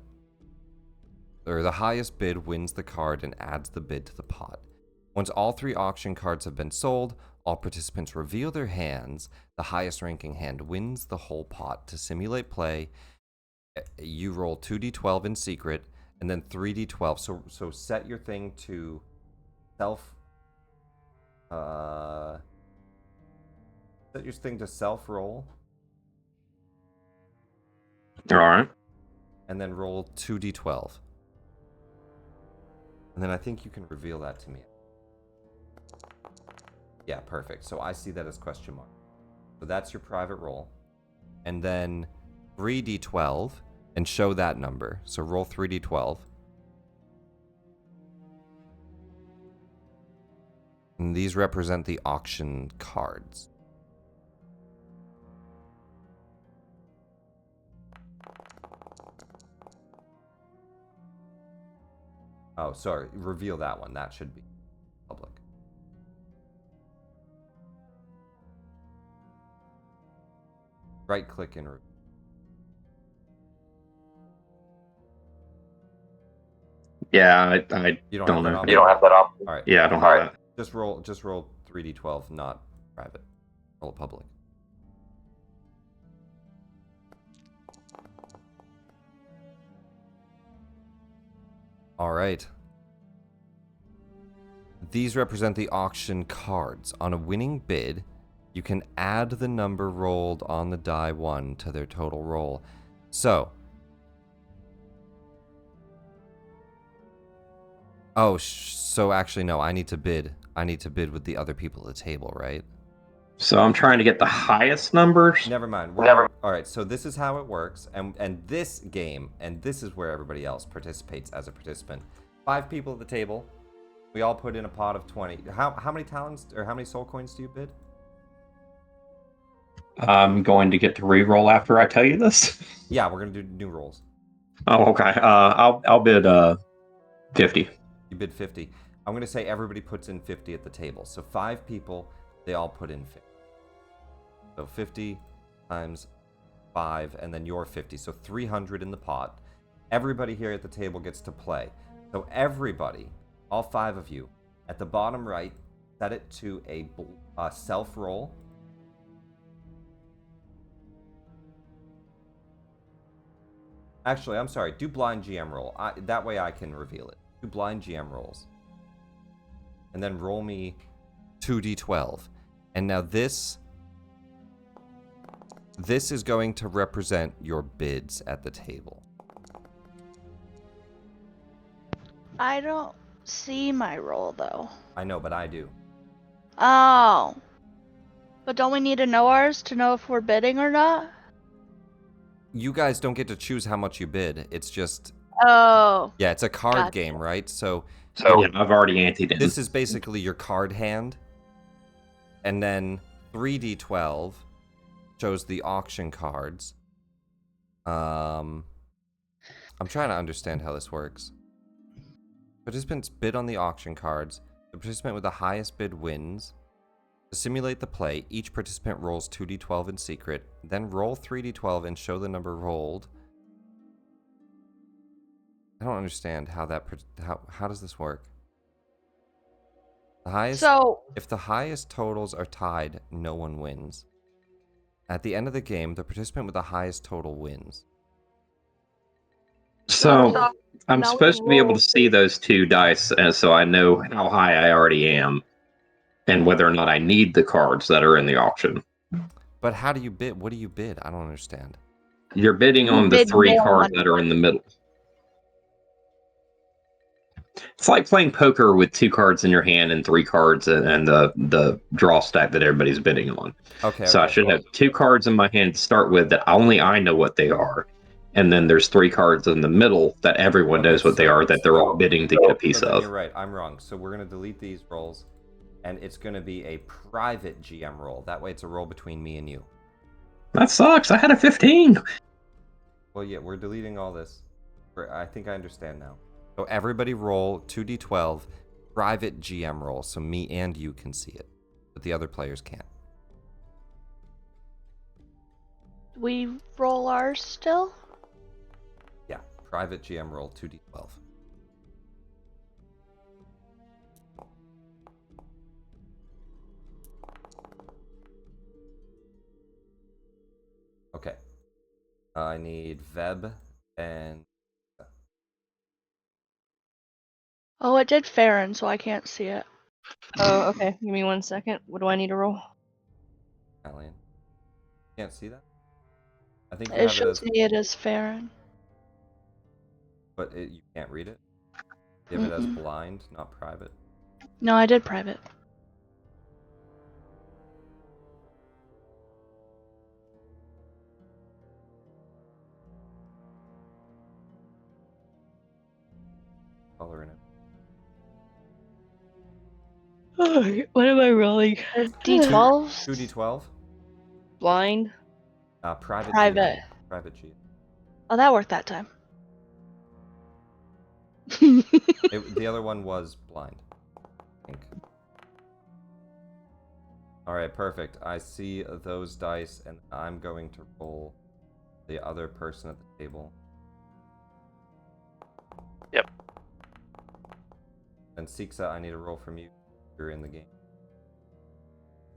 the highest bid wins the card and adds the bid to the pot. Once all 3 auction cards have been sold, all participants reveal their hands. The highest ranking hand wins the whole pot. To simulate play, you roll 2d12 in secret and then 3d12. So set your thing to self. Set your thing to self roll. All right. And then roll 2d12. And then I think you can reveal that to me. Yeah, perfect. So I see that as question mark. So that's your private roll. And then 3d12 and show that number. So roll 3d12. And these represent the auction cards. Oh, sorry. Reveal that one. That should be public. Right click and reveal. Yeah, I You don't have that know. option? You don't have that option. All right. Yeah, I don't have that. Just roll 3d12, not private. Roll public. All right. These represent the auction cards. On a winning bid, you can add the number rolled on the die 1 to their total roll. So, so actually no, I need to bid. I need to bid with the other people at the table, right? So I'm trying to get the highest numbers. Never mind. All right, so this is how it works, and this game, and this is where everybody else participates as a participant. 5 people at the table. We all put in a pot of 20. How many talents or how many soul coins do you bid? I'm going to get to re-roll after I tell you this. Yeah, we're gonna do new rolls. Oh, okay. I'll bid 50. You bid 50. I'm gonna say everybody puts in 50 at the table. So 5 people, they all put in 50. So 50 times 5, and then your 50. So 300 in the pot. Everybody here at the table gets to play. So everybody, all 5 of you, at the bottom right, set it to a self roll. Actually, I'm sorry. Do blind GM roll. That way I can reveal it. Do blind GM rolls. And then roll me 2d12. And now this is going to represent your bids at the table. I don't see my roll though. I know, but I do. Oh. But don't we need to know ours to know if we're bidding or not? You guys don't get to choose how much you bid. It's just... Oh. Yeah, it's a card Gotcha. game, right? So yeah, I've already anteed in. this is basically your card hand. And then 3d12 shows the auction cards. I'm trying to understand how this works. Participants bid on the auction cards. The participant with the highest bid wins. To simulate the play, each participant rolls 2d12 in secret, then roll 3d12 and show the number rolled. I don't understand how does this work? The highest. So If the highest totals are tied, no one wins. At the end of the game, the participant with the highest total wins. So I'm supposed to be able to see those 2 dice, so I know how high I already am, and whether or not I need the cards that are in the auction. But how do you bid? What do you bid? I don't understand. You're bidding on the 3 cards that are in the middle. It's like playing poker with 2 cards in your hand and 3 cards and the draw stack that everybody's bidding on. Okay. So I should have 2 cards in my hand to start with that only I know what they are. And then there's 3 cards in the middle that everyone knows what they are that they're all bidding to get a piece then of. You're right. I'm wrong. So we're going to delete these rolls, and it's going to be a private GM roll. That way it's a roll between me and you. That sucks. I had a 15. Well, yeah, we're deleting all this. I think I understand now. So everybody roll 2d12, private GM roll, so me and you can see it, but the other players can't. We roll ours still? Yeah, private GM roll 2d12. Okay. I need Veb and... Oh, it did Farron, so I can't see it. Oh, okay. Give me 1 second. What do I need to roll? Alien. Can't see that? I think you It have it shows as... me it as Farron. But you can't read it? You have it as blind, not private? No, I did private. Color in it. What am I rolling? D12s? 2d12? Blind? Private. Private. Private G. Oh, that worked that time. The other one was blind, I think. Alright, perfect. I see those dice, and I'm going to roll the other person at the table. Yep. And Siksa, I need a roll from you. You're in the game.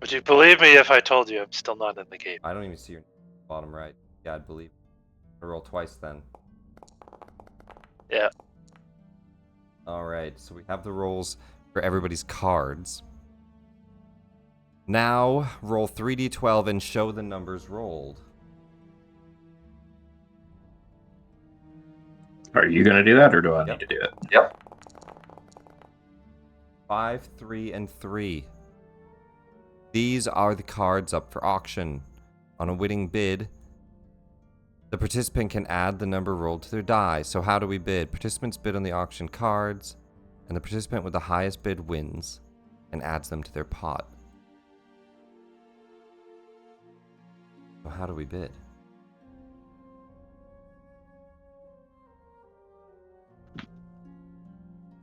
Would you believe me if I told you I'm still not in the game? I don't even see your bottom right. Yeah, I'd believe. I roll twice then. Yeah. Alright, so we have the rolls for everybody's cards. Now, roll 3d12 and show the numbers rolled. Are you going to do that, or do I need to do it? Yep. 5, 3, and 3. These are the cards up for auction. On a winning bid, the participant can add the number rolled to their die. So how do we bid? Participants bid on the auction cards, and the participant with the highest bid wins and adds them to their pot. So how do we bid?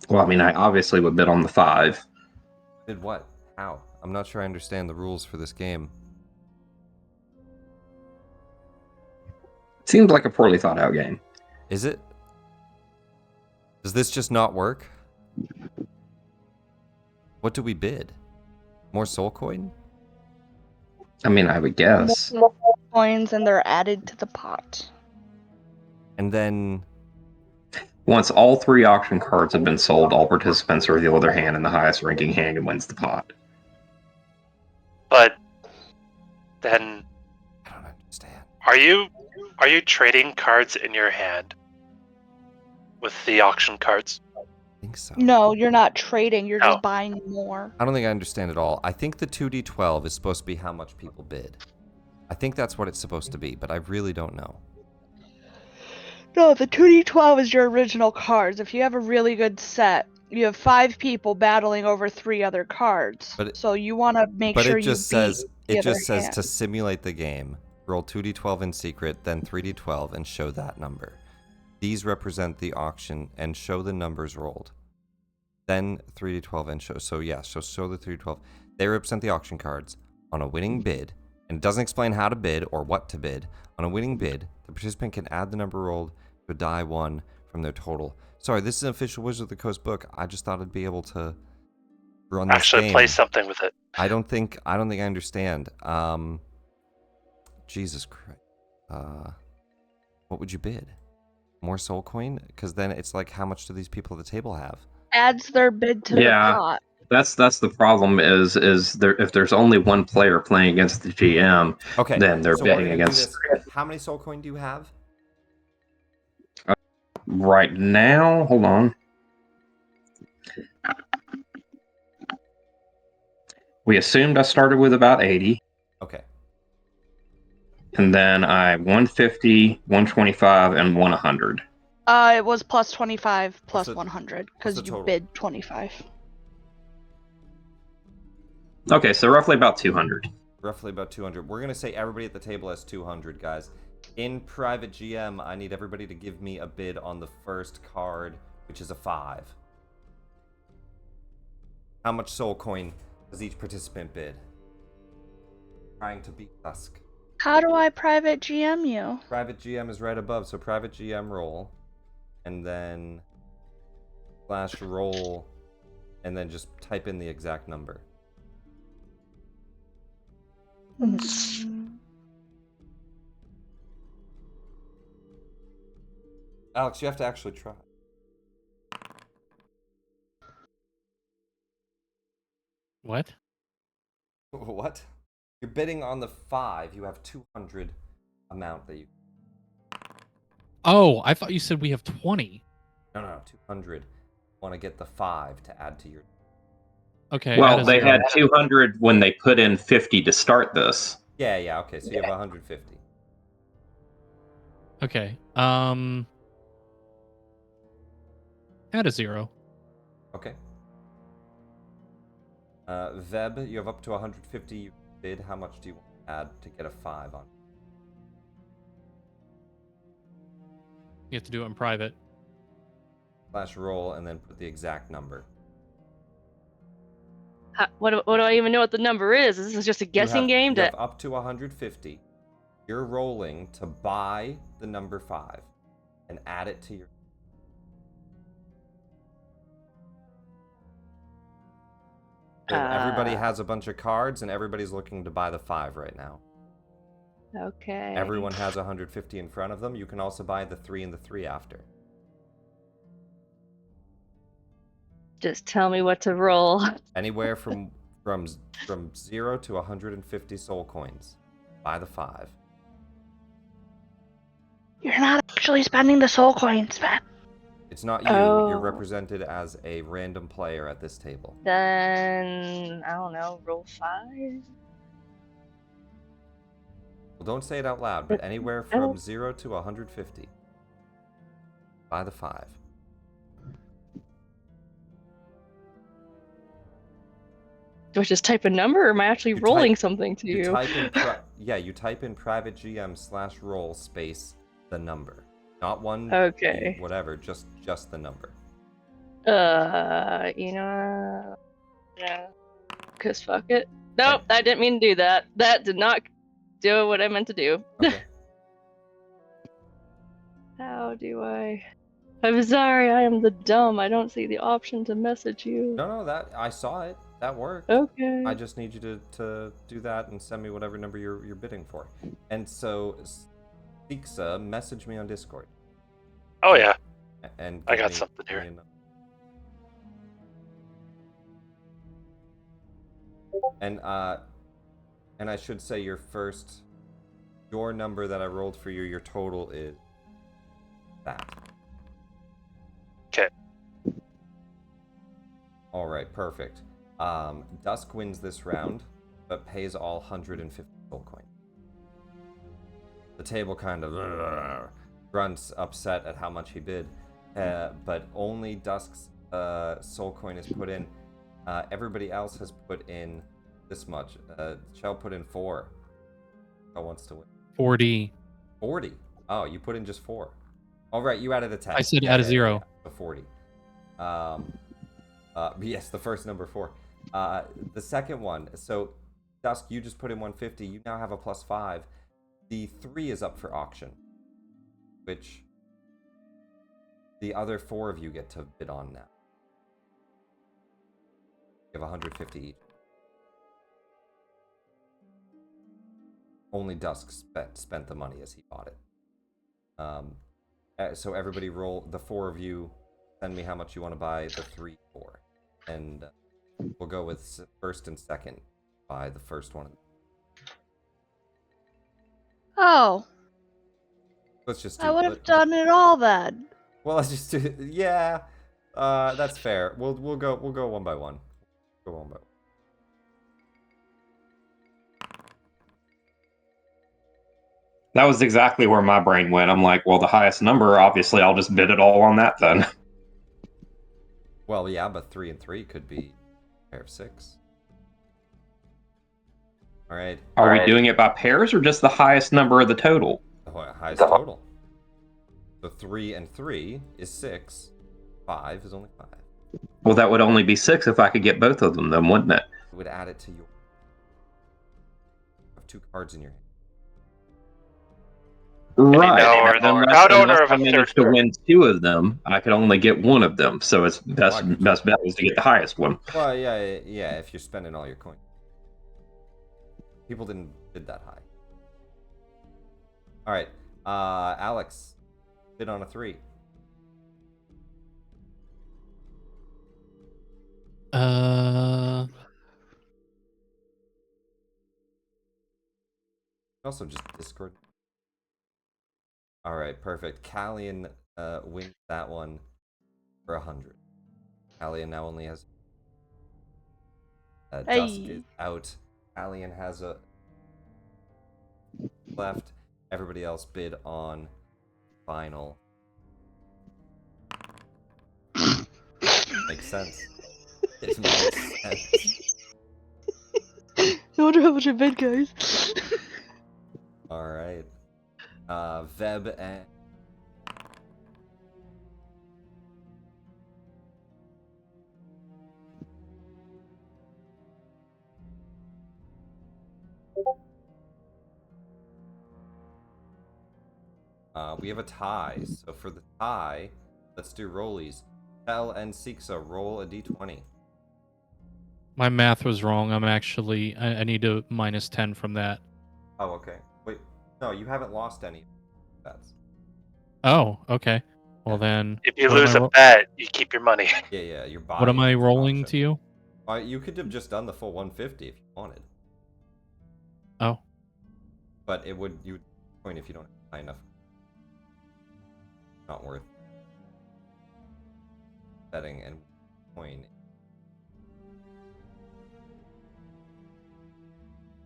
Well, I mean, I obviously would bid on the 5. Bid what? How? I'm not sure I understand the rules for this game. Seems like a poorly thought out game. Is it? Does this just not work? What do we bid? More soul coin? I mean, I would guess. More coins, and they're added to the pot. And then... Once all 3 auction cards have been sold, all participants reveal their hand, and the highest ranking hand wins the pot. But then, I don't understand. are you trading cards in your hand with the auction cards? I think so. No, you're not trading. You're No. just buying more. I don't think I understand at all. I think the 2d12 is supposed to be how much people bid. I think that's what it's supposed to be, but I really don't know. No, the 2d12 is your original cards. If you have a really good set, you have 5 people battling over 3 other cards. But so you want to make sure it just you says beat it the just says hand. to simulate the game, roll 2d12 in secret, then 3d12 and show that number. These represent the auction and show the numbers rolled. Then 3d12 and show. So yeah, so show the 3d12. They represent the auction cards on a winning bid, and it doesn't explain how to bid or what to bid. On a winning bid, the participant can add the number rolled to a die 1 from their total. Sorry, this is an official Wizard of the Coast book. I just thought I'd be able to run this Actually game. play something with it. I don't think I understand. Jesus Christ. What would you bid? More soul coin? Because then it's like, how much do these people at the table have? Adds their bid to the pot. That's the problem is there, if there's only one player playing against the GM, Okay, then they're so we're betting gonna do against. this. How many soul coin do you have? Right now, hold on. We assumed I started with about 80. Okay. And then I 150, 125, and 100. It was plus 25 plus the- 100 what's because the you total? bid 25. Okay, so roughly about 200. Roughly about 200. We're going to say everybody at the table has 200, guys. In private GM, I need everybody to give me a bid on the first card, which is a 5. How much soul coin does each participant bid? Trying to beat Dusk. How do I private GM you? Private GM is right above, so private GM roll. And then slash roll. And then just type in the exact number. Alex, you have to actually try. What? What? You're bidding on the 5. You have 200 amount that you... Oh, I thought you said we have 20. No, 200. Want to get the 5 to add to your... Okay. Well, they had 200 when they put in 50 to start this. Yeah, okay, so you have 150. Okay. Add a 0. Okay. Veb, you have up to 150 you bid. How much do you want to add to get a 5 on? You have to do it in private. Slash roll and then put the exact number. What do I even know what the number is? This is just a guessing game? You have up to 150. You're rolling to buy the number 5 and add it to your... Everybody has a bunch of cards and everybody's looking to buy the 5 right now. Okay. Everyone has 150 in front of them. You can also buy the 3 and the 3 after. Just tell me what to roll. Anywhere from 0 to 150 soul coins. Buy the 5. You're not actually spending the soul coins, man. It's not you. You're represented as a random player at this table. Then, I don't know, roll 5? Well, don't say it out loud, but anywhere from 0 to 150. Buy the 5. Do I just type a number, or am I actually rolling something to you? You type in private GM / roll space the number. Not one, Okay. whatever, just the number. Yeah. Cause fuck it. Nope, I didn't mean to do that. That did not do what I meant to do. Okay. How do I... I'm sorry, I am the dumb. I don't see the option to message you. No, that I saw it. That worked. Okay. I just need you to do that and send me whatever number you're bidding for. And so, Shameska, message me on Discord. Oh yeah. And I got something here. And I should say your number that I rolled for you, your total is that. Okay. All right, perfect. Dusk wins this round, but pays all 150 soul coin. The table kind of grunts, upset at how much he bid, but only Dusk's soul coin is put in. Everybody else has put in this much. Chell put in 4. Chell wants to win. 40. 40. Oh, you put in just 4. All right, you added a 10. I said add a 0. So 40. Yes, the first number 4. The second one. So, Dusk, you just put in 150. You now have a +5. The 3 is up for auction, which the other 4 of you get to bid on now. You have 150 each. Only Dusk spent the money as he bought it. So everybody roll, the 4 of you, send me how much you want to buy the 3 for. And we'll go with first and second by the first one. Oh. Let's just I would have done it all then. Well, let's just do it. Yeah. That's fair. We'll go one by one. Go one by one. That was exactly where my brain went. I'm like, well, the highest number, obviously, I'll just bid it all on that then. Well, yeah, but 3 and 3 could be a pair of 6. All right. Are we doing it by pairs or just the highest number of the total? The highest total. So 3 and 3 is 6. 5 is only 5. Well, that would only be 6 if I could get both of them, then, wouldn't it? It would add it to your. You have 2 cards in your hand. Right. Or the proud owner of I a managed third to win 2 of them, I could only get 1 of them. So it's best Why could you? bet was to get the highest one. Well, yeah, if you're spending all your coins. People didn't bid that high. All right, Alex, bid on a 3. Also, just Discord. All right, perfect. Callian wins that one for 100. Callian now only has. Dusk is out. Callian has a left. Everybody else bid on final. Makes sense. It makes sense. I wonder how much I bid, guys. All right. Veb and we have a tie. So for the tie, let's do rollies. Tel and Siksa, roll a d20. My math was wrong. I'm actually I need to minus 10 from that. Oh, okay. Wait, no, you haven't lost any bets. Oh, okay. Well then, If you what am lose I a bet, you keep your money. Yeah, you're buying. what am I is an rolling option. to you? You could have just done the full 150 if you wanted, Oh, but you would point if you don't have high enough. Not worth betting and coin.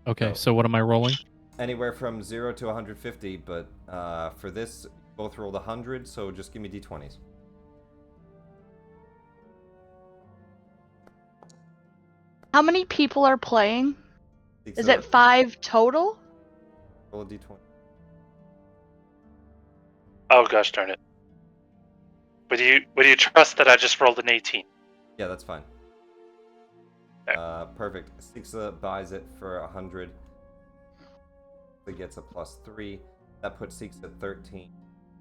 okay. So what am I rolling? Anywhere from 0 to 150, but for this, both rolled 100, so just give me d20s. How many people are playing? Is So it 5 total? roll a d20. Oh gosh darn it. Would you trust that I just rolled an 18? Yeah, that's fine. Okay. Perfect. Siksa buys it for 100. He gets a +3. That puts Siksa at 13.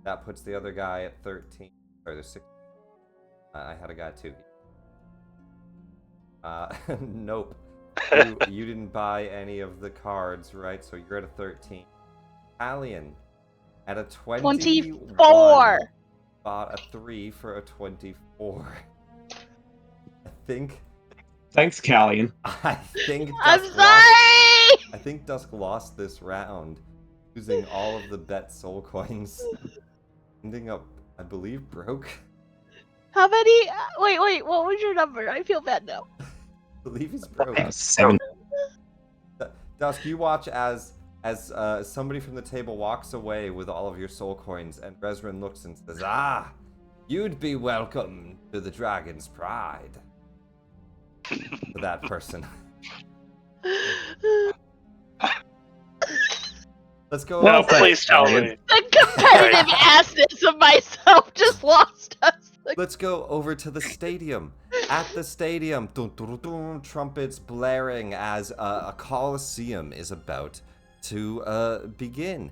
That puts the other guy at 13. Sorry, there's 6. I had a guy too. Nope. You didn't buy any of the cards, right? So you're at a 13. Alien at a 24. Bought a 3 for a 24. I think. Thanks, Callian. I think. I'm Dusk sorry! I think Dusk lost this round, using all of the bet soul coins, ending up, I believe, broke. How many? Wait, what was your number? I feel bad now. I believe he's broke. 7. Dusk, you watch as somebody from the table walks away with all of your soul coins, and Resrin looks and says, "Ah, you'd be welcome to the Dragon's Pride." To that person. Let's go. No, please tell me. The competitive assness of myself just lost us. Let's go over to the stadium. At the stadium, dun, dun, dun, dun, trumpets blaring as a coliseum is about to begin.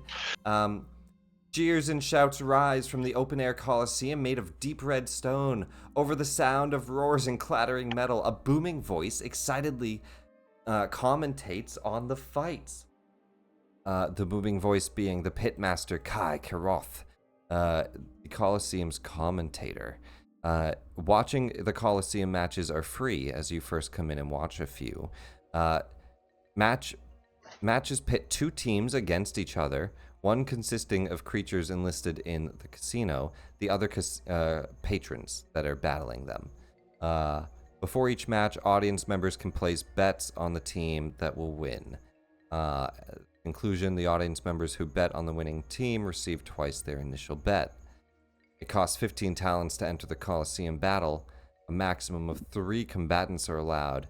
Jeers and shouts rise from the open-air coliseum made of deep red stone. Over the sound of roars and clattering metal, a booming voice excitedly commentates on the fights. The booming voice being the pitmaster Kai Karoth, the Coliseum's commentator. Watching the Coliseum matches are free as you first come in and watch a few. Matches pit 2 teams against each other, one consisting of creatures enlisted in the casino, the other patrons that are battling them. Before each match, audience members can place bets on the team that will win. Conclusion, the audience members who bet on the winning team receive twice their initial bet. It costs 15 talents to enter the Colosseum battle. A maximum of 3 combatants are allowed.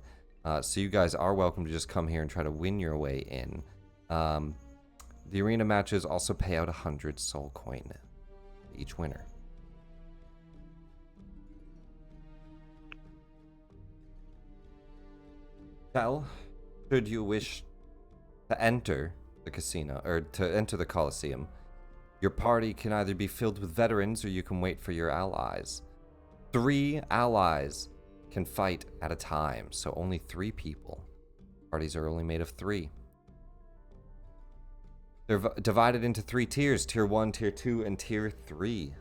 So you guys are welcome to just come here and try to win your way in. The arena matches also pay out 100 soul coin to each winner. Well, should you wish to enter the casino, or to enter the Colosseum, your party can either be filled with veterans or you can wait for your allies. 3 allies can fight at a time, so only 3 people. Parties are only made of 3. They're divided into 3 tiers, Tier 1, Tier 2, and Tier 3.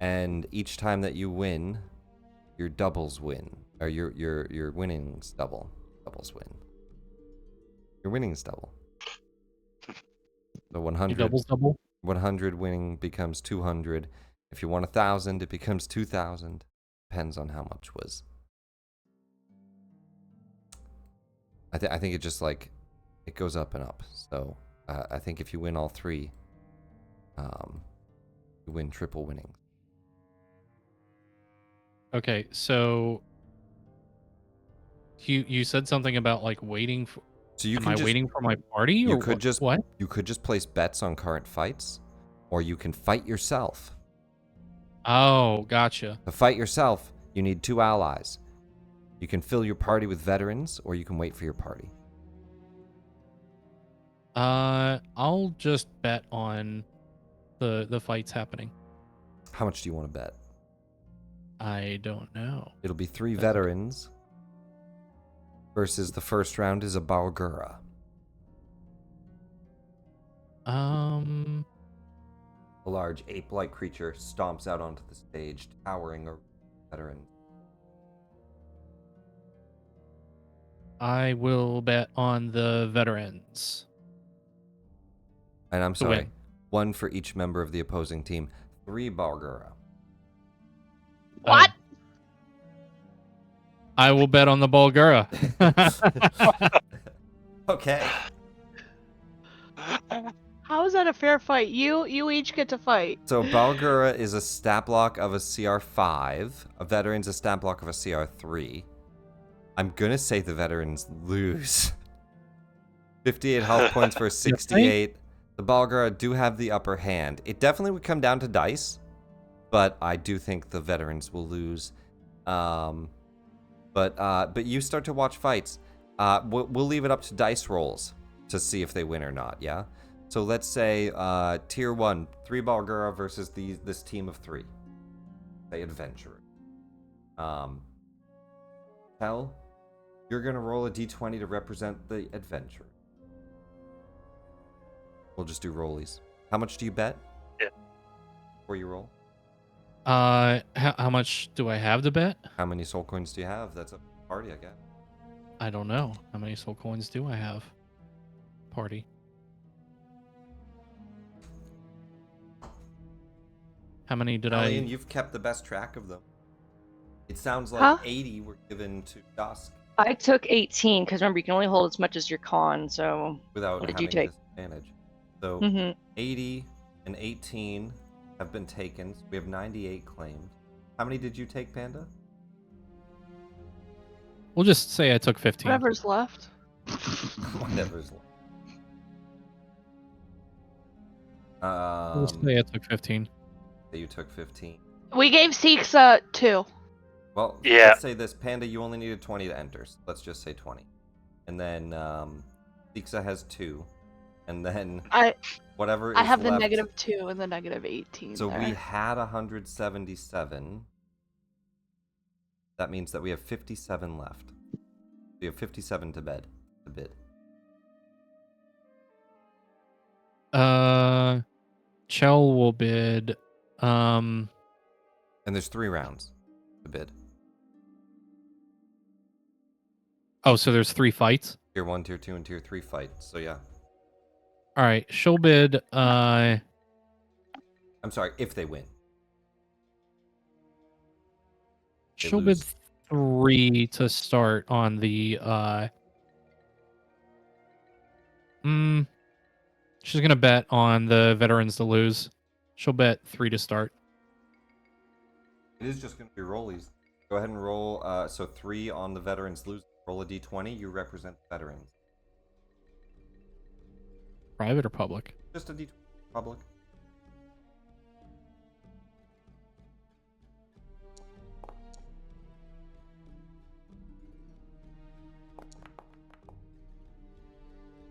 And each time that you win, your doubles win. Or your winnings double. Doubles win. Your winnings double. So 100. Your doubles double? 100 winning becomes 200. If you want 1,000, it becomes 2,000. Depends on how much was. I think it just like it goes up and up. So I think if you win all 3, you win triple winnings. Okay, so you said something about like waiting for. So you am can I just, waiting for my party? You or could just what? You could just place bets on current fights, or you can fight yourself. Oh, gotcha. To fight yourself, you need 2 allies. You can fill your party with veterans, or you can wait for your party. I'll just bet on the fights happening. How much do you want to bet? I don't know. It'll be 3 veterans versus the first round is a Balgura. A large ape-like creature stomps out onto the stage, towering over veterans. I will bet on the veterans. And I'm To sorry, win. 1 for each member of the opposing team. 3 Balgura. What? I will bet on the Bulgara. Okay. How is that a fair fight? You each get to fight. So Balgura is a stat block of a CR5. A veteran's a stat block of a CR3. I'm gonna say the veterans lose. 58 health points for 68. The Balgura do have the upper hand. It definitely would come down to dice, but I do think the veterans will lose. But you start to watch fights. We'll leave it up to dice rolls to see if they win or not. Yeah. So let's say tier 1, 3 Balgura versus this team of 3. Say adventurer. Hell, you're gonna roll a d20 to represent the adventurer. We'll just do rollies. How much do you bet? Yeah. Before you roll? How much do I have to bet? How many soul coins do you have? That's a party, I guess. I don't know. How many soul coins do I have? Party. How many did Alien, I? you've kept the best track of them. It sounds like Huh? 80 were given to Dusk I took 18 because remember you can only hold as much as your con. So without what did having you take? disadvantage. So Mhm. 80 and 18 have been taken. So we have 98 claimed. How many did you take, Panda? We'll just say I took 15. Whatever's left. Whatever's left. We'll say I took 15. So you took 15. We gave Seeksa 2. Well, Yeah. let's say this. Panda, you only needed 20 to enter. So let's just say 20. And then Seeksa has 2. And then whatever I is have the left, -2 and the -18. So there. we had 177. That means that we have 57 left. We have 57 to bid. Chell will bid. And there's 3 rounds to bid. Oh, so there's 3 fights. Tier 1, Tier 2, and Tier 3 fight. So yeah. All right, she'll bid. I'm sorry, if they win. She'll bid lose. 3 to start on the She's gonna bet on the veterans to lose. She'll bet 3 to start. It is just going to be rollies. Go ahead and roll. So 3 on the veterans lose. Roll a d20. You represent the veterans. Private or public? Just a d20. Public.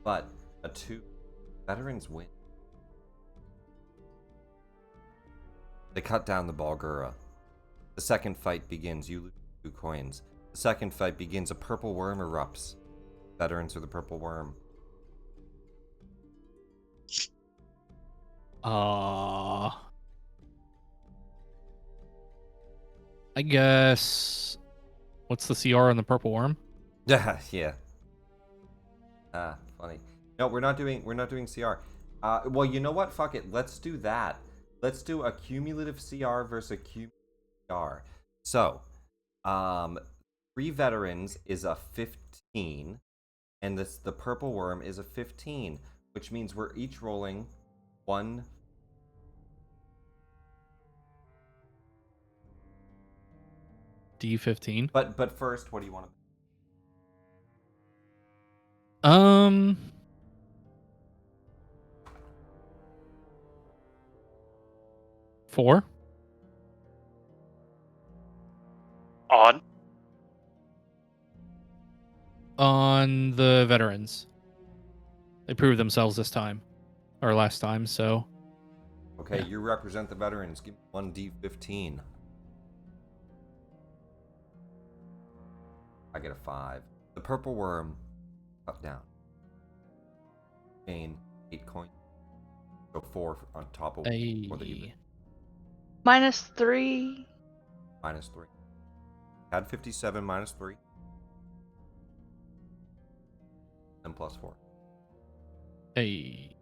But a 2. Veterans win. They cut down the Balgura. The second fight begins. You lose 2 coins. The second fight begins. A purple worm erupts. Veterans are the purple worm. I guess. What's the CR on the purple worm? Yeah, yeah. Funny. No, we're not doing CR. Well, you know what? Fuck it. Let's do that. Let's do a cumulative CR versus a cumulative CR. So, 3 veterans is a 15, and the purple worm is a 15, which means we're each rolling 1. D15. But first, what do you want to? 4. On the veterans. They proved themselves this time. Or last time, so. Okay, yeah. You represent the veterans. Give me 1d15. I get a 5. The purple worm, cut down. Gain 8 coins. So 4 on top of 4 that you did. -3. -3. Add 57 -3. And +4. Hey.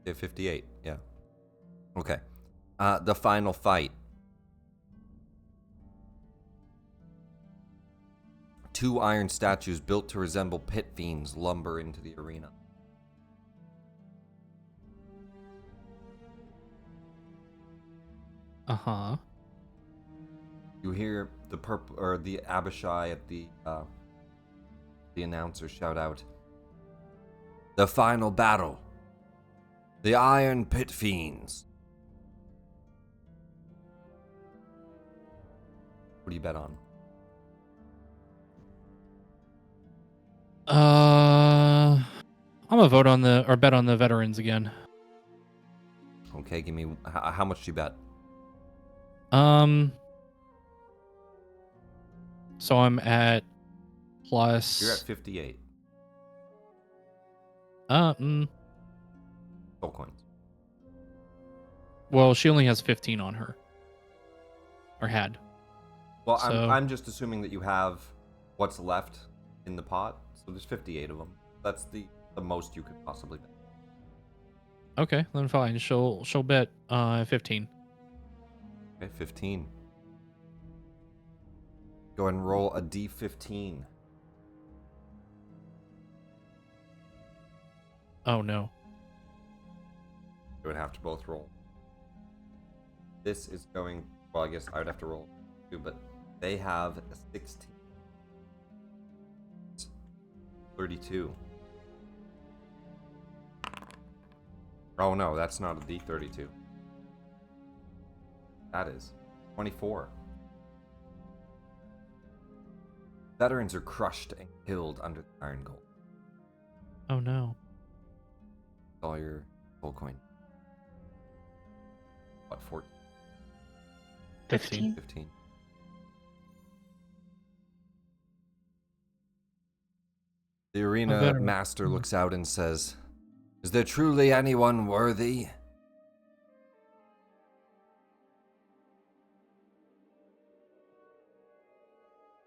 58, yeah. Okay. The final fight. 2 iron statues built to resemble pit fiends lumber into the arena. Uh-huh. You hear the the Abishai at the announcer shout out, "The final battle. The Iron Pit Fiends." What do you bet on? I'm gonna vote on bet on the veterans again. Okay, give me how much do you bet? So I'm at plus. You're at 58. Soul coins. Well, she only has 15 on her. Or had. Well, so... I'm just assuming that you have what's left in the pot. So there's 58 of them. That's the most you could possibly bet. Okay, then fine. She'll bet 15. Okay, 15. Go ahead and roll a d15. Oh no. You would have to both roll. This is going, well, I guess I would have to roll too, but they have a 16. 32. Oh no, that's not a d32. That is 24. Veterans are crushed and killed under the iron gold. Oh no. All your full coin. What, 14? 15. 15. The arena master looks out and says, "Is there truly anyone worthy?"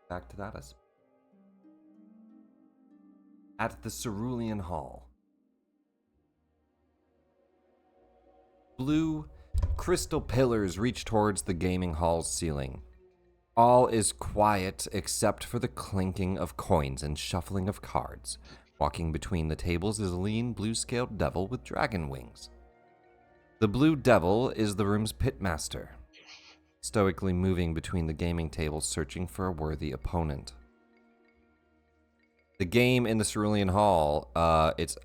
Back to that. At the Cerulean Hall. Blue crystal pillars reach towards the gaming hall's ceiling. All is quiet except for the clinking of coins and shuffling of cards. Walking between the tables is a lean, blue-scaled devil with dragon wings. The blue devil is the room's pitmaster, stoically moving between the gaming tables searching for a worthy opponent. The game in the Cerulean Hall, it's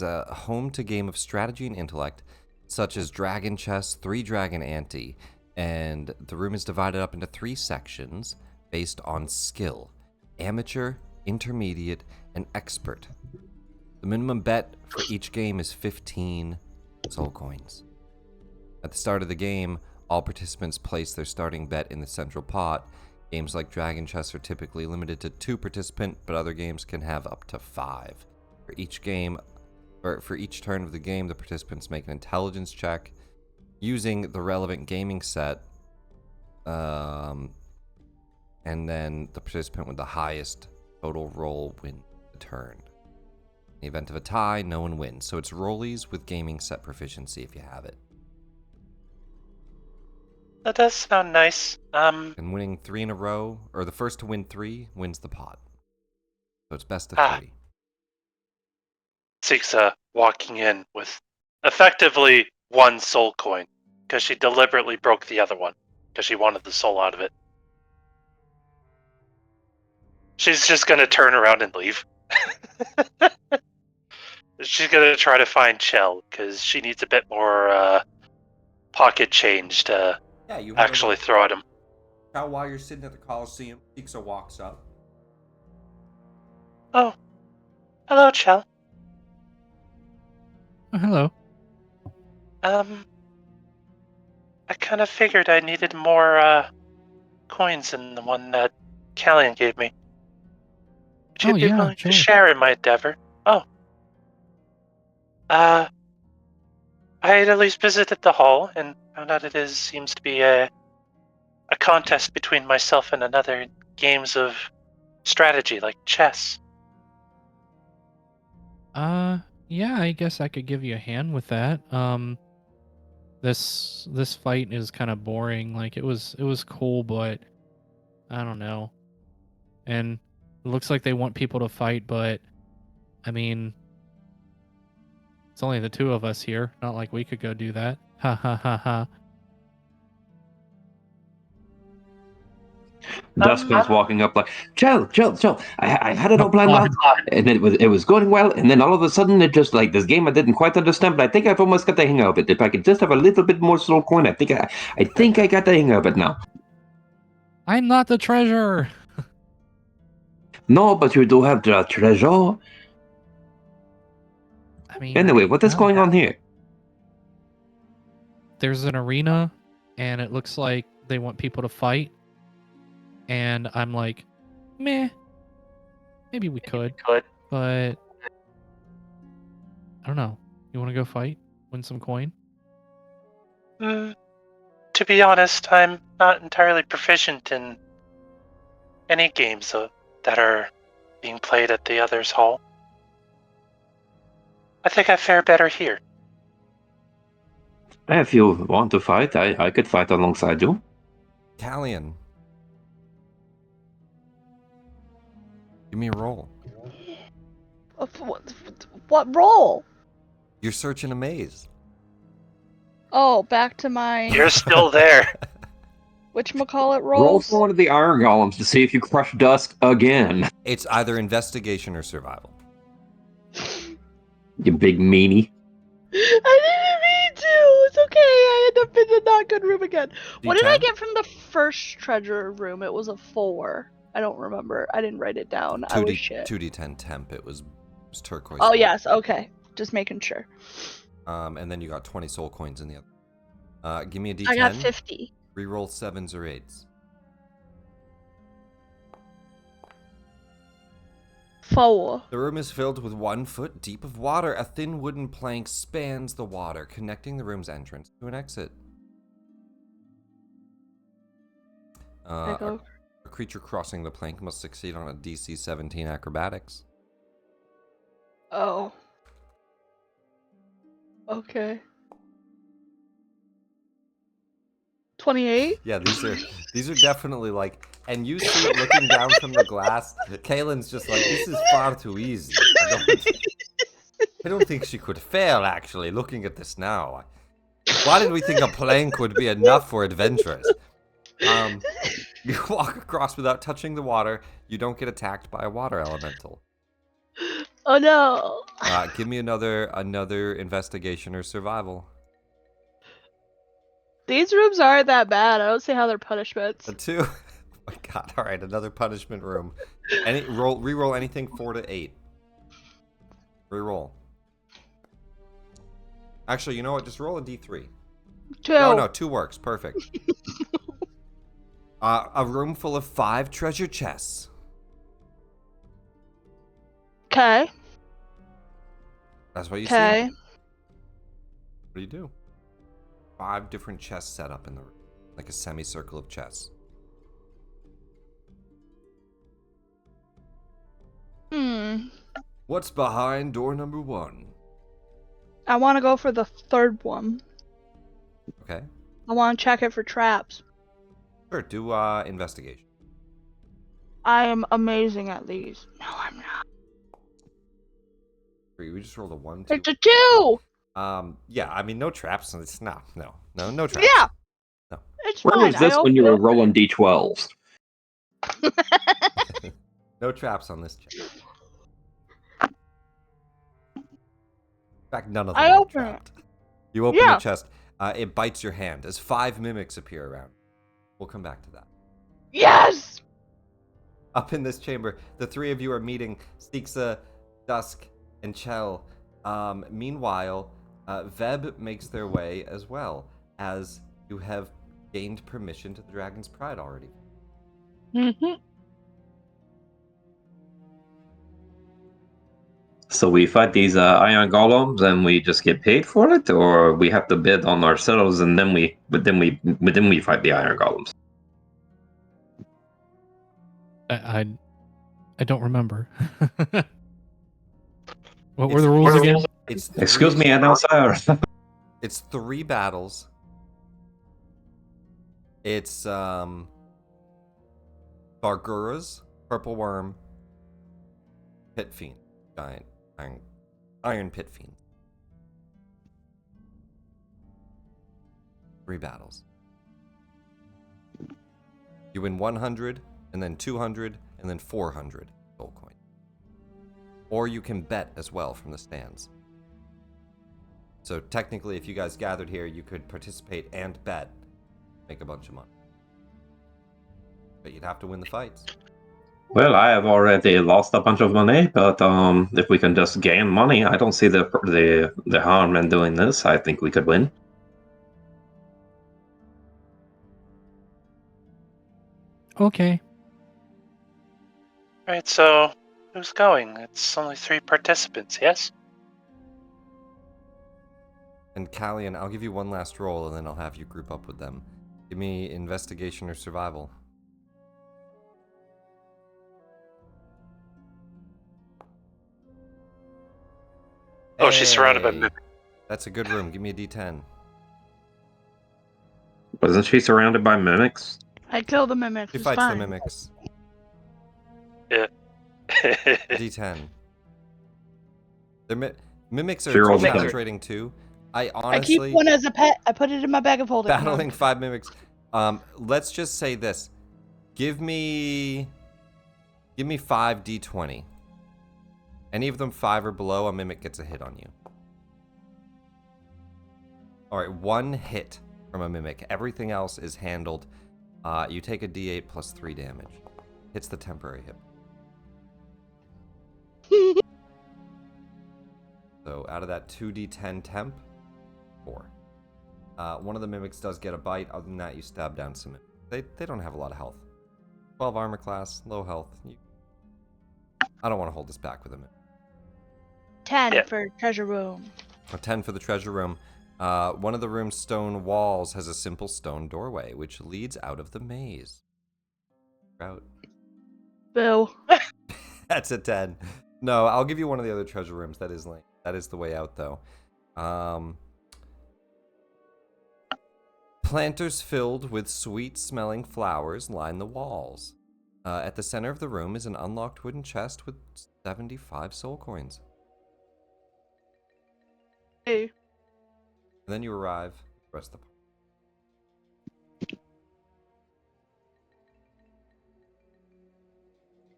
a home to game of strategy and intellect, such as Dragon Chess, 3 Dragon Ante, and the room is divided up into 3 sections based on skill: amateur, intermediate, and expert. The minimum bet for each game is 15 soul coins. At the start of the game, all participants place their starting bet in the central pot. Games like Dragon Chess are typically limited to 2 participants, but other games can have up to 5. For each turn of the game, the participants make an intelligence check using the relevant gaming set, and then the participant with the highest total roll wins the turn. In the event of a tie, no one wins, so it's rollies with gaming set proficiency if you have it. That does sound nice. And winning 3 in a row, or the first to win 3, wins the pot. So it's best of 3. Siksa walking in with effectively 1 soul coin, because she deliberately broke the other one, because she wanted the soul out of it. She's just going to turn around and leave. She's going to try to find Chell, because she needs a bit more pocket change to actually throw at him. Now, while you're sitting at the Coliseum, Siksa walks up. Oh, hello, Chell. Oh, hello. I kind of figured I needed more coins than the one that Callian gave me. Would you be willing to share in my endeavor? Oh. I had at least visited the hall and found out it seems to be a contest between myself and another games of strategy like chess. Yeah, I guess I could give you a hand with that. This fight is kind of boring. Like it was cool, but I don't know. And it looks like they want people to fight, but I mean, it's only the 2 of us here. Not like we could go do that. Ha ha ha ha. Dustman's walking up like, Joe. I had it all planned out, and it was going well, and then all of a sudden it just like this game I didn't quite understand, but I think I've almost got the hang of it. If I could just have a little bit more soul coin, I think I got the hang of it now. I'm not the treasurer. No, but you do have the treasure. I mean, anyway, what is going on here? There's an arena, and it looks like they want people to fight. And I'm like, meh. Maybe we could. But I don't know. You want to go fight? Win some coin? To be honest, I'm not entirely proficient in any games that are being played at the other's hall. I think I fare better here. If you want to fight, I could fight alongside you. Callian. Give me a roll. What roll? You're searching a maze. Oh, back to my... You're still there. Whatchamacallit Roll rolls? for one of the iron golems to see if you crush Dusk again. It's either investigation or survival. You big meanie. I didn't mean to. It's okay. I end up in the not good room again. What did I get from the first treasure room? It was a 4. I don't remember. I didn't write it down. I was shit. 2d10 temp. It was turquoise. Oh, yes. Okay. Just making sure. And then you got 20 soul coins in the other. Give me a d10. I got 50. Reroll 7s or 8s. 4. The room is filled with 1 foot deep of water. A thin wooden plank spans the water, connecting the room's entrance to an exit. A creature crossing the plank must succeed on a DC 17 acrobatics. Oh. Okay. 28? Yeah, these are definitely like, and you see it looking down from the glass. Kaylin's just like, this is far too easy. I don't think she could fail, actually, looking at this now. Why did we think a plank would be enough for adventurers? You walk across without touching the water. You don't get attacked by a water elemental. Oh no. Give me another investigation or survival. These rooms aren't that bad. I don't see how they're punishments. A 2. Oh my god! All right, another punishment room. Reroll anything 4 to 8. Reroll. Actually, you know what? Just roll a d3. 2. No, 2 works. Perfect. A room full of 5 treasure chests. Okay. That's what you see. Okay. What do you do? 5 different chests set up in the room, like a semicircle of chests. What's behind door number 1? I want to go for the third one. Okay. I want to check it for traps. Sure. Do investigation. I am amazing at these. No, I'm not. We just rolled a 1, 2. It's a 2. Yeah. I mean, no traps. It's no traps. Yeah. No. It's Where fine. was this when you were rolling d12s? No traps on this chest. In fact, none of them are trapped. You open the chest. It bites your hand as 5 mimics appear around. We'll come back to that. Yes! Up in this chamber, the 3 of you are meeting Stixa, Dusk, and Chell. Meanwhile, Veb makes their way as well, as you have gained permission to the Dragon's Pride already. Mm-hmm. So we fight these iron golems and we just get paid for it, or we have to bid on ourselves and then we fight the iron golems. I don't remember. What were the rules again? Excuse me, announcer. It's 3 battles. It's Barguras, Purple Worm, Pit Fiend, Giant, Iron Pit Fiend. 3 battles. You win 100, and then 200, and then 400 gold coin. Or you can bet as well from the stands. So technically, if you guys gathered here, you could participate and bet, make a bunch of money. But you'd have to win the fights. Well, I have already lost a bunch of money, but if we can just gain money, I don't see the harm in doing this. I think we could win. Okay. Right, so who's going? It's only 3 participants, yes? And Callian, I'll give you one last roll, and then I'll have you group up with them. Give me investigation or survival. Oh, she's surrounded by mimics. That's a good room. Give me a D10. Wasn't she surrounded by mimics? I killed the mimics. She It's fights fine. the mimics. Yeah. D10. Mimics are Sure, penetrating too. I I keep honestly one as a pet. I put it in my bag of holding. battling 5 mimics. Let's just say this. Give me 5 D20. Any of them 5 or below, a mimic gets a hit on you. All right, 1 hit from a mimic. Everything else is handled. You take a D8 plus 3 damage. Hits the temporary hit. So out of that 2d10 temp, 4. One of the mimics does get a bite. Other than that, you stab down some mimics. They don't have a lot of health. 12 armor class, low health. I don't want to hold this back with a mimic. 10 for treasure room. A 10 for the treasure room. One of the room's stone walls has a simple stone doorway, which leads out of the maze. Out. Boo. That's a 10. No, I'll give you one of the other treasure rooms. That is the way out, though. Planters filled with sweet-smelling flowers line the walls. At the center of the room is an unlocked wooden chest with 75 soul coins. Hey. And then you arrive. The rest of the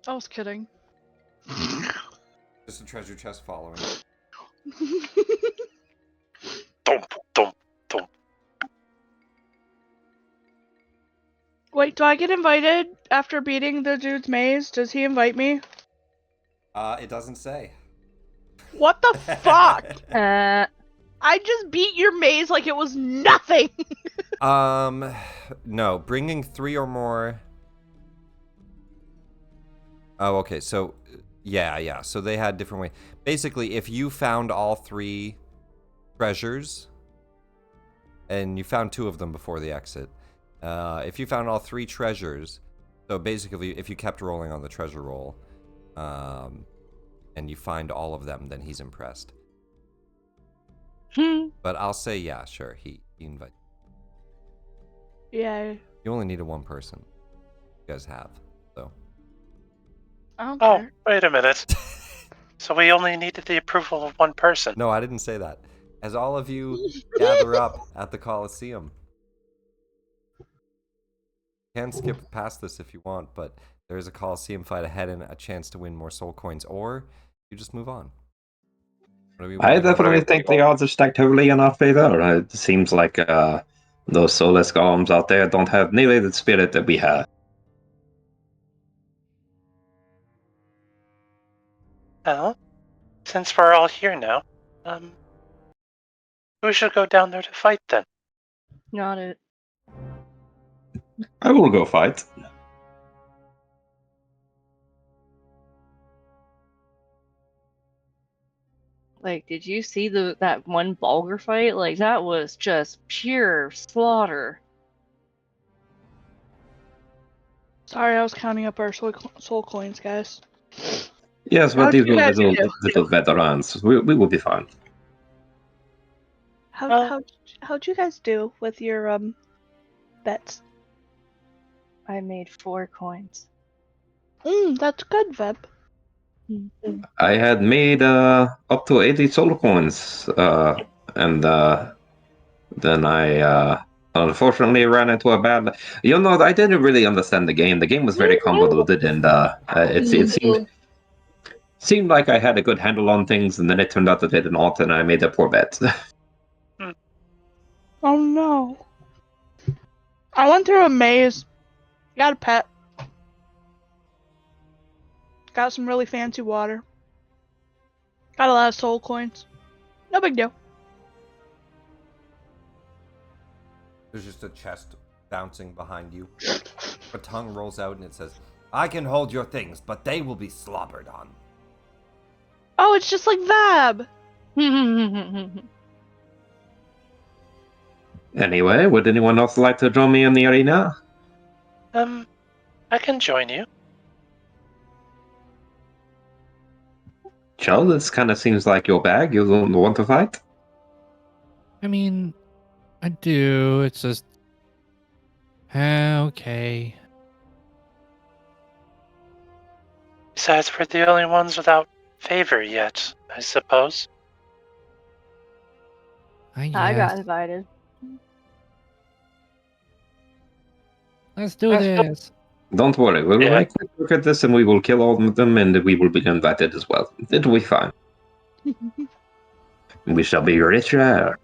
I was kidding. Just a treasure chest following. Thump, thump, thump. Wait, do I get invited after beating the dude's maze? Does he invite me? It doesn't say. What the fuck? Uh, I just beat your maze like it was nothing. No, bringing 3 or more. Oh, okay. So, yeah. So they had different ways. Basically, if you found all 3 treasures, and you found 2 of them before the exit, if you found all 3 treasures, so basically, if you kept rolling on the treasure roll, and you find all of them, then he's impressed. But I'll say, yeah, sure, he invited. Yeah. You only needed 1 person. You guys have, so. I don't Oh, care. wait a minute. So we only needed the approval of 1 person. No, I didn't say that. As all of you gather up at the Coliseum. You can skip past this if you want, but there is a Coliseum fight ahead and a chance to win more soul coins, or you just move on. I definitely think the odds are stacked heavily in our favor. It seems like those soulless golems out there don't have nearly the spirit that we have. Well, since we're all here now, who should go down there to fight then? not it. I will go fight. Like, did you see that one Bulgur fight? Like, that was just pure slaughter. Sorry, I was counting up our soul coins, guys. Yes, but How'd these you were guys do? little veterans. We will be fine. How'd you guys do with your bets? I made 4 coins. That's good, Veb. I had made up to 80 soul coins, and then I unfortunately ran into a bad. I didn't really understand the game. The game was very convoluted, and it seemed like I had a good handle on things, and then it turned out that I did not, and I made a poor bet. Oh no. I went through a maze. Got a pet. Got some really fancy water. Got a lot of soul coins. No big deal. There's just a chest bouncing behind you. A tongue rolls out and it says, "I can hold your things, but they will be slobbered on." Oh, it's just like Vab. Anyway, would anyone else like to join me in the arena? I can join you. Joe, this kind of seems like your bag. You don't want to fight? I mean, I do. It's just okay. Besides, we're the only ones without favor yet, I suppose. I got invited. Let's do this. Don't worry, we'll Yeah. make a quick look at this and we will kill all of them and we will be invited as well. It'll be fine. We shall be richer.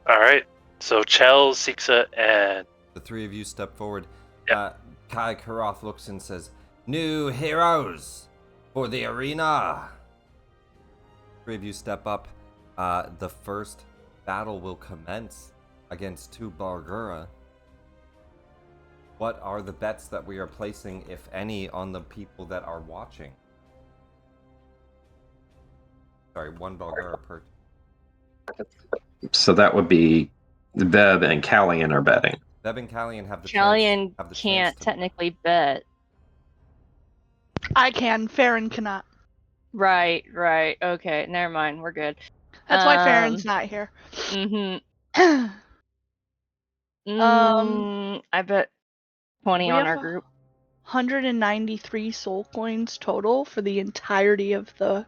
Alright, so Chell, Siksa, and... The 3 of you step forward. Yep. Kai Karoth looks and says, "New heroes for the arena." 3 of you step up. The first battle will commence against 2 Bargura. What are the bets that we are placing, if any, on the people that are watching? Sorry, 1 Bargura per. So that would be Beb and Callian are betting. Beb and Callian have the Callian chance can't to... technically bet. I can. Farron cannot. Right. Okay, never mind. We're good. That's why Farron's not here. I bet 20 we on have our group. 193 soul coins total for the entirety of the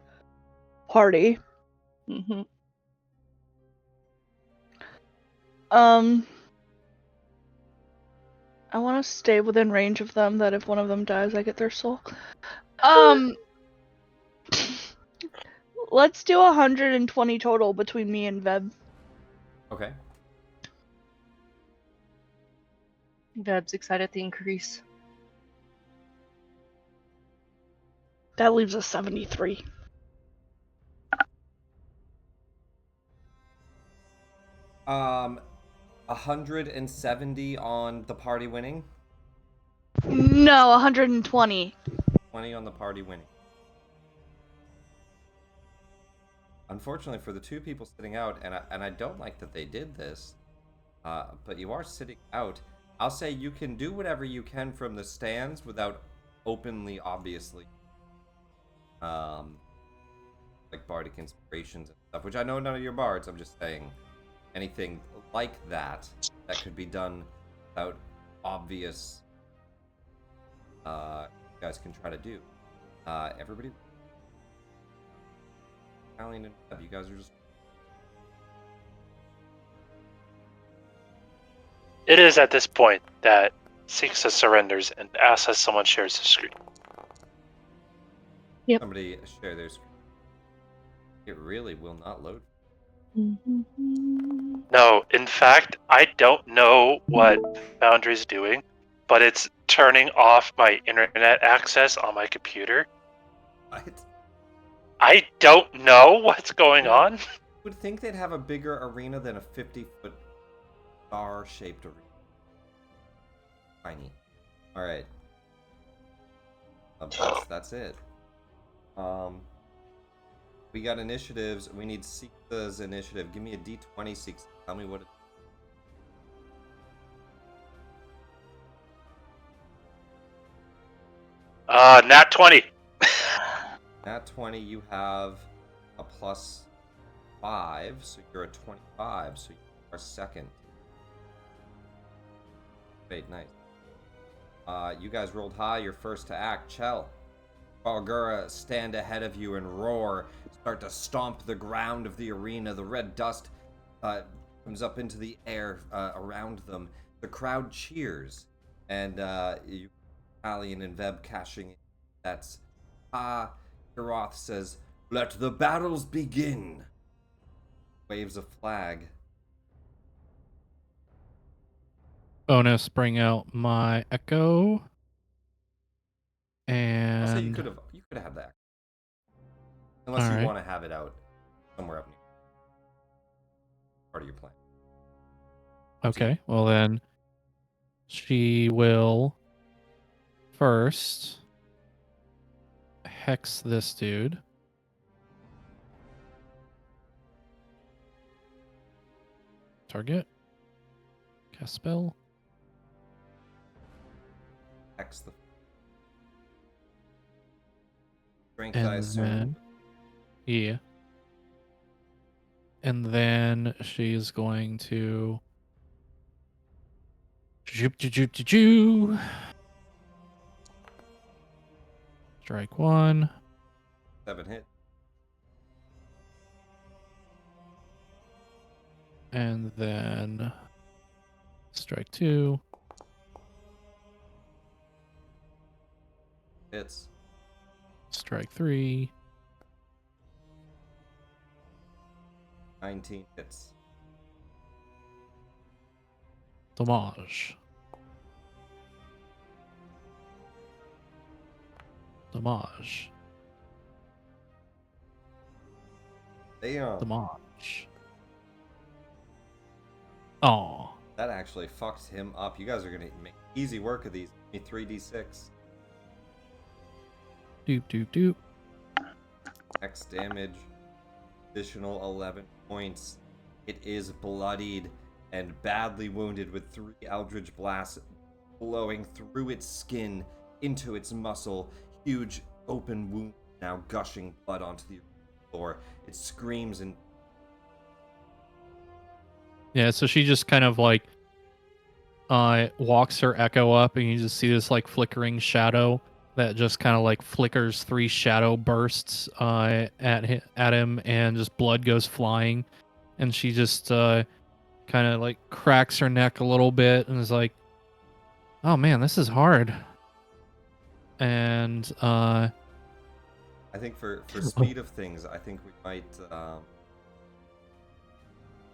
party. Mm-hmm. I want to stay within range of them, that if one of them dies, I get their soul. Let's do 120 total between me and Veb. Okay. Veb's excited at the increase. That leaves us 73. Um, 170 on the party winning. No, 120. 20 on the party winning. Unfortunately for the two people sitting out, and I don't like that they did this, but you are sitting out. I'll say you can do whatever you can from the stands without openly, obviously, like bardic inspirations and stuff, which I know none of your bards. I'm just saying anything like that could be done without obvious. You guys can try to do. Everybody. Italian and Web, you guys are just. It is at this point that Sixa surrenders and asks us someone shares the screen. Yep. Somebody share their screen. It really will not load. No, in fact, I don't know what Foundry's doing, but it's turning off my internet access on my computer. What? I don't know what's going on. Would think they'd have a bigger arena than a 50-foot star-shaped arena. Tiny. All right. That's it. We got initiatives. We need Sixa's initiative. Give me a D20, Sixa. Tell me what it is. Nat 20. Nat 20, you have a +5, so you're a 25, so you are second. Great, nice. You guys rolled high. You're first to act. Chell. Bargura stand ahead of you and roar, start to stomp the ground of the arena. The red dust comes up into the air around them. The crowd cheers, and you, Alien and Veb cashing in. That's Garoth says, "Let the battles begin." Waves a flag. Bonus, bring out my echo. And I'll say you could have had that. Unless you want to have it out somewhere up near. Part of your plan. Okay, well then she will first hex this dude. Target. Cast spell. Hex the strength, I assume. Yeah. And then she's going to strike 1. 7 hit. And then strike 2. Hits. Strike 3. 19 hits. Damage. Damage. Damn. Damage. Oh. That actually fucked him up. You guys are gonna make easy work of these. Give me 3d6. Doop doop doop. X damage. Additional 11 points. It is bloodied and badly wounded with 3 Eldritch blasts blowing through its skin into its muscle. Huge open wound now gushing blood onto the floor. It screams and Yeah, so she just kind of like walks her echo up, and you just see this like flickering shadow that just kind of like flickers 3 shadow bursts at him, and just blood goes flying, and she just kind of like cracks her neck a little bit and is like, "Oh man, this is hard." And I think for speed of things, I think we might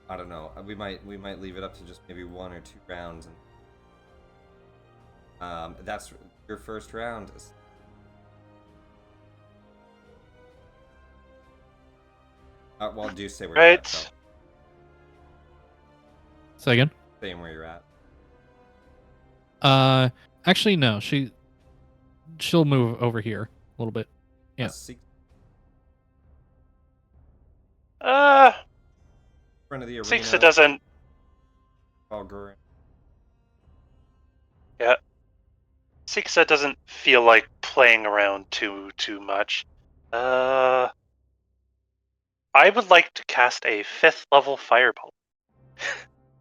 I don't know. We might leave it up to just maybe 1 or 2 rounds, and that's your first round. Well, do say where you're at, though. Say again? Saying where you're at. Actually, no. She'll move over here a little bit. Yeah. Front of the arena. Sixa doesn't. Yeah. Sixa doesn't feel like playing around too much. I would like to cast a 5th level fireball.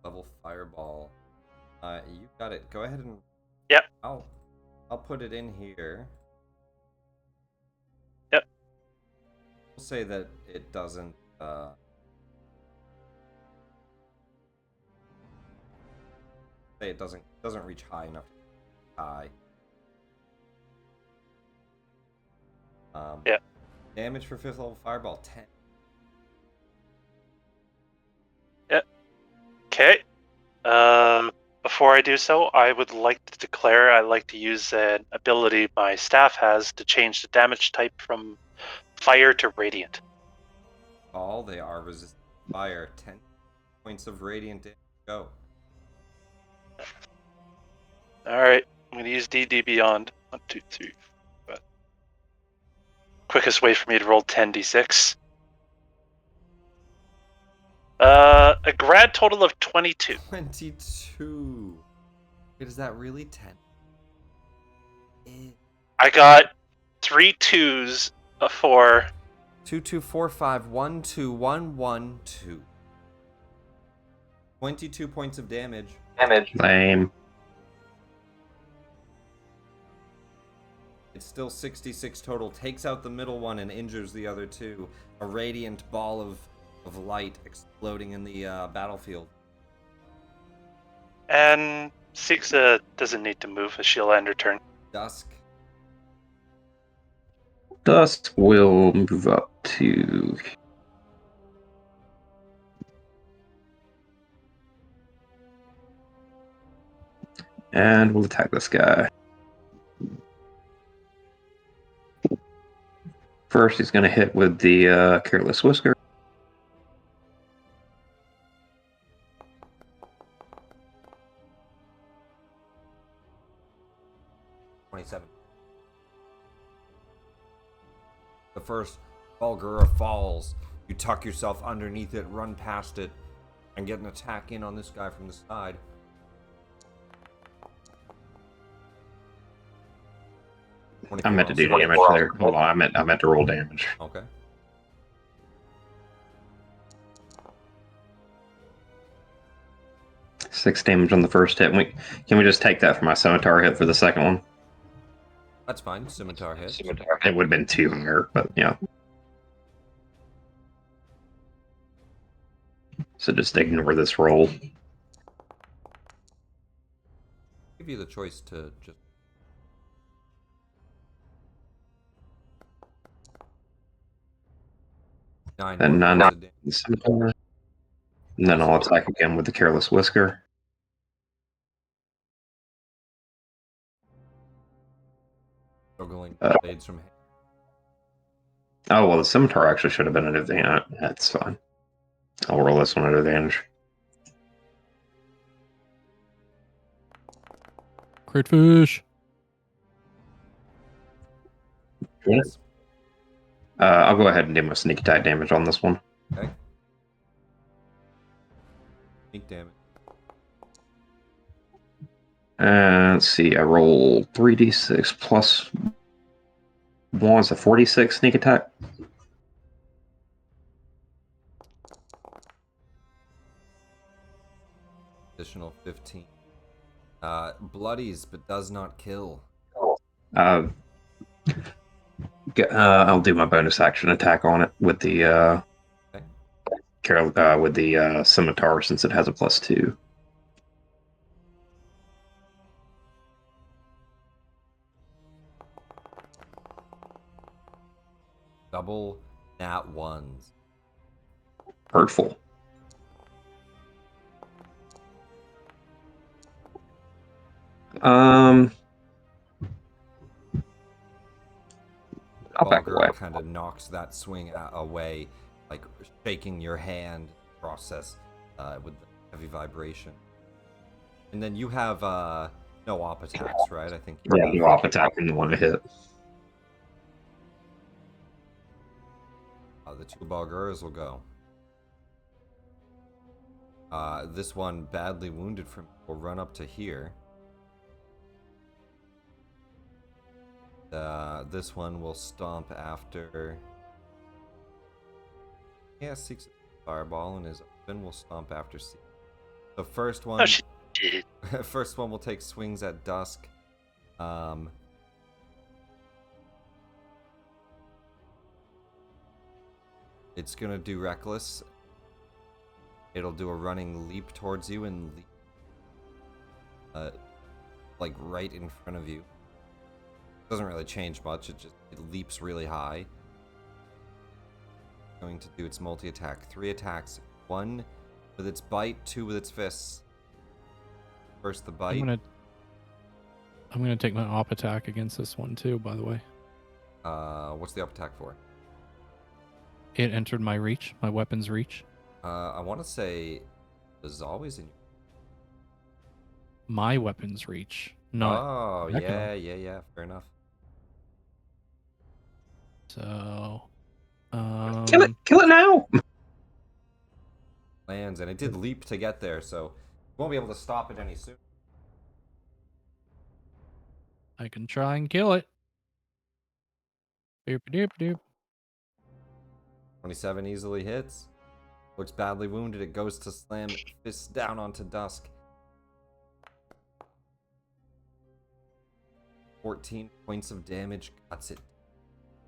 Level fireball. You got it. Go ahead and. Yep. I'll put it in here. Yep. We'll say that it doesn't. Say it doesn't reach high enough. High. Yeah. Damage for 5th level fireball 10. Yep. Okay. Before I do so, I would like to declare I like to use an ability my staff has to change the damage type from fire to radiant. All they are resistant to fire. 10 points of radiant damage. Go. Alright, I'm going to use DD Beyond. 1, 2, 3. But quickest way for me to roll 10d6. A grand total of 22. 22. Wait, is that really 10? I got 3 2s for 2, 2, 4, 5, 1, 2, 1, 1, 2. 22 points of damage. Lame. It's still 66 total. Takes out the middle one and injures the other 2. A radiant ball of light exploding in the battlefield. And Sixa doesn't need to move as she'll end her turn. Dusk. Dusk will move up to. And we'll attack this guy. First, he's going to hit with the Careless Whisker. The first Bulgura falls. You tuck yourself underneath it, run past it, and get an attack in on this guy from the side. I meant to do damage there. Hold on, I meant to roll damage. Okay. Six damage on the first hit. Can we just take that for my scimitar hit for the second one? That's fine. Scimitar hit. It would have been 2 higher, but yeah. So just ignore this roll. Give you the choice to just. And 9 scimitar. And then I'll attack again with the Careless Whisker. Struggling blades from. Oh well, the scimitar actually should have been an advantage. That's fine. I'll roll this one at advantage. Crit fish. Yes. I'll go ahead and do my sneak attack damage on this one. Okay. Sneak damage. Let's see. I roll 3d6 plus 1 is a 46 sneak attack. Additional 15. Bloodies, but does not kill. I'll do my bonus action attack on it with the scimitar since it has a +2. Double nat ones. Hurtful. I'll back away. Kind of knocks that swing away, like shaking your hand process with the heavy vibration. And then you have no op attacks, right? I think you have no op attack when you want to hit. The 2 Balguras will go. This one, badly wounded from, will run up to here. This one will stomp after. Yeah, Seeks fireball and is open. Will stomp after Seeks. The first one. Oh, she did. First one will take swings at Dusk. It's gonna do reckless. It'll do a running leap towards you and leap, like right in front of you. Doesn't really change much. It leaps really high. Going to do its multi-attack. 3 attacks. 1 with its bite, 2 with its fists. First the bite. I'm gonna take my op attack against this one too, by the way. What's the up attack for? It entered my reach, my weapon's reach. I want to say it was always in my weapon's reach. Not. Oh, yeah. Fair enough. So, kill it now. Lands, and it did leap to get there, so you won't be able to stop it any sooner. I can try and kill it. Doop doop doop. 27 easily hits. Looks badly wounded. It goes to slam fists down onto Dusk. 14 points of damage. Cuts it.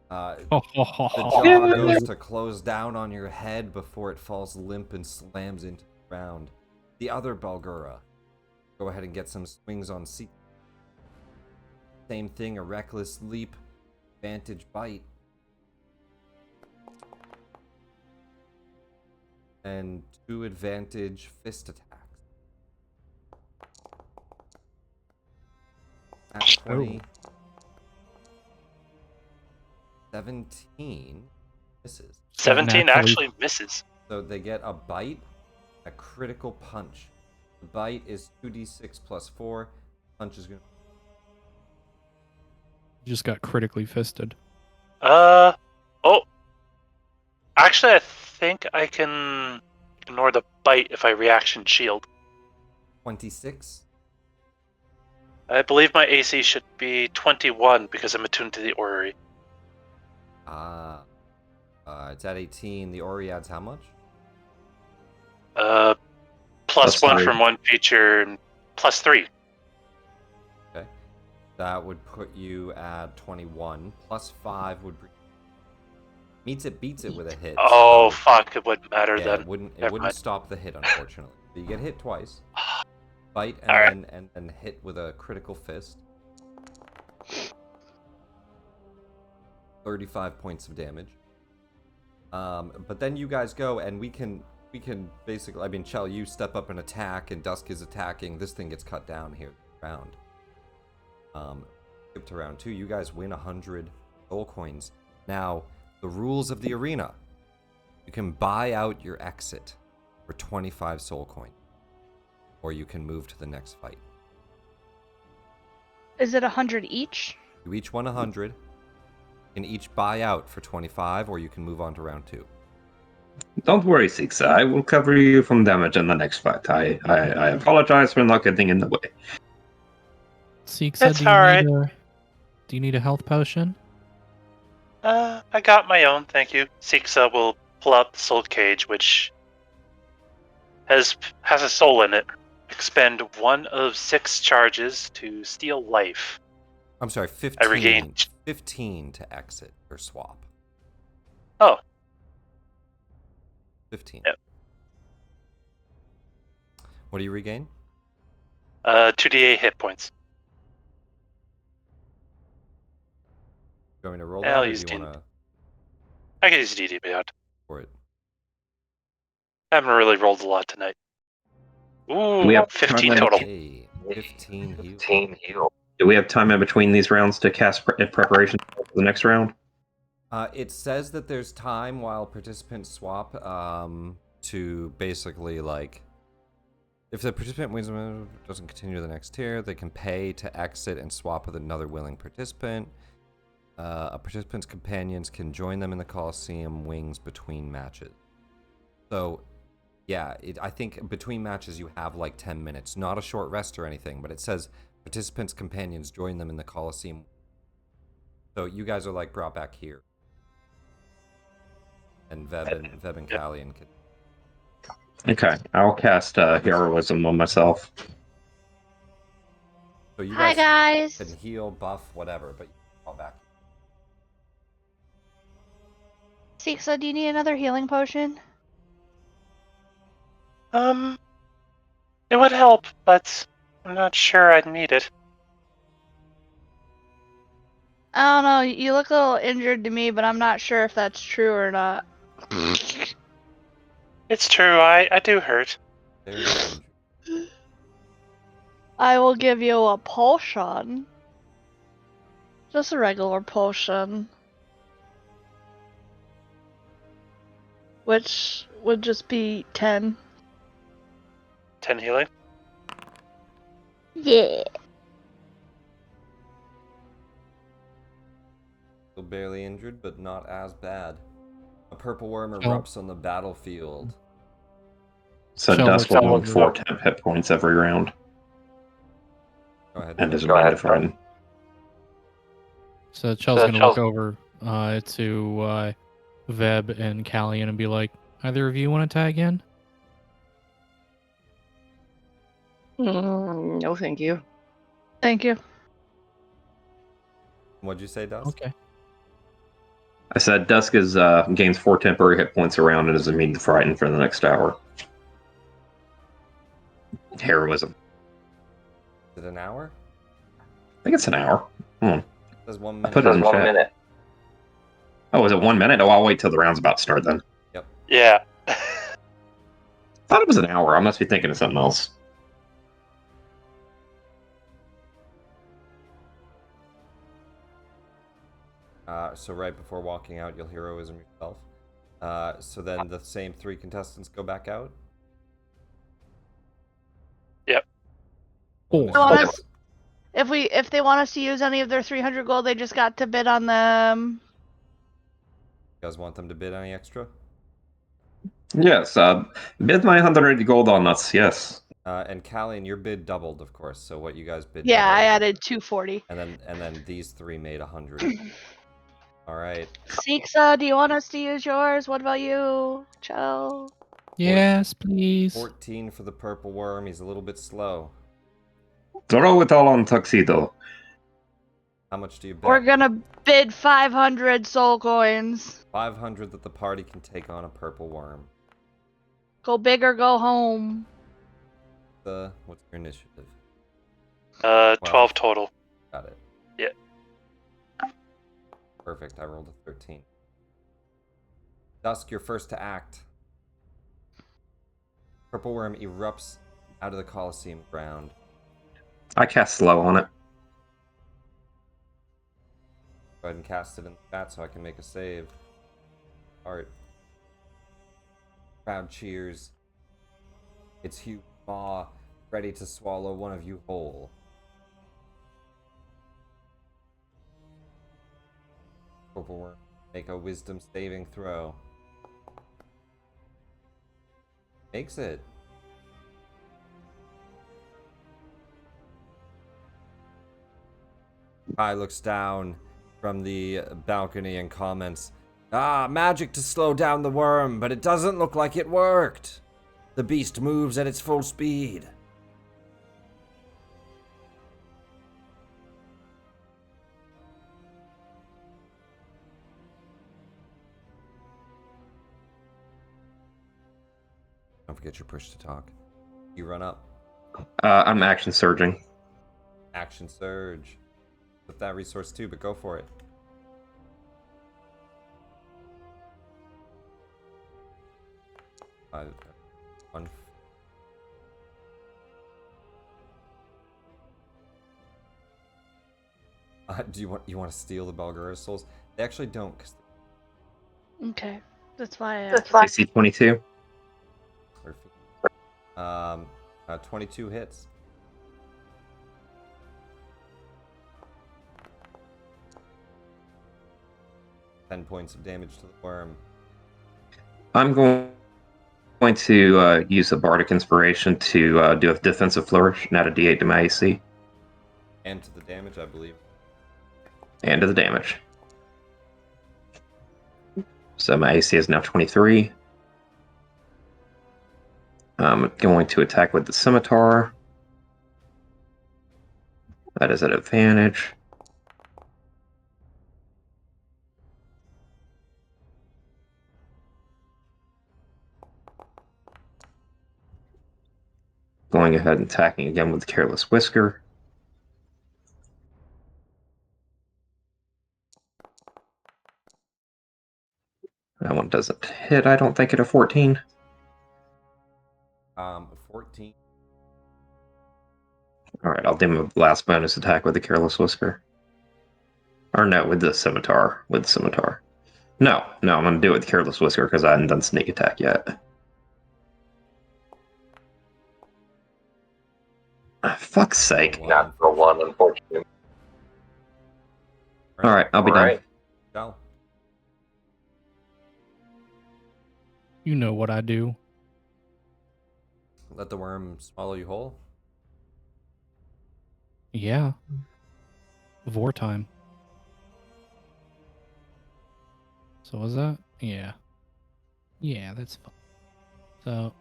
The jaw goes to close down on your head before it falls limp and slams into the ground. The other Balgura. Go ahead and get some swings on Seek. Same thing, a reckless leap. Advantage bite. And 2 advantage fist attacks. At 20. 17 misses. 17 actually misses. So they get a bite, a critical punch. The bite is 2d6 plus 4. Punch is going to... Just got critically fisted. Oh. Actually, I think I can ignore the bite if I reaction shield. 26? I believe my AC should be 21 because I'm attuned to the orrery. It's at 18. The Ori adds how much? Plus 1 3. from one feature and plus 3. Okay. That would put you at 21. Plus 5 would bring... Meets it, beats it with a hit. Oh, so... fuck. It wouldn't matter then. It wouldn't stop the hit, unfortunately. So you get hit twice. Bite and then hit with a critical fist. 35 points of damage. But then you guys go and we can basically, I mean, Chell, you step up and attack, and Dusk is attacking. This thing gets cut down here round. Skip to round 2. You guys win 100 soul coins. Now, the rules of the arena. You can buy out your exit for 25 soul coins, or you can move to the next fight. Is it 100 each? You each won 100. You can each buy out for 25, or you can move on to round 2. Don't worry, Six. I will cover you from damage in the next fight. I apologize for not getting in the way. Seeksa, That's alright. Do you need a health potion? I got my own, thank you. Seeksa will pull out the soul cage, which has a soul in it. expend 1 of 6 charges to steal life. I'm sorry, I regain 15 to exit or swap. Oh. 15. Yep. What do you regain? 2d8 hit points. You want me to roll I'll that, or do use you D. want to I can use DD beyond. for it? I haven't really rolled a lot tonight. Ooh, We have 15 time total. Hey, 15 heal. Do we have time in between these rounds to cast preparation for the next round? It says that there's time while participants swap to basically, like, if the participant wins doesn't continue to the next tier, they can pay to exit and swap with another willing participant. A participant's companions can join them in the Coliseum wings between matches. So, yeah, I think between matches you have like 10 minutes. Not a short rest or anything, but it says participants' companions join them in the Coliseum. So you guys are like brought back here. And Veb and Callian can... Okay, I'll cast Heroism on myself. So you Hi, guys guys. can heal, buff, whatever, but you can fall back. Siksa, do you need another healing potion? It would help, but I'm not sure I'd need it. I don't know. You look a little injured to me, but I'm not sure if that's true or not. It's true, I do hurt. Very injured. I will give you a potion. Just a regular potion. Which would just be 10. 10 healing? Yeah. Still barely injured, but not as bad. A purple worm Oh. erupts on the battlefield. So Shall Dusk look will over. have 4 temp hit points every round. Go ahead. And is magnified. So Chel's gonna look over to Veb and Callian and be like, either of you want to tag in? No, thank you. Thank you. What'd you say, Dusk? Okay. I said Dusk is gains 4 temporary hit points around and is immune to frighten for the next hour. Heroism. Is it an hour? I think it's an hour. It says 1 I minute. put it in chat. Oh, is it 1 minute? Oh, I'll wait till the round's about to start then. Yep. Yeah. Thought it was an hour. I must be thinking of something else. So right before walking out, you'll heroism yourself. So then the same 3 contestants go back out? Yep. Cool. If they want us to use any of their 300 gold, they just got to bid on them. You guys want them to bid any extra? Yes, bid my 180 gold on us, yes. And Callian, your bid doubled, of course. So what you guys bid? Yeah, doubled. I added 240. And then these 3 made 100. All right. Siksa, do you want us to use yours? What about you, Chell? Yes, please. 14 for the purple worm. He's a little bit slow. Throw it all on Tuxedo. How much do you bet? We're gonna bid 500 soul coins. 500 that the party can take on a purple worm. Go big or go home. What's your initiative? 12 total. Got it. Yeah. Perfect. I rolled a 13. Dusk, you're first to act. Purple worm erupts out of the Coliseum ground. I cast slow on it. Go ahead and cast it in the chat so I can make a save. Art. Crowd cheers. Its huge maw ready to swallow one of you whole. Purple worm, make a wisdom saving throw. Makes it. Kai looks down from the balcony and comments, magic to slow down the worm, but it doesn't look like it worked. The beast moves at its full speed. forget your push to talk. You run up. I'm action surging. Action surge. With that resource too, but go for it. One. Do you want to steal the Balgura souls? They actually don't. Okay, that's why I That's asked. AC 22. 22 hits. Ten points of damage to the worm. I'm going to use a bardic inspiration to do a defensive flourish and add a d8 to my AC. And to the damage, I believe. And to the damage. So my AC is now 23. I'm going to attack with the scimitar. That is at advantage. Going ahead and attacking again with the Careless Whisker. That one doesn't hit, I don't think, at a 14. 14. Alright, I'll do my last bonus attack with the Careless Whisker. Or no, with the Scimitar. With the Scimitar. No, I'm going to do it with the Careless Whisker because I haven't done Sneak Attack yet. Fuck's sake. Not for one, unfortunately. Alright, I'll be done. Go. You know what I do. Let the worm swallow you whole. Yeah. Vor time. So was that? Yeah. Yeah, that's fine. So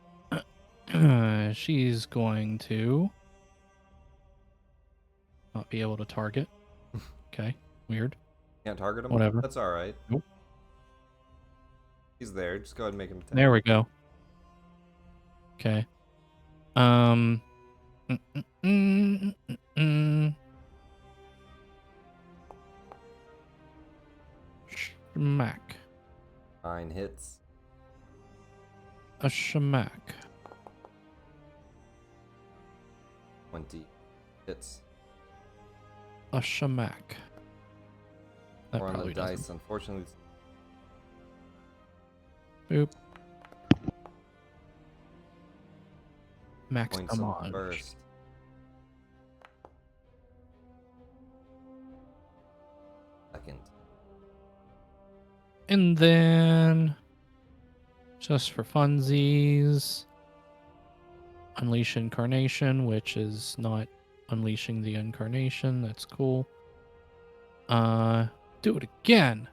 she's going to not be able to target. Okay. Weird. Can't target him? Whatever. That's alright. Nope. He's there. Just go ahead and make him attack. There we go. Okay. Schmack. 9 hits. A schmack. 20 hits. A schmack. That Or on the probably dice, doesn't. unfortunately. Boop. Max Points of damage. burst. Second. And then, just for funsies, Unleash Incarnation, which is not unleashing the incarnation. That's cool. Do it again.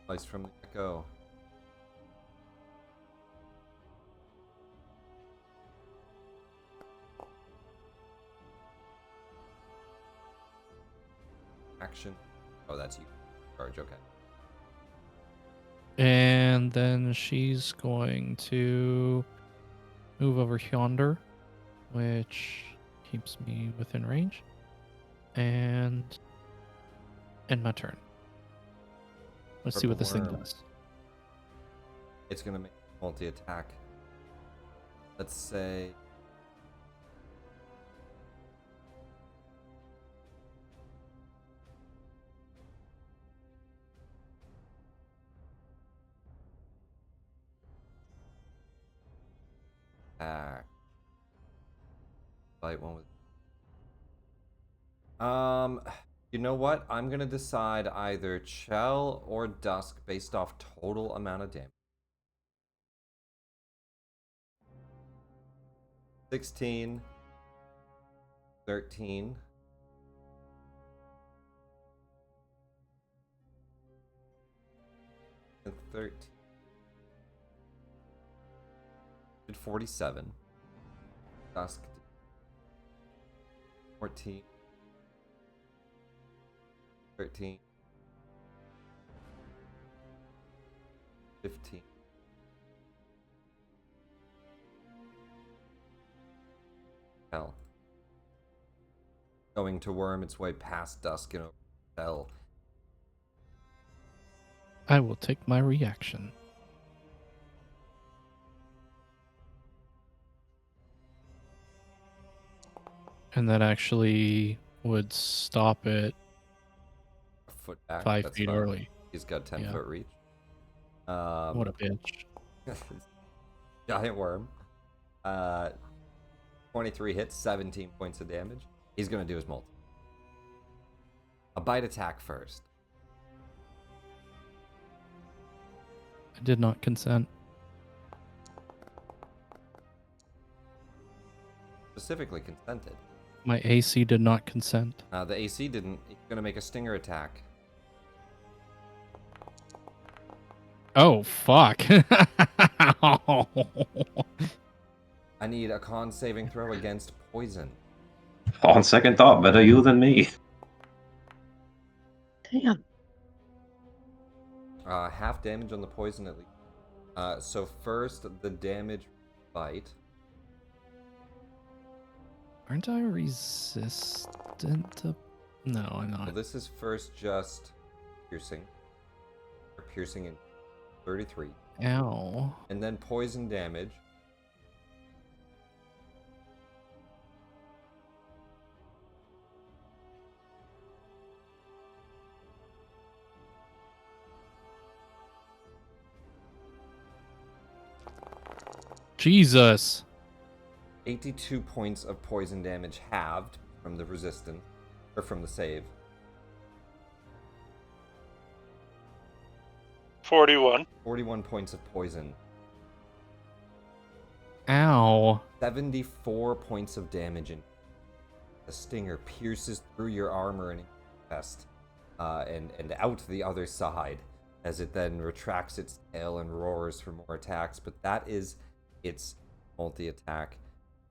Slice from the echo. Action. Oh, that's you. Charge, okay. And then she's going to move over yonder, which keeps me within range. And end my turn. Let's see what this thing Purple worm. does. It's gonna make multi-attack. Let's say attack. Light one with you know what? I'm gonna decide either Chell or Dusk based off total amount of damage. 16, 13, 13. Did 47. Dusk did 14. 13. 15. hell. Going to worm its way past Dusk and over hell. I will take my reaction. And that actually would stop it A foot back. 5 that's feet fine. early. He's got 10 Yeah. foot reach. What a bitch. Giant worm. 23 hits, 17 points of damage. He's going to do his multi. A bite attack first. I did not consent. Specifically consented. My AC did not consent. The AC didn't. He's going to make a stinger attack. Oh, fuck. I need a con saving throw against poison. On second thought, better you than me. Damn. Half damage on the poison at least. So first, the damage bite. Aren't I resistant to... No, I'm So not. this is first just piercing. Or piercing in 33. Ow. And then poison damage. Jesus. 82 points of poison damage halved from the resistance, or from the save. 41. 41 points of poison. Ow. 74 points of damage, and the stinger pierces through your armor and chest, and out the other side, as it then retracts its tail and roars for more attacks. But that is its multi-attack.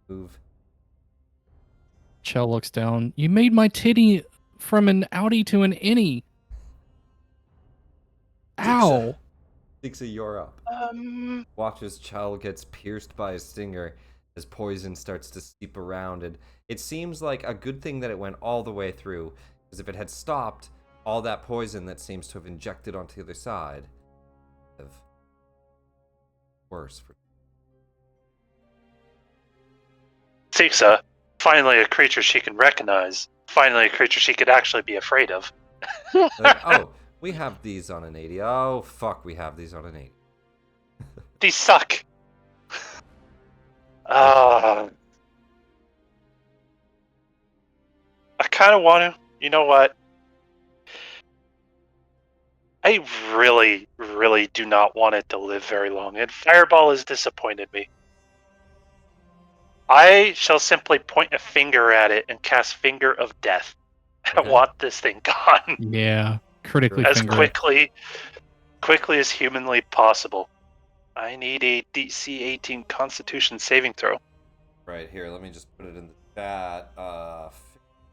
Move. Chell looks down. You made my titty from an outie to an innie. Ow. Dixie, you're up. Watch as Chell gets pierced by a stinger as poison starts to seep around, and it seems like a good thing that it went all the way through, because if it had stopped, all that poison that seems to have injected onto the other side would have worse. Sixa, finally a creature she can recognize. Finally a creature she could actually be afraid of. Like, oh, we have these on an 80. Oh, fuck, we have these on an 80. These suck. I kind of want to. You know what? I really, really do not want it to live very long, and Fireball has disappointed me. I shall simply point a finger at it and cast Finger of Death. I want this thing gone. Yeah. Critically as finger. quickly as humanly possible. I need a DC 18 Constitution saving throw. Right here, let me just put it in the chat.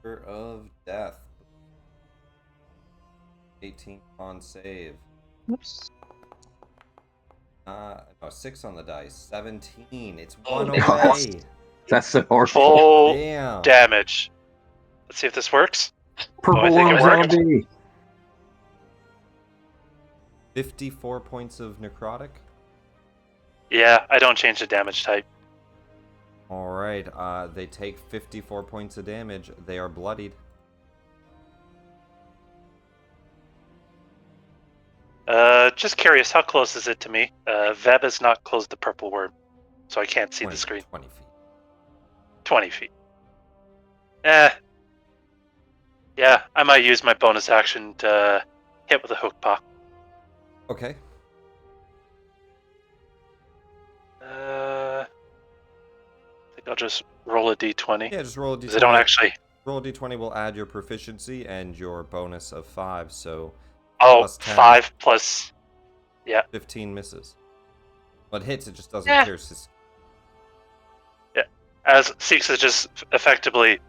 Finger of Death. 18 con save. Oops. No, 6 on the dice. 17. It's Oh, 1 God. away. That's the horse. Full Damn. damage. Let's see if this works. Purple I think it worm worked. zombie. 54 points of necrotic. Yeah, I don't change the damage type. Alright, they take 54 points of damage. They are bloodied. Just curious, how close is it to me? Veb has not closed the purple worm, so I can't see the screen. 20 feet. 20 feet. Yeah, I might use my bonus action to hit with a hook paw. Okay. I think I'll just roll a d20. Yeah, just roll a Because I don't actually... Roll a d20 will add your proficiency and your bonus of 5, so... Oh, plus 10. 5 plus... Yeah. 15 misses. But hits, it just doesn't pierce his... Yeah. As Sixa just effectively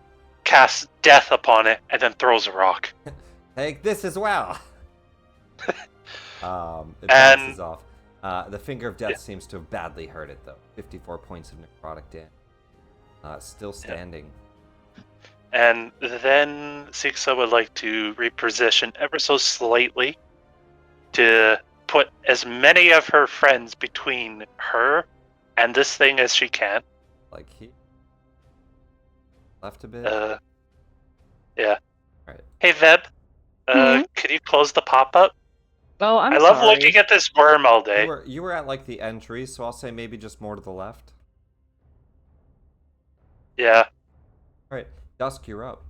casts death upon it and then throws a rock. Take this as well! It bounces off. The Finger of Death seems to have badly hurt it, though. 54 points of necrotic damage. Still standing. And then Siksa would like to reposition ever so slightly to put as many of her friends between her and this thing as she can. Like he left a bit. Yeah. All right. Hey Veb, could you close the pop-up? Oh, I'm I love sorry. looking at this worm all day. You were at like the entry, so I'll say maybe just more to the left. Yeah. All right, Dusk, you're up.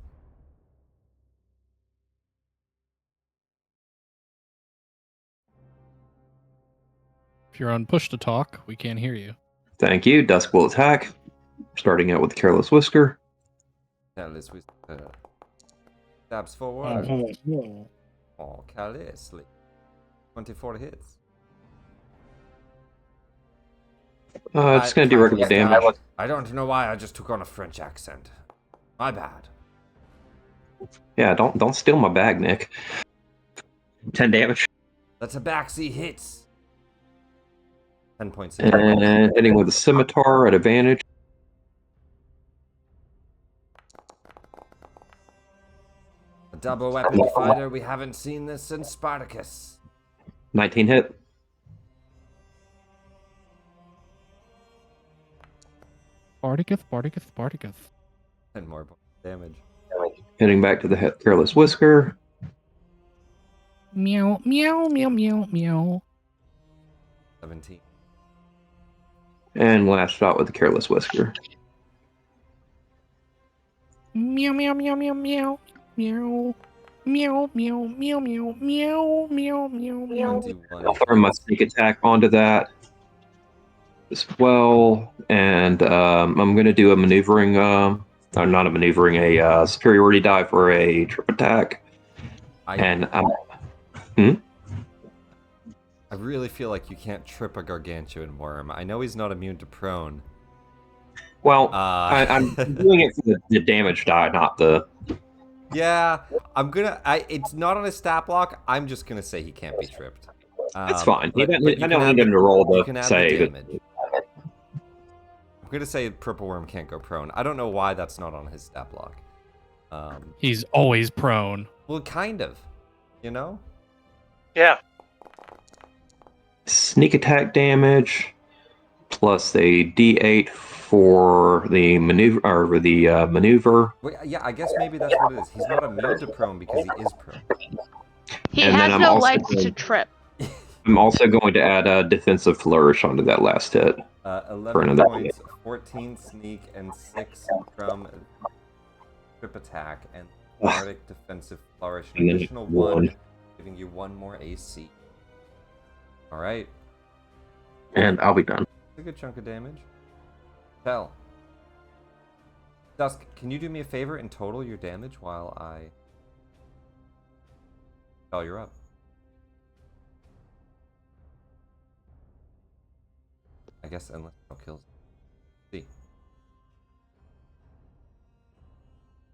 If you're on push to talk, we can't hear you. Thank you. Dusk will attack. Starting out with Careless Whisker. Careless Whisker. Stabs forward. Oh, carelessly. 24 hits. It's going to do regular damage. I don't know why I just took on a French accent. My bad. Yeah, don't steal my bag, Nick. 10 damage. That's a backseat hits. 10 points. And hitting with a scimitar at advantage. A double weapon fighter. We haven't seen this since Spartacus. 19 hit. Spartacus. 10 more points damage. Hitting back to the Careless Whisker. Meow, meow, meow, meow, meow. 17. And last shot with the Careless Whisker. Meow, meow, meow, meow, meow, meow. Meow, meow, meow, meow, meow, meow, meow, meow. I'll throw my sneak attack onto that as well. And I'm going to do a maneuvering, or not a maneuvering, a superiority die for a trip attack. I really feel like you can't trip a gargantuan worm. I know he's not immune to prone. Well, I'm doing it for the damage die, not the... Yeah, it's not on his stat block. I'm just gonna say he can't be tripped. That's fine. But I don't need him to roll the save. Damage. I'm gonna say purple worm can't go prone. I don't know why that's not on his stat block. He's always prone. Well, kind of. You know? Yeah. Sneak attack damage plus a D8 for the maneuver or the maneuver. Wait, yeah, I guess maybe that's what it is. He's not immune to prone because he is prone. He has no legs to trip. I'm also going to add a defensive flourish onto that last hit. 11 points, 14 sneak, and 6 from trip attack, and Arctic defensive flourish. An additional 1, giving you 1 more AC. Alright. And I'll be done. A good chunk of damage. Tell. Dusk, can you do me a favor and total your damage while I... Oh, you're up. I guess unless no kills. See.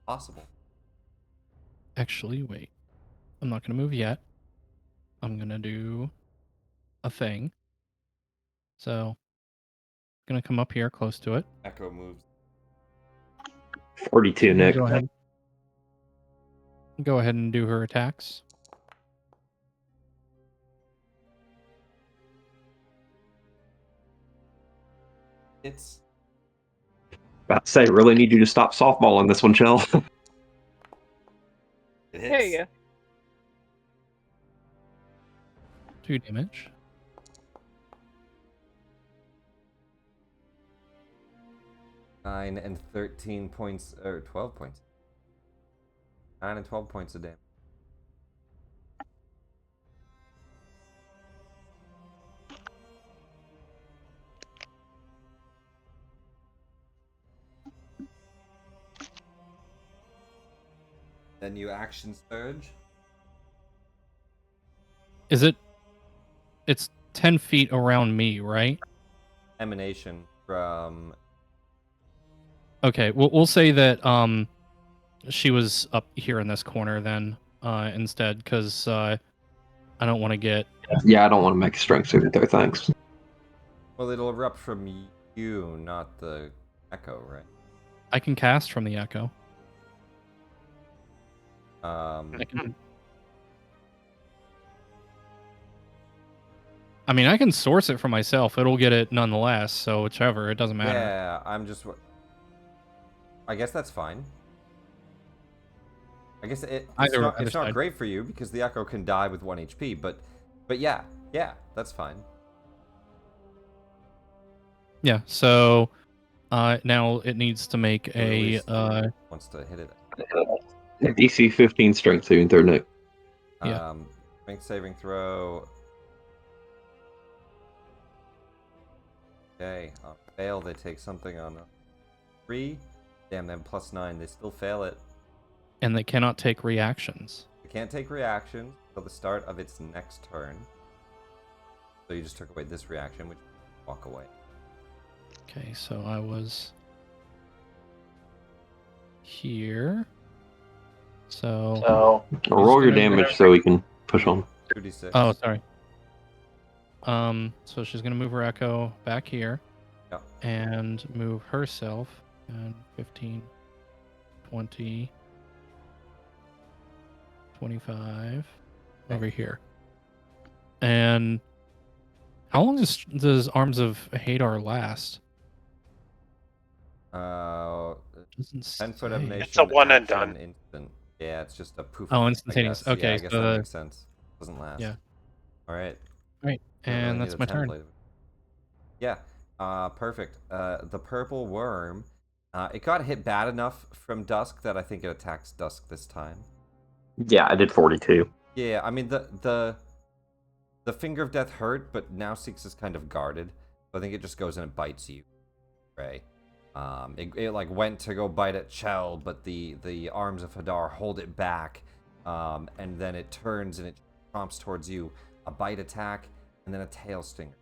Possible. Actually, wait. I'm not going to move yet. I'm going to do a thing. So, I'm going to come up here close to it. Echo moves. 42, Nick. Go ahead and do her attacks. It's... About to say, really need you to stop softballing this one, Chell. There you go. 2 damage. Nine and 13 points, or 12 points. 9 and 12 points of damage. Then you action surge. Is it? It's 10 feet around me, right? Emanation from... Okay, we'll say that she was up here in this corner then instead, because I don't want to get... Yeah, I don't want to make a strength saving throw, thanks. Well, it'll erupt from you, not the echo, right? I can cast from the echo. Um, I mean, I can source it for myself. It'll get it nonetheless. So whichever, it doesn't matter. yeah, I guess that's fine. I guess it's not great for you because the echo can die with 1 HP, but yeah, that's fine. Yeah. So now it needs to make a wants to hit it. DC 15 strength saving throw, Nick. Yeah. Strength saving throw. Okay, on fail they take something on 3. Damn, them +9. They still fail it. And they cannot take reactions. It can't take reactions until the start of its next turn. So you just took away this reaction, which walk away. Okay, so I was here. So roll your damage so we can push on. 2d6. Oh, sorry. So she's gonna move her echo back here. Yep. And move herself and 15, 20, 25 over here. And how long does Arms of Hadar last? 10-foot emanation. It's a one and done. Instant. Yeah, it's just a poof. Oh, instantaneous. Okay, yeah, I guess that makes sense. Doesn't last. Yeah. All right. Right, and that's my turn. Yeah. Perfect. The purple worm. It got hit bad enough from Dusk that I think it attacks Dusk this time. Yeah, I did 42. Yeah, I mean the finger of death hurt, but now Six is kind of guarded. So I think it just goes and it bites you, Ray. It like went to go bite at Chell, but the arms of Hadar hold it back, and then it turns and it chomps towards you. A bite attack and then a tail stinger.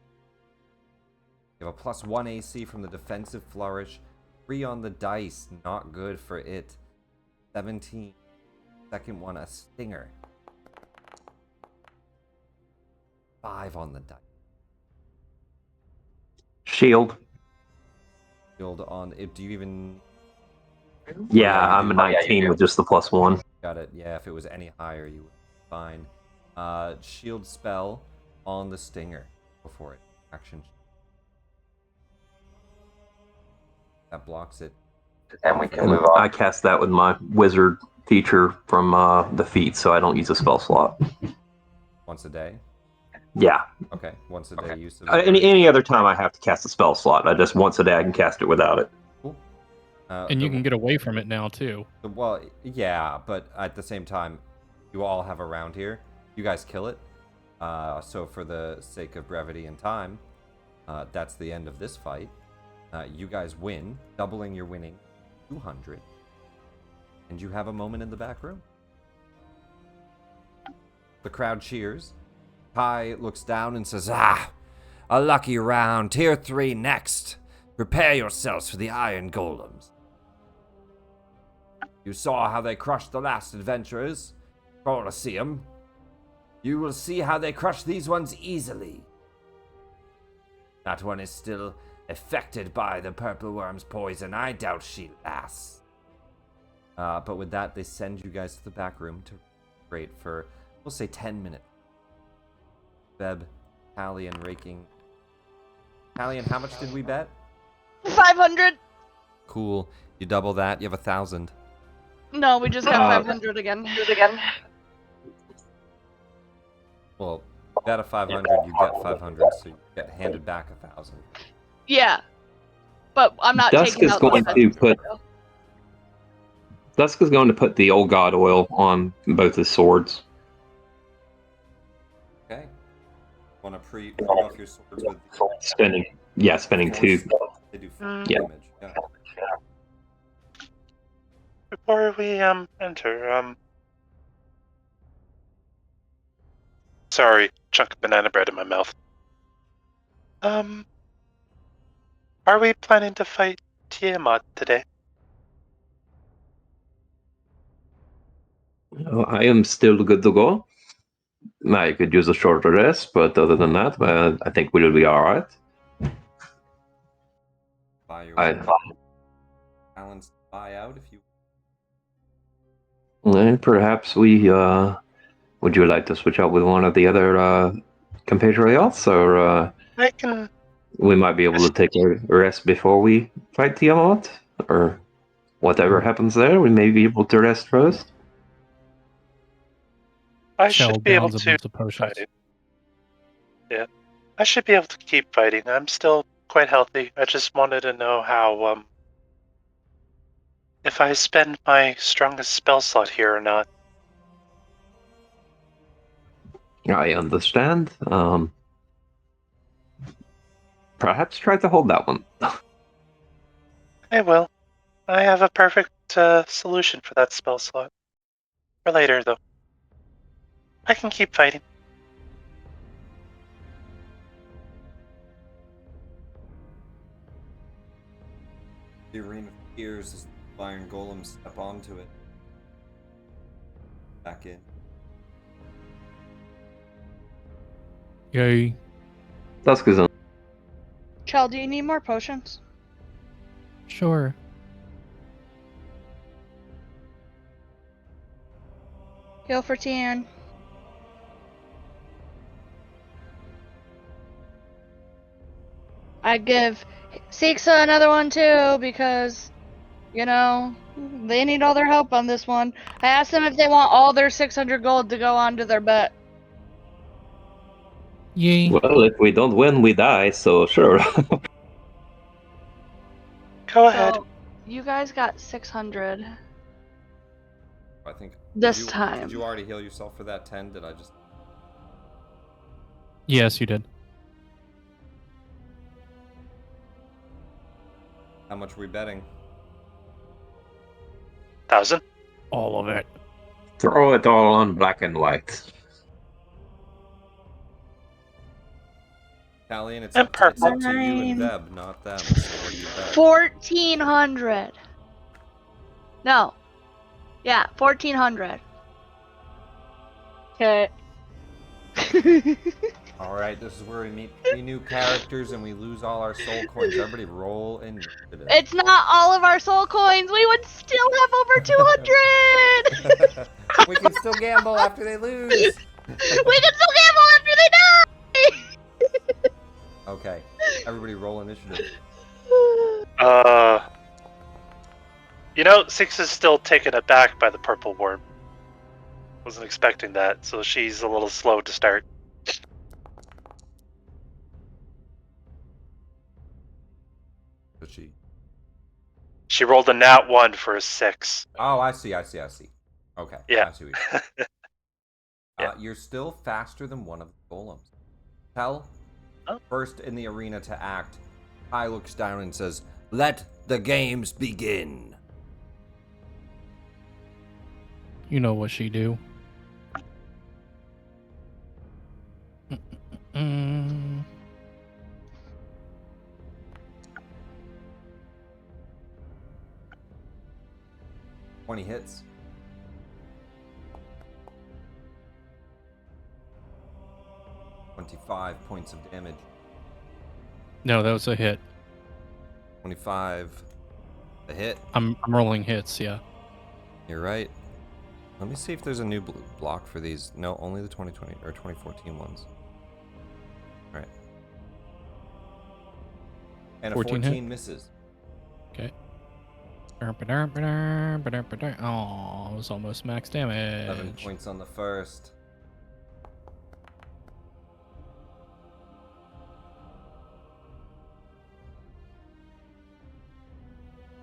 You have a +1 AC from the defensive flourish. 3 on the dice, not good for it. 17. Second one, a stinger. 5 on the dice. Shield. Shield on it. Do you even? Yeah, I'm a 19 with just the +1. Got it. Yeah, if it was any higher, you would be fine. Shield spell on the stinger. Go for it. Action. That blocks it. And we can move on. I cast that with my wizard feature from the feat, so I don't use a spell slot. Once a day? Yeah. Okay, once a day use of any other time I have to cast a spell slot. I just once a day I can cast it without it. Cool. And you can get away from it now too. Well, yeah, but at the same time, you all have a round here. You guys kill it. So for the sake of brevity and time, that's the end of this fight. You guys win, doubling your winning 200. And you have a moment in the back room. The crowd cheers. Kai looks down and says, "Ah, a lucky round. Tier 3 next. Prepare yourselves for the Iron Golems. You saw how they crushed the last adventurers, Colosseum. You will see how they crush these ones easily. That one is still affected by the purple worm's poison. I doubt she lasts." But with that, they send you guys to the back room to wait for, we'll say, 10 minutes. Beb, Callie, and raking. Callie, and how much did we bet? 500. Cool. You double that, you have 1,000. No, we just got 500 again. Well, bet a 500, you get 500, so you get handed back 1,000. Yeah, but I'm not Dusk taking is out going the to put. Dusk is going to put the old god oil on both his swords. Okay. Want to pre off your swords with spinning 2. They do 4 Yeah. damage. Yeah. Before we enter, sorry, chunk of banana bread in my mouth. Are we planning to fight Tiamat today? I am still good to go. I could use a shorter rest, but other than that, I think we'll be all right. Balance buy out if you. And perhaps we would you like to switch out with one of the other compatriots, or I can. we might be able to take a rest before we fight Tiamat, or whatever happens there, we may be able to rest first. I Shell should be able downs a to bunch of potions. fight. Yeah, I should be able to keep fighting. I'm still quite healthy. I just wanted to know how if I spend my strongest spell slot here or not. I understand. Perhaps try to hold that one. I will. I have a perfect solution for that spell slot. For later, though. I can keep fighting. The Arena of Tears as the Iron Golem step onto it. Back in. Yay. That's good. Chell, do you need more potions? Sure. Heal for Tian. I'd give Sixa another one too, because, you know, they need all their help on this one. I asked them if they want all their 600 gold to go onto their bet. Yay. Well, if we don't win, we die, so sure. Go ahead. So, you guys got 600 I think. this time. Did you already heal yourself for that 10? Did I just. Yes, you did. How much are we betting? 1,000. All of it. Throw it all on black and white. Italian, it's And up to you Fine. and Deb, not them. So what do you bet? 1,400. No. Yeah, 1,400. Okay. Alright, this is where we meet 3 new characters and we lose all our soul coins. Everybody roll initiative. It's not all of our soul coins. We would still have over 200. We can still gamble after they lose. We can still gamble after they die. Okay, everybody roll initiative. Six is still taken aback by the purple worm. Wasn't expecting that, so she's a little slow to start. But She rolled a nat 1 for a 6. Oh, I see. Okay, Yeah. I see what you're saying. Yeah. You're still faster than one of the golems. Tell, first in the arena to act, Kai looks down and says, "Let the games begin." You know what she do. Mm. 20 hits. $25 points of damage. No, that was a hit. 25. A hit. I'm rolling hits, yeah. You're right. Let me see if there's a new block for these. No, only the 2020 or 2014 ones. All right. And a 14 hit? misses. Okay. Oh, it was almost max damage. 11 points on the first.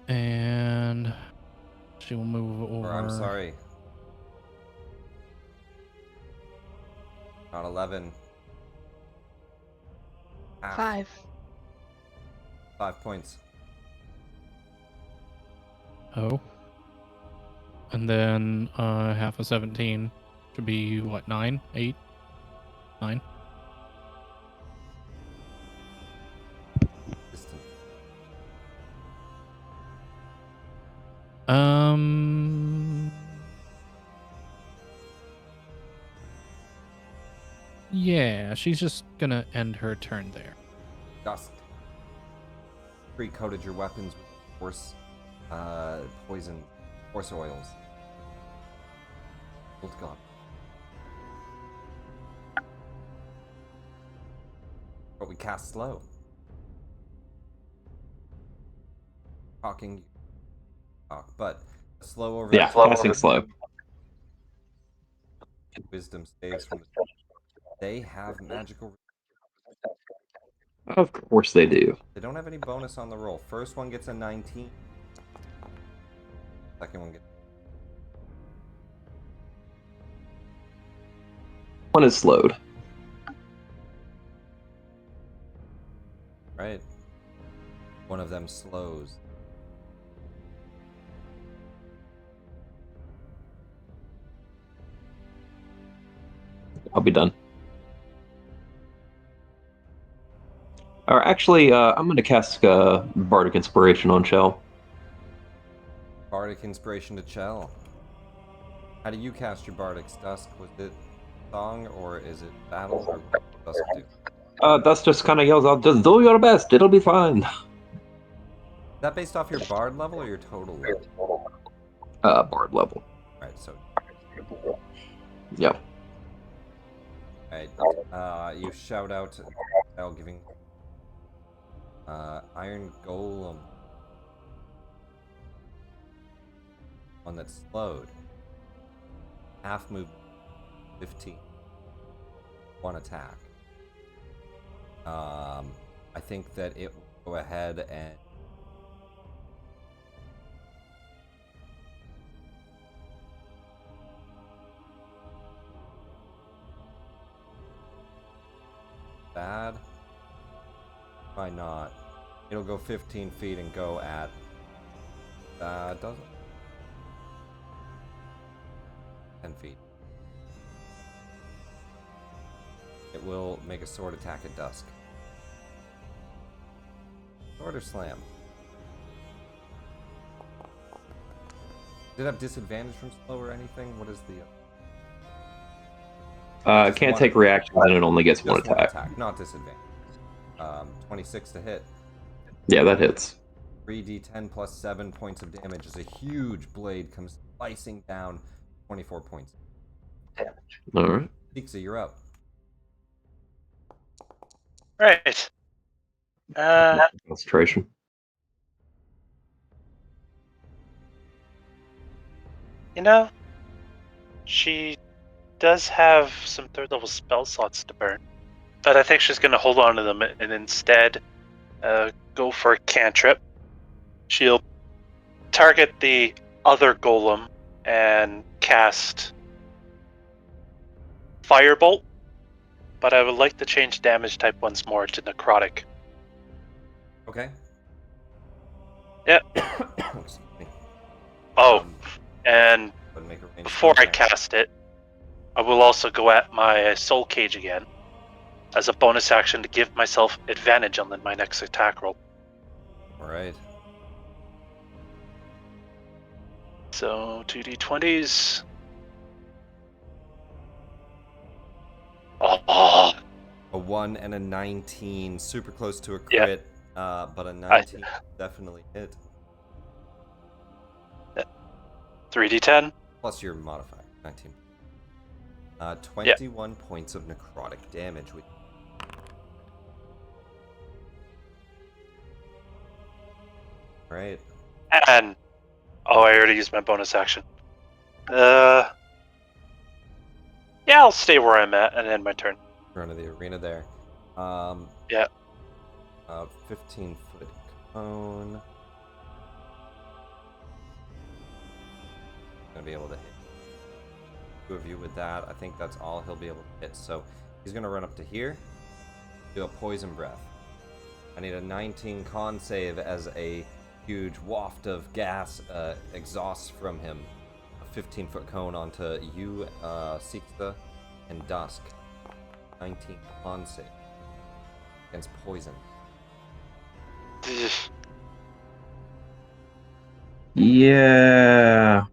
And she will move over. Or I'm sorry. Not 11. Half. 5. 5 points. Oh. And then half of 17 should be what, 9? 8? 9? Distant. Yeah, she's just gonna end her turn there. Dust. Pre-coated your weapons with force Poison. Horse oils. Old god. But we cast slow. Talking. Talk, but slow over. Yeah, casting slow. Wisdom saves from the. They have magical. Of course they do. They don't have any bonus on the roll. First one gets a 19. Second one gets. One is slowed. Right. One of them slows. I'll be done. Or actually, I'm going to cast Bardic Inspiration on Shell. Bardic Inspiration to Chell. How do you cast your Bardic's Dusk? Was it song or is it battle or what does Dusk do? Dusk just kind of yells out, just do your best, it'll be fine. Is that based off your Bard level or your total level? Bard level. Alright, so. Yep. Alright, you shout out while giving Iron Golem. One that's slowed. Half move 15. One attack. I think that it will go ahead and bad. Why not? It'll go 15 feet and go at doesn't 10 feet. It will make a sword attack at dusk. Sword or slam? Did it have disadvantage from slow or anything? What is the... Can't take reaction, and it only gets one attack. Not disadvantage. 26 to hit. Yeah, that hits. 3d10 plus 7 points of damage as a huge blade comes slicing down. 24 points. Alright. Sixa, you're up. Right. Concentration. You know, she does have some third level spell slots to burn, but I think she's going to hold on to them and instead go for a cantrip. She'll target the other golem and cast Firebolt, but I would like to change damage type once more to necrotic. Okay. Yeah. Excuse me. Oh, and Make a range before I contact. cast it, I will also go at my soul cage again as a bonus action to give myself advantage on my next attack roll. Alright. So 2d20s. Oh, A 1 and a 19. Super close to a crit. But a 19 definitely hit. 3d10. Plus your modifier. 19. 21 points of necrotic damage. Alright. And I already used my bonus action. Yeah, I'll stay where I'm at and end my turn. Run of the arena there. 15-foot cone. Gonna be able to hit two of you with that. I think that's all he'll be able to hit. So he's gonna run up to here. Do a poison breath. I need a 19 con save as a huge waft of gas exhausts from him. A 15-foot cone onto you, Sixa, and Dusk. 19 con save against poison. Yeah.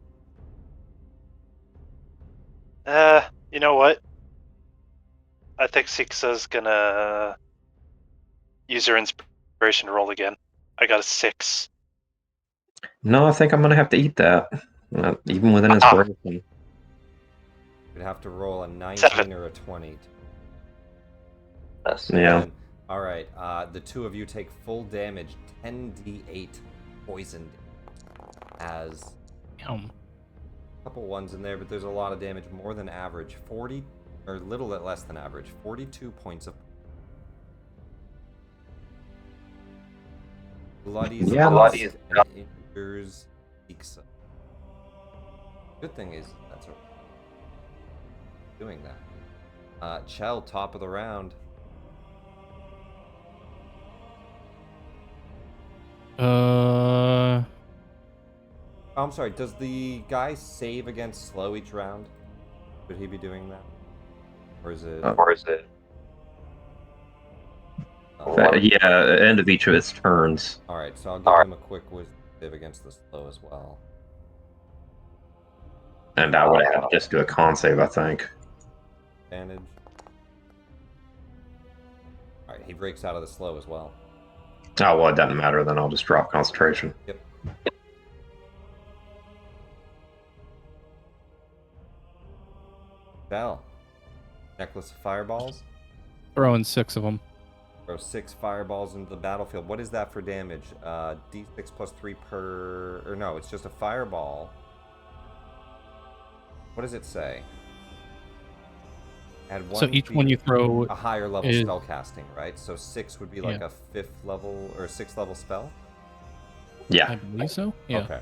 You know what? I think Sixa's gonna use her inspiration to roll again. I got a 6. No, I think I'm gonna have to eat that, even with an inspiration. You'd have to roll a 19 7. or a 20. Yeah. All right. The two of you take full damage, 10d8 poisoned. As a couple ones in there, but there's a lot of damage, more than average. 40 or a little bit less than average. 42 points of bloodies and injures Ixa. Good thing is that's doing that. Chell, top of the round. I'm sorry, does the guy save against slow each round? Would he be doing that? Or is it... yeah, end of each of its turns. Alright, so I'll give him a quick wisdom save against the slow as well. And I would have to just do a con save, I think. Advantage. Alright, he breaks out of the slow as well. Oh, well, it doesn't matter, then I'll just drop concentration. Yep. Bell. Necklace of fireballs. Throwing 6 of them. Throw 6 fireballs into the battlefield. What is that for damage? D6 plus 3 per... Or no, it's just a fireball. What does it say? Add one So each one you throw a higher level is... spell casting, right? So 6 would be like a 5th level or 6th level spell? Yeah. I believe so. Yeah. Okay.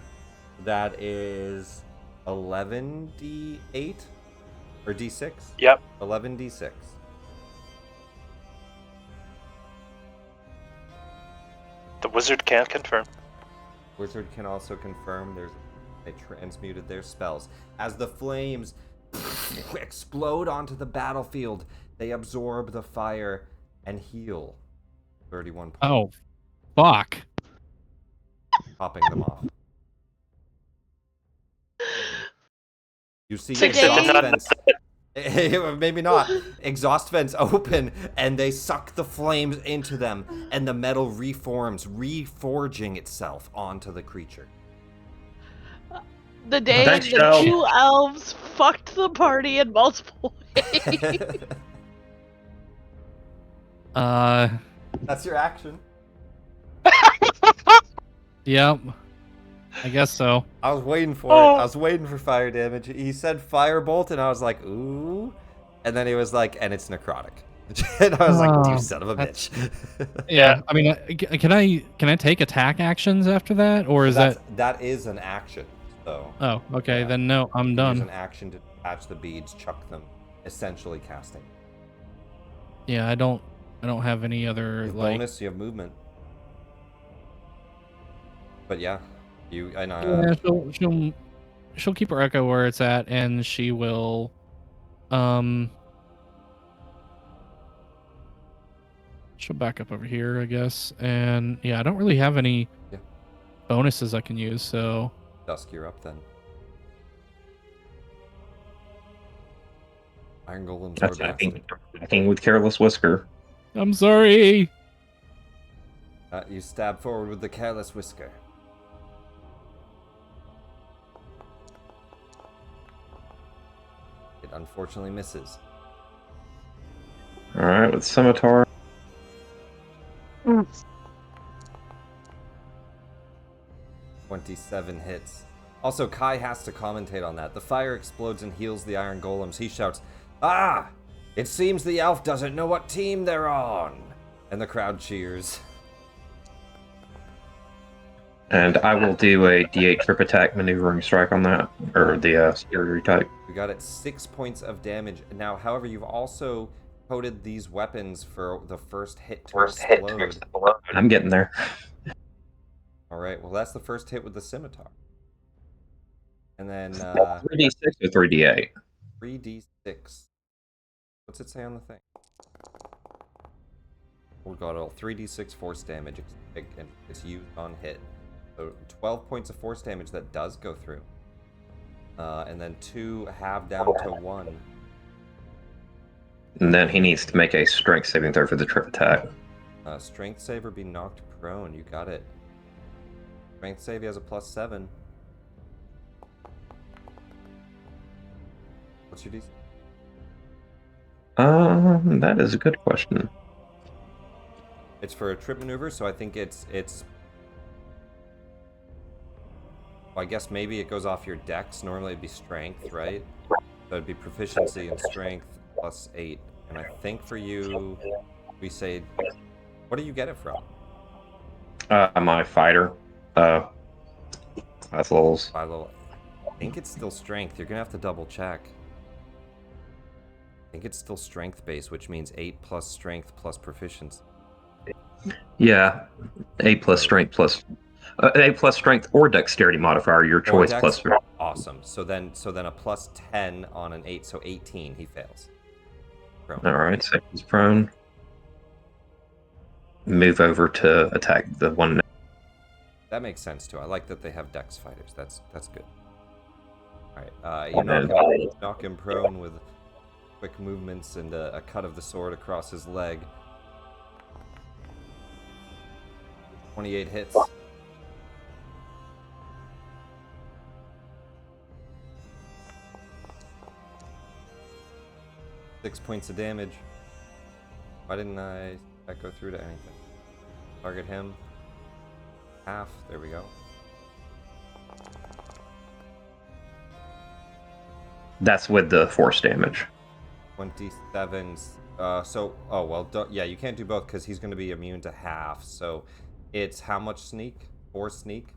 That is 11d8 or d6? Yep. 11d6. The wizard can't confirm. Wizard can also confirm they transmuted their spells. As the flames explode onto the battlefield, they absorb the fire and heal 31 points. Oh, fuck. Popping them off. You see Today- exhaust vents. Maybe not. Exhaust vents open and they suck the flames into them, and the metal reforms, reforging itself onto the creature. The day Thanks, the Joe. 2 elves fucked the party in multiple ways. That's your action. Yep. I guess so. I was waiting for it. I was waiting for fire damage. He said firebolt, and I was like, ooh. And then he was like, and it's necrotic. And I was like, you son of a bitch. Yeah. I mean, can I take attack actions after that, or is that is an action? So. Oh, okay. Yeah. Then no, I'm done. Use an action to detach the beads, chuck them, essentially casting. Yeah, I don't have any other like bonus. You have movement. But yeah, you and yeah, she'll keep her echo where it's at, and she will she'll back up over here, I guess. And yeah, I don't really have any bonuses I can use, so Dusk, you're up then. Iron golems That's are attacking with Careless Whisker. I'm sorry. You stab forward with the Careless Whisker. It unfortunately misses. Alright, with Scimitar. 27 hits. Also, Kai has to commentate on that. The fire explodes and heals the iron golems. He shouts, "Ah! It seems the elf doesn't know what team they're on!" And the crowd cheers. And I will do a D8 trip attack maneuvering strike on that, or the superior type. We got it 6 points of damage. Now, however, you've also coded these weapons for the first hit to explode. I'm getting there. Alright, well that's the first hit with the scimitar. And then 3d6 or 3d8? 3d6. What's it say on the thing? We got all 3d6 force damage, and it's used on hit. So 12 points of force damage that does go through. And then 2 halved down to 1. And then he needs to make a strength saving throw for the trip attack. Strength save or be knocked prone. You got it. Strength save, he has a +7. What's your DC? That is a good question. It's for a trip maneuver, so I think it's. Well, I guess maybe it goes off your dex. Normally it'd be strength, right? So it'd be proficiency in strength +8. And I think for you, we say, what do you get it from? My fighter. That's levels. I think it's still strength. You're gonna have to double check. I think it's still strength based, which means 8 plus strength plus proficiency. Yeah, 8 plus strength plus 8 plus strength or dexterity modifier, your choice. Plus. Awesome. So then a +10 on an 8, so 18. He fails. Prone. All right, so he's prone. Move over to attack the one. That makes sense too. I like that they have dex fighters. That's good. All right. You knock him prone with quick movements and a cut of the sword across his leg. 28 hits. Six points of damage. Why didn't that go through to anything? Target him. Half. There we go. That's with the force damage. 27. Yeah, you can't do both because he's going to be immune to half. So it's how much sneak? 4 sneak.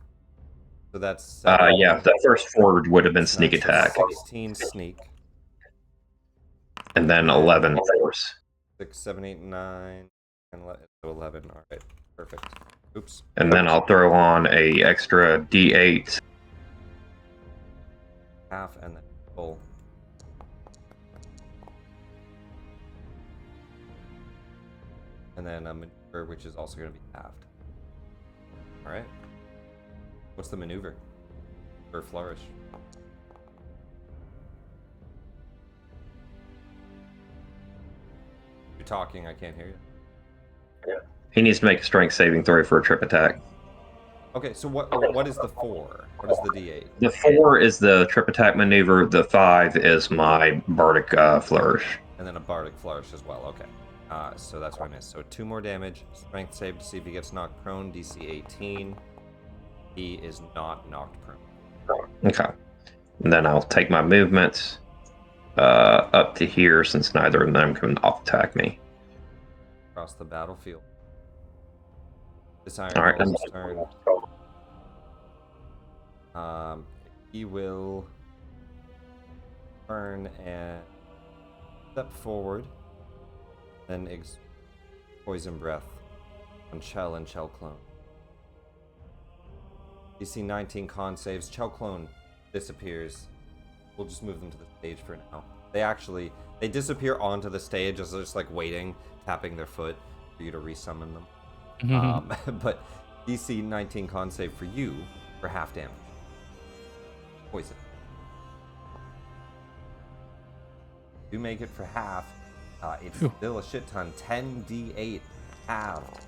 So that's. Yeah, the first 4 would have been sneak attack. 16 sneak. And then 11 force. 6, 7, 8, 9, and 11. All right, perfect. Oops. And then I'll throw on a extra D8. Half and then full. And then a maneuver, which is also going to be halved. All right. What's the maneuver for flourish? You're talking, I can't hear you. He needs to make a strength saving throw for a trip attack. Okay, so what is the 4? What is the D8? The 4 is the trip attack maneuver. The 5 is my bardic flourish. And then a bardic flourish as well. Okay. So that's what I missed. So 2 more damage. Strength save to see if he gets knocked prone. DC 18. He is not knocked prone. Okay. And then I'll take my movements up to here since neither of them can off-attack me. Across the battlefield. This Iron All right. Golem's turn. He will turn and step forward, then poison breath on Chell and Chell Clone. DC 19 con saves. Chell Clone disappears. We'll just move them to the stage for now. They disappear onto the stage as they're just like waiting, tapping their foot for you to resummon them. But DC 19 con save for you for half damage. Poison. You make it for half. It's still a shit ton. 10d8 halved.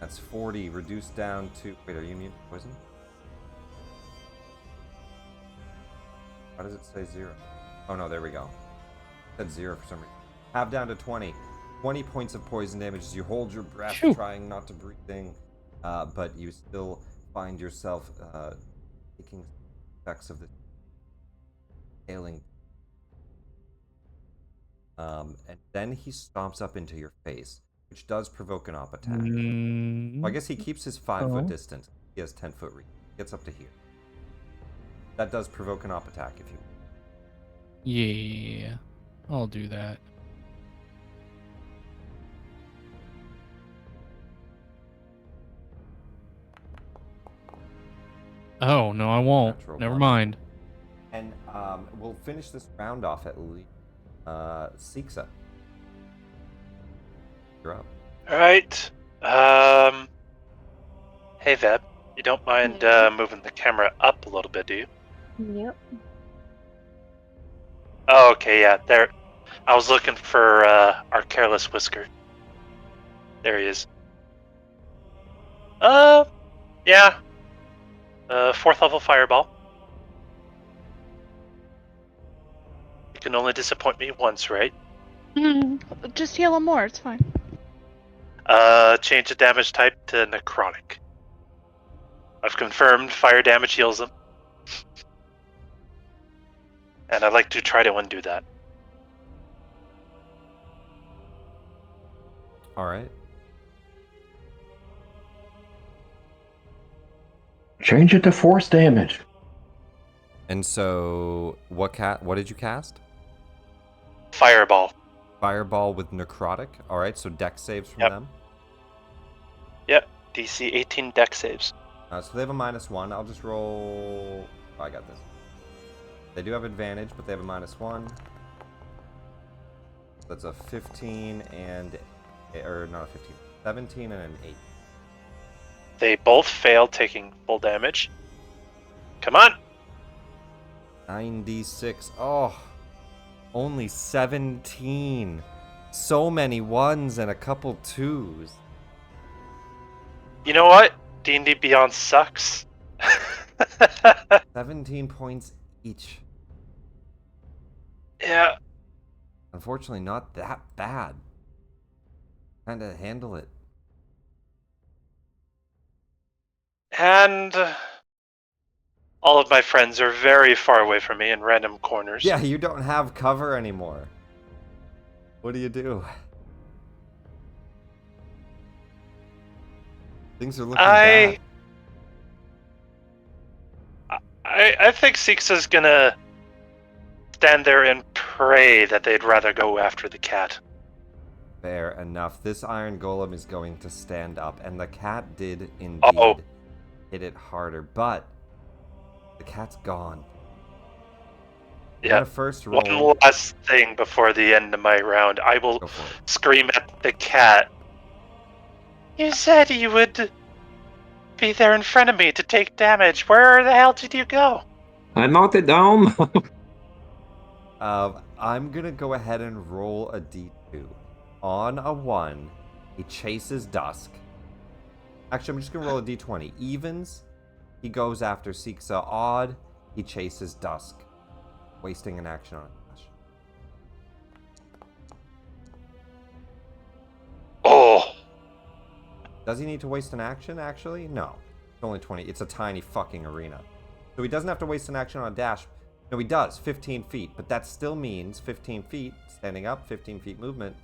That's 40 reduced down to. Wait, are you immune to poison? Why does it say 0? Oh no, there we go. It said 0 for some reason. Half down to 20. 20 points of poison damage as you hold your breath, trying not to breathe in, but you still find yourself taking effects of the ailing. And then he stomps up into your face, which does provoke an op attack. Well, I guess he keeps his 5-foot distance. He has 10-foot reach. Gets up to here. That does provoke an op attack if you. Yeah, I'll do that. Oh, no, I won't. Never mind. And we'll finish this round off at least. Siksa. You're up. All right. Hey, Veb. You don't mind moving the camera up a little bit, do you? Yep. Oh, okay, yeah. There. I was looking for our careless whisker. There he is. Yeah. 4th level fireball. You can only disappoint me once, right? Just heal him more. It's fine. Change the damage type to necrotic. I've confirmed fire damage heals them. And I'd like to try to undo that. Alright. Change it to force damage. And so, what did you cast? Fireball. Fireball with necrotic. Alright, so dex saves from them. Yep. DC 18 dex saves. So they have a -1. I'll just roll... Oh, I got this. They do have advantage, but they have a -1. That's a 15 and... Or not a 15. 17 and an 8. They both fail, taking full damage. Come on! 9d6. Oh! Only 17. So many 1s and a couple 2s. You know what? D&D Beyond sucks. 17 points each. Yeah. Unfortunately, not that bad. Kinda handle it. And all of my friends are very far away from me in random corners. Yeah, you don't have cover anymore. What do you do? Things are looking bad. I think Sixa's gonna stand there and pray that they'd rather go after the cat. Fair enough. This iron golem is going to stand up, and the cat did indeed hit it harder, but the cat's gone. Yeah. First roll. One last thing before the end of my round. I will scream at the cat. You said you would be there in front of me to take damage. Where the hell did you go? I knocked it down. I'm gonna go ahead and roll a d2. On a 1, he chases Dusk. Actually, I'm just gonna roll a d20. Evens, he goes after Sixa. Odd, he chases Dusk. Wasting an action on Dash. Oh! Does he need to waste an action, actually? No. It's only 20. It's a tiny fucking arena. So he doesn't have to waste an action on a dash. No, he does. 15 feet. But that still means 15 feet, standing up, 15 feet movement,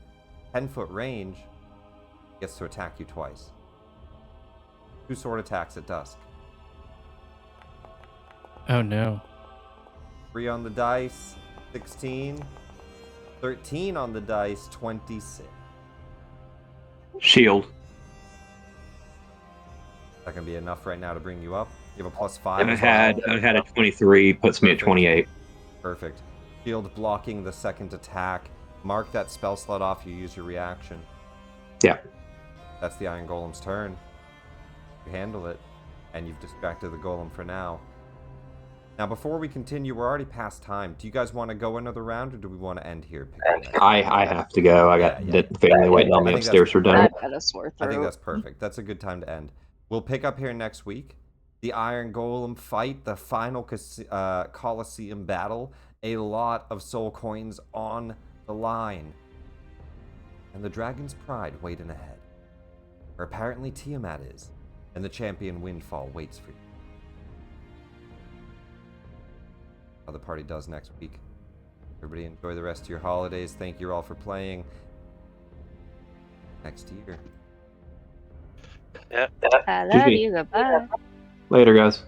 10-foot range, gets to attack you twice. 2 sword attacks at Dusk. Oh, no. 3 on the dice, 16. 13 on the dice, 26. Shield. That can be enough right now to bring you up. You have a +5. I had a 23, puts me at 28. Perfect. Shield blocking the second attack. Mark that spell slot off. You use your reaction. Yeah. That's the Iron Golem's turn. You handle it, and you've distracted the Golem for now. Now, before we continue, we're already past time. Do you guys want to go another round, or do we want to end here? I have to go. I got the family waiting on me upstairs for dinner. I think that's perfect. That's a good time to end. We'll pick up here next week. The Iron Golem fight, the final Colosseum battle. A lot of soul coins on the line. And the Dragon's Pride waiting ahead. Where apparently Tiamat is. And the champion Windfall waits for you. How the party does next week. Everybody enjoy the rest of your holidays. Thank you all for playing. Next year. Yeah. I love you. Goodbye. Later, guys.